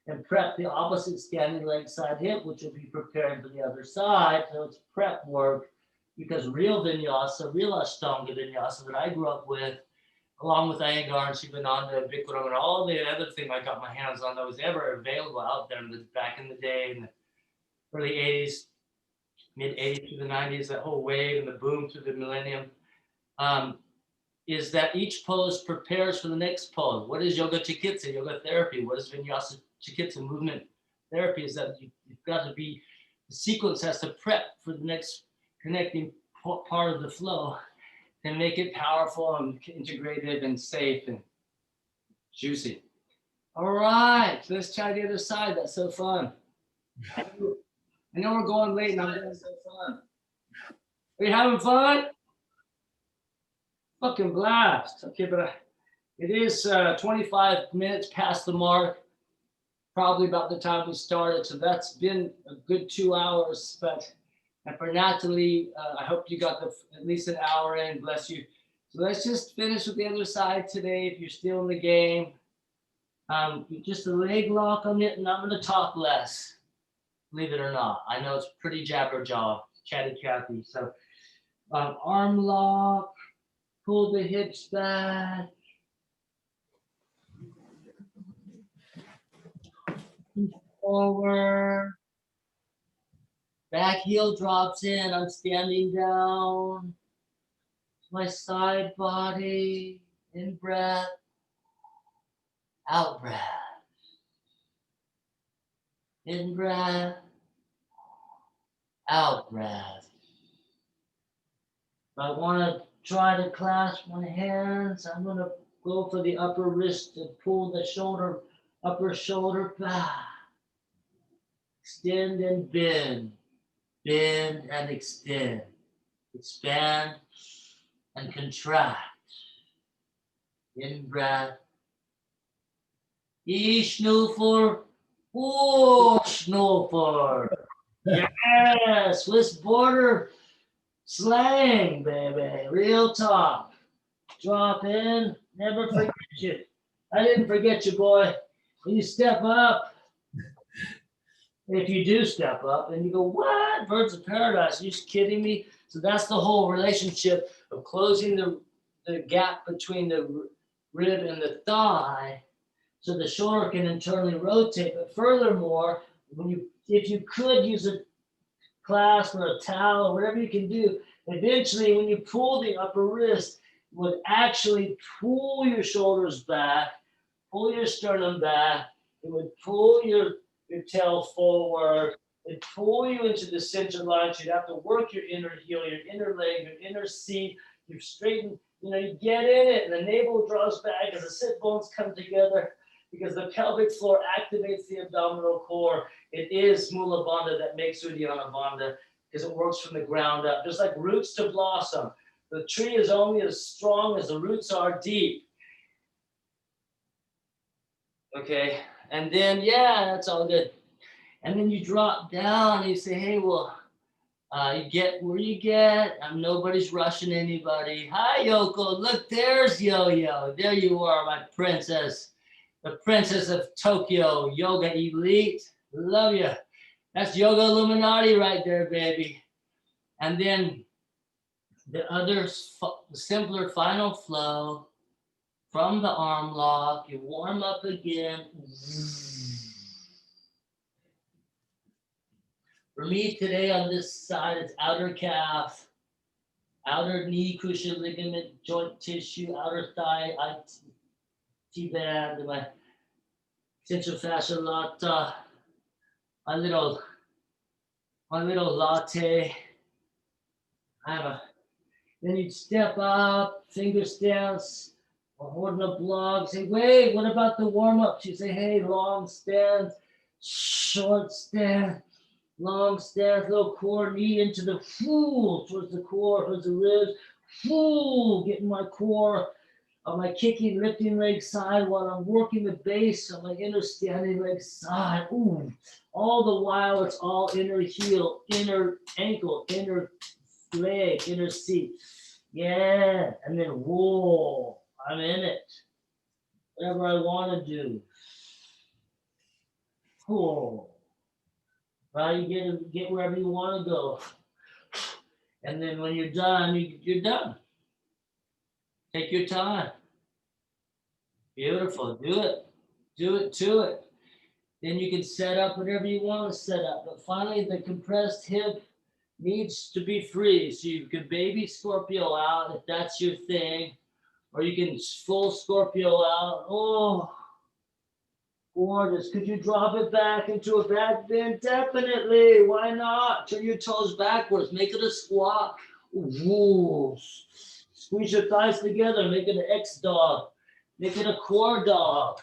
and prep the opposite standing leg side hip, which will be preparing for the other side. So it's prep work. Because real Vinyasa, real Ashtanga Vinyasa that I grew up with, along with Iyengar and Shivananda, Bikram, and all the other thing I got my hands on that was ever available out there back in the day, in the early 80s, mid 80s to the 90s, that whole wave and the boom through the millennium, is that each pose prepares for the next pose. What is yoga chikitsa, yoga therapy? What is Vinyasa chikitsa, movement therapy? Is that you've got to be, the sequence has to prep for the next connecting part of the flow and make it powerful and integrated and safe and juicy. All right, let's try the other side. That's so fun. I know we're going late and I'm having so fun. Are you having fun? Fucking blast. Okay, but it is 25 minutes past the mark, probably about the time we started. So that's been a good 2 hours, but and for Natalie, I hope you got at least an hour in. Bless you. So let's just finish with the other side today. If you're still in the game, just a leg lock on it, and I'm going to talk less. Believe it or not, I know it's pretty jabberjaw, chatty Cathy. So arm lock, pull the hips back. Forward. Back heel drops in, I'm standing down. My side body, in breath, out breath. In breath, out breath. If I want to try to clasp my hands, I'm going to go for the upper wrist to pull the shoulder, upper shoulder back. Extend and bend. Bend and extend. Expand and contract. In breath. Schnuffer. Oh, Schnuffer. Yes, Swiss border slang, baby. Real talk. Drop in. Never forget you. I didn't forget you, boy. When you step up, if you do step up and you go, what? Birds of paradise. Are you just kidding me? So that's the whole relationship of closing the gap between the rib and the thigh so the shoulder can internally rotate. But furthermore, if you could use a clasp or a towel or whatever you can do, eventually when you pull the upper wrist, it would actually pull your shoulders back, pull your sternum back. It would pull your tail forward and pull you into the center line. So you'd have to work your inner heel, your inner leg, your inner seat. You straighten, you get in it, and the navel draws back as the sit bones come together. because the pelvic floor activates the abdominal core. It is Mula Bandha that makes Uddiyana Bandha because it works from the ground up, just like roots to blossom. The tree is only as strong as the roots are deep. Okay, and then, yeah, that's all good. And then you drop down and you say, hey, well, you get where you get. Nobody's rushing anybody. Hi, Yoko. Look, there's Yo-Yo. There you are, my princess. The princess of Tokyo, yoga elite. Love you. That's yoga Illuminati right there, baby. And then the other simpler final flow from the arm lock. You warm up again. For me today on this side, it's outer calf, outer knee cruciate ligament, joint tissue, outer thigh, T-band, my central fascia lata, my little latte. Then you'd step up, finger stance, or holding a block. Say, wait, what about the warm-up? You say, hey, long stance, short stance. Long stance, little core, knee into the towards the core, towards the ribs. Getting my core on my kicking, lifting leg side while I'm working the base on my inner standing leg side. All the while it's all inner heel, inner ankle, inner leg, inner seat. Yeah, and then I'm in it. Whatever I want to do. Right, you get wherever you want to go. And then when you're done, you're done. Take your time. Beautiful. Do it. Do it to it. Then you can set up whatever you want to set up. But finally, the compressed hip needs to be free. So you can baby Scorpio out if that's your thing. Or you can full Scorpio out. Gorgeous. Could you drop it back into a back bend? Definitely. Why not? Turn your toes backwards. Make it a squat. Squeeze your thighs together. Make it an X dog. Make it a core dog.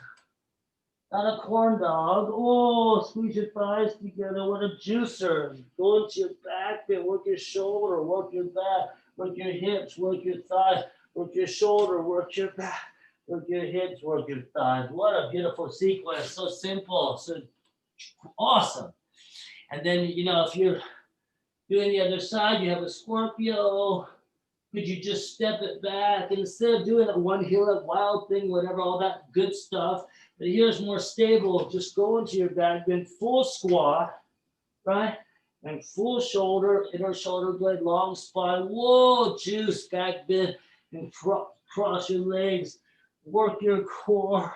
Not a corn dog. Squeeze your thighs together. What a juicer. Go into your back bend. Work your shoulder. Work your back. Work your hips. Work your thighs. Work your shoulder. Work your back. Work your hips, work your thighs. What a beautiful sequence. So simple, so awesome. And then, if you're doing the other side, you have a Scorpio. Could you just step it back? And instead of doing a one heel up wild thing, whatever, all that good stuff, but here's more stable. Just go into your back bend, full squat, right? And full shoulder, inner shoulder blade, long spine. Juice, back bend, and cross your legs. Work your core,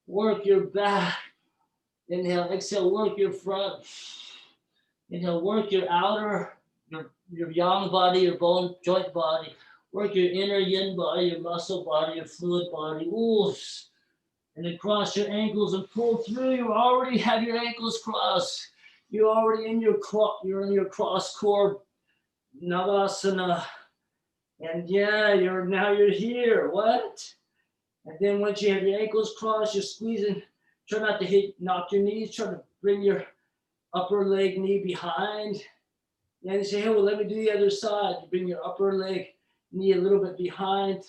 work your back. Inhale, exhale, work your front. Inhale, work your outer, your yang body, your bone joint body. Work your inner yin body, your muscle body, your fluid body. And then cross your ankles and pull through. You already have your ankles crossed. You're already in your cross core Navasana. And yeah, you're here. What? And then once you have your ankles crossed, you're squeezing. Try not to knock your knees. Try to bring your upper leg knee behind. And you say, hey, well, let me do the other side. You bring your upper leg knee a little bit behind.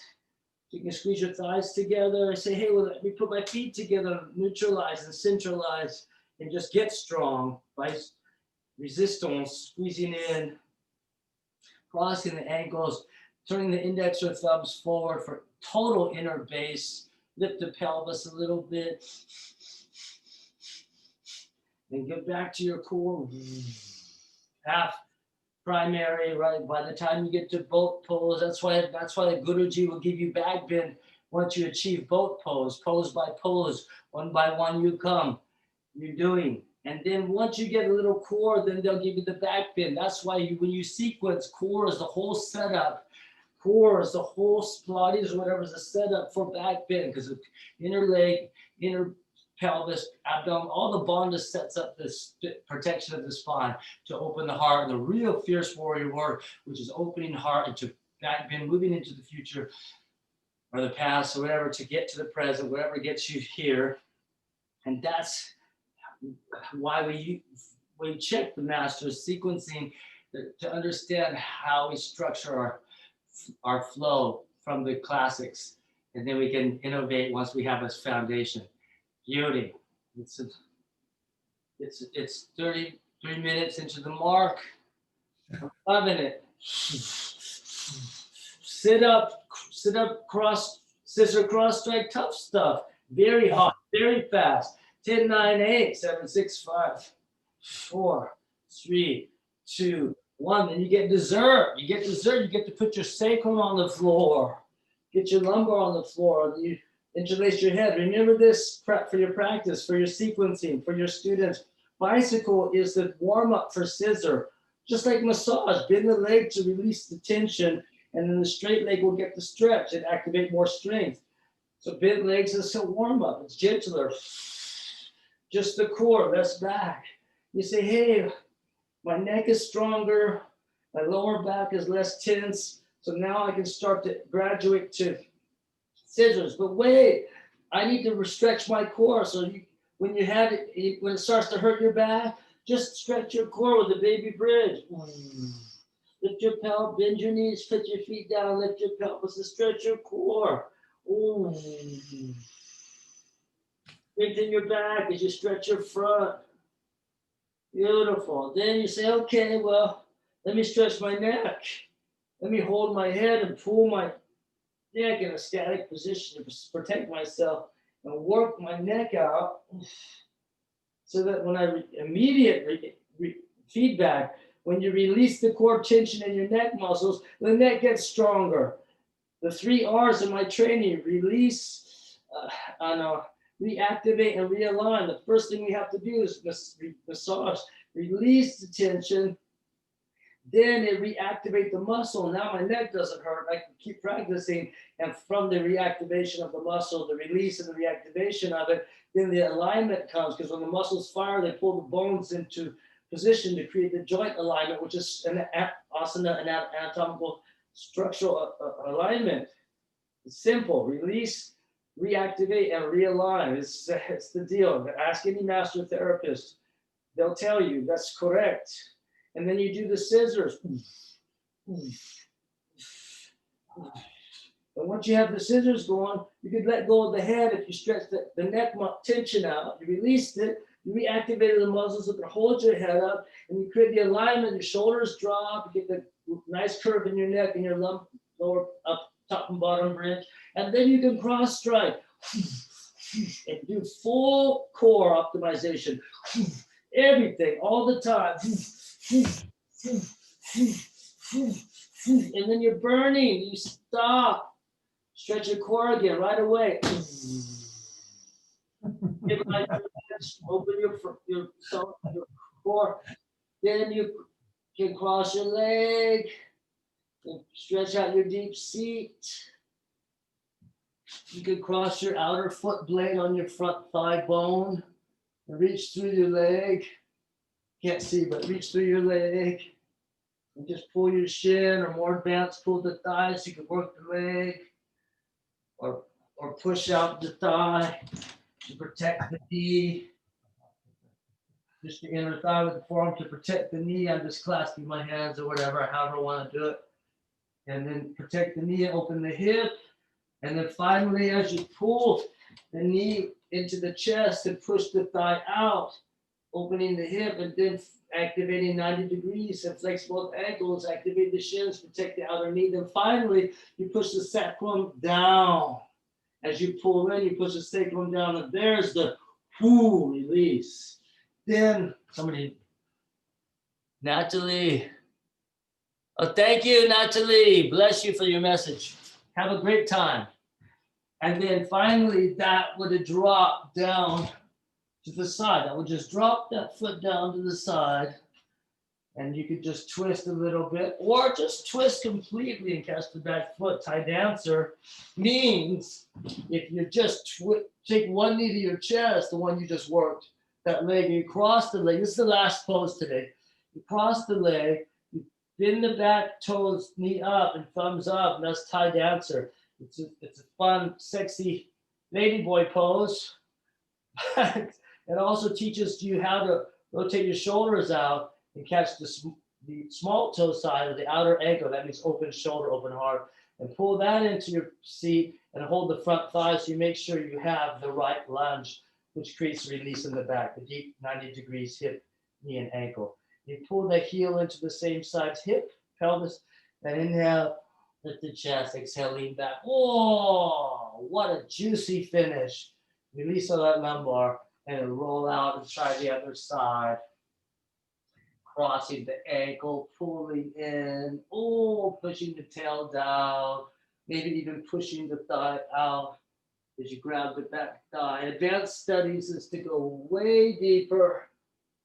You can squeeze your thighs together. And say, hey, well, let me put my feet together, neutralize and centralize, and just get strong by resistance, squeezing in, crossing the ankles, turning the index or thumbs forward for total inner base. Lift the pelvis a little bit. And get back to your core. Half primary, right? By the time you get to boat pose, that's why the Guruji will give you back bend once you achieve boat pose by pose, one by one you come. You're doing. And then once you get a little core, then they'll give you the back bend. That's why when you sequence, core is the whole setup. Core is the whole Pilates or whatever is the setup for back bend, because the inner leg, inner pelvis, abdomen, all the bandha sets up this protection of the spine to open the heart, the real fierce warrior work, which is opening heart into back bend, moving into the future or the past or whatever to get to the present, whatever gets you here. And that's why we check the master's sequencing to understand how we structure our flow from the classics. And then we can innovate once we have a foundation. Beauty. It's 33 minutes into the mark. I'm loving it. Sit up, cross, scissor, cross, strike, tough stuff. Very hot, very fast. 10, 9, 8, 7, 6, 5, 4, 3, 2, 1. Then you get dessert. You get dessert. You get to put your sacrum on the floor. Get your lumbar on the floor. You interlace your head. Remember this for your practice, for your sequencing, for your students. Bicycle is the warm-up for scissor. Just like massage, bend the leg to release the tension, and then the straight leg will get the stretch and activate more strength. So bent legs is a warm-up. It's gentler. Just the core, less back. You say, hey, my neck is stronger, my lower back is less tense, so now I can start to graduate to scissors. But wait, I need to stretch my core. So when it starts to hurt your back, just stretch your core with a baby bridge. Lift your pelvis, bend your knees, put your feet down, lift your pelvis, and stretch your core. Strengthen your back as you stretch your front. Beautiful. Then you say, okay, well, let me stretch my neck. Let me hold my head and pull my neck in a static position to protect myself and work my neck out so that when I immediate feedback, when you release the core tension in your neck muscles, the neck gets stronger. The 3 R's in my training: release, reactivate, and realign. The first thing we have to do is massage, release the tension, then it reactivate the muscle. Now my neck doesn't hurt. I can keep practicing, and from the reactivation of the muscle, the release and the reactivation of it, then the alignment comes, because when the muscles fire, they pull the bones into position to create the joint alignment, which is an asana, an anatomical structural alignment. It's simple: release, reactivate, and realign. It's the deal. Ask any master therapist. They'll tell you that's correct. And then you do the scissors. And once you have the scissors going, you could let go of the head if you stretch the neck tension out. You released it, you reactivated the muscles that can hold your head up, and you create the alignment. Your shoulders drop, you get the nice curve in your neck and your lower up top and bottom bridge. And then you can cross strike and do full core optimization. Everything, all the time. And then you're burning, you stop. Stretch your core again right away. Open your core. Then you can cross your leg. And stretch out your deep seat. You can cross your outer foot blade on your front thigh bone. And reach through your leg. Can't see, but reach through your leg. And just pull your shin, or more advanced, pull the thigh so you can work the leg. Or push out the thigh to protect the knee. Just the inner thigh with the forearm to protect the knee. I'm just clasping my hands or whatever, however I want to do it. And then protect the knee and open the hip. And then finally, as you pull the knee into the chest and push the thigh out, opening the hip, and then activating 90 degrees and flex both ankles, activate the shins, protect the outer knee. Then finally, you push the sacrum down. As you pull in, you push the sacrum down, and there's the release. Then somebody, Natalie. Oh, thank you, Natalie. Bless you for your message. Have a great time. And then finally, that would drop down to the side. I would just drop that foot down to the side, and you could just twist a little bit, or just twist completely and catch the back foot. Thai dancer means if you just take one knee to your chest, the one you just worked, that leg, and you cross the leg. This is the last pose today. You cross the leg, you bend the back toes, knee up and thumbs up, and that's Thai dancer. It's a fun, sexy ladyboy pose. It also teaches you how to rotate your shoulders out and catch the small toe side of the outer ankle. That means open shoulder, open heart. And pull that into your seat and hold the front thigh so you make sure you have the right lunge, which creates release in the back, the deep 90 degrees hip, knee, and ankle. You pull the heel into the same side's hip, pelvis, and inhale, lift the chest, exhale, lean back. Oh, what a juicy finish. Release all that lumbar and roll out and try the other side. Crossing the ankle, pulling in, oh, pushing the tail down, maybe even pushing the thigh out as you grab the back thigh. Advanced studies is to go way deeper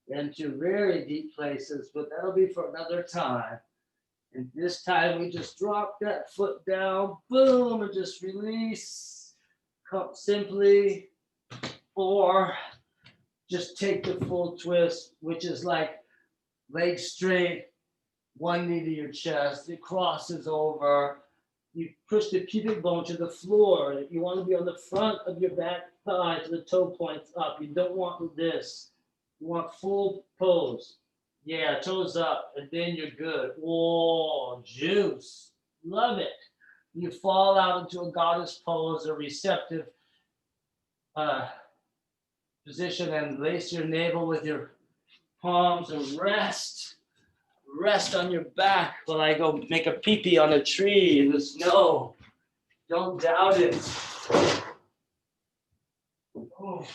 into very deep places, but that'll be for another time. And this time we just drop that foot down, boom, and just release. Come simply, or just take the full twist, which is like legs straight, one knee to your chest, it crosses over. You push the pubic bone to the floor. You want to be on the front of your back thigh to the toe points up. You don't want this. You want full pose. Yeah, toes up, and then you're good. Whoa, juice. Love it. You fall out into a goddess pose, a receptive uh, position, and lace your navel with your palms and rest. Rest on your back while I go make a pee-pee on a tree in the snow. Don't doubt it. Oh.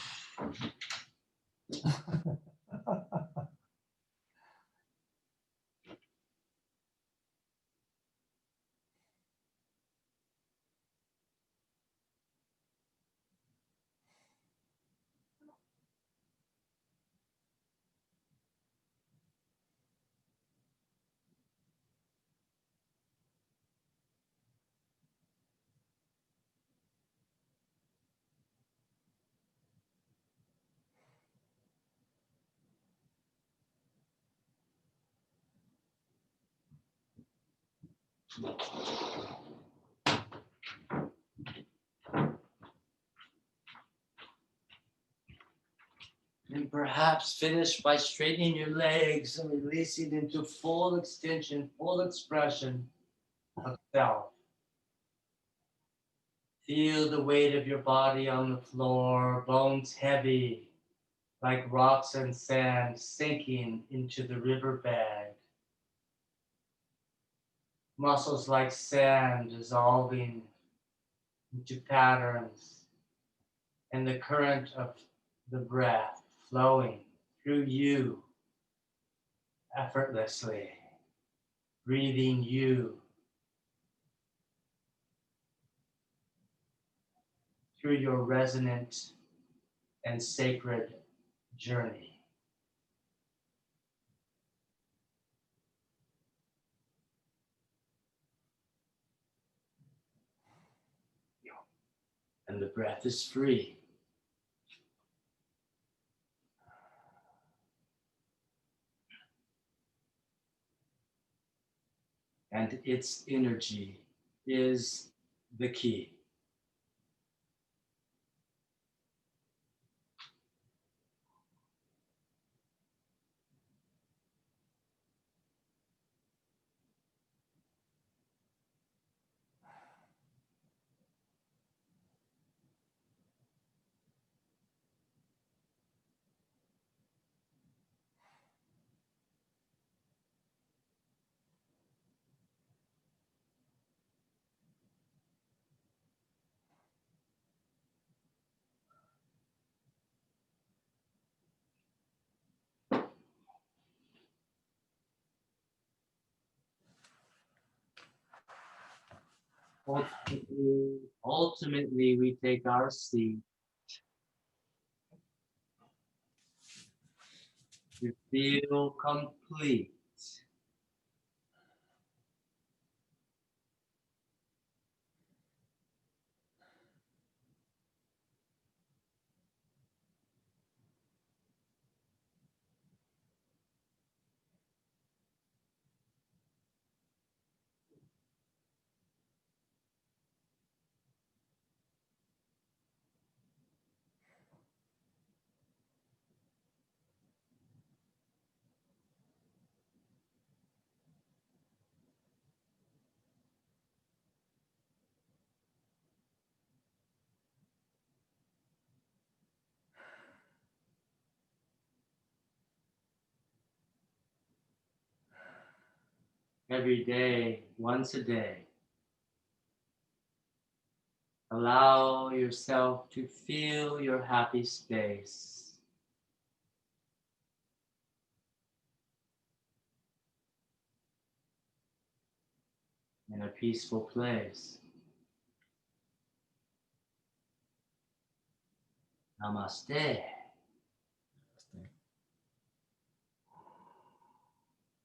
And perhaps finish by straightening your legs and releasing into full extension, full expression of self. Feel the weight of your body on the floor, bones heavy, like rocks and sand sinking into the riverbed. Muscles like sand dissolving into patterns, and the current of the breath flowing through you effortlessly, breathing you through your resonant and sacred journey. And the breath is free. And its energy is the key. Ultimately, we take our seat to feel complete. every day, once a day. Allow yourself to feel your happy space. In a peaceful place. Namaste.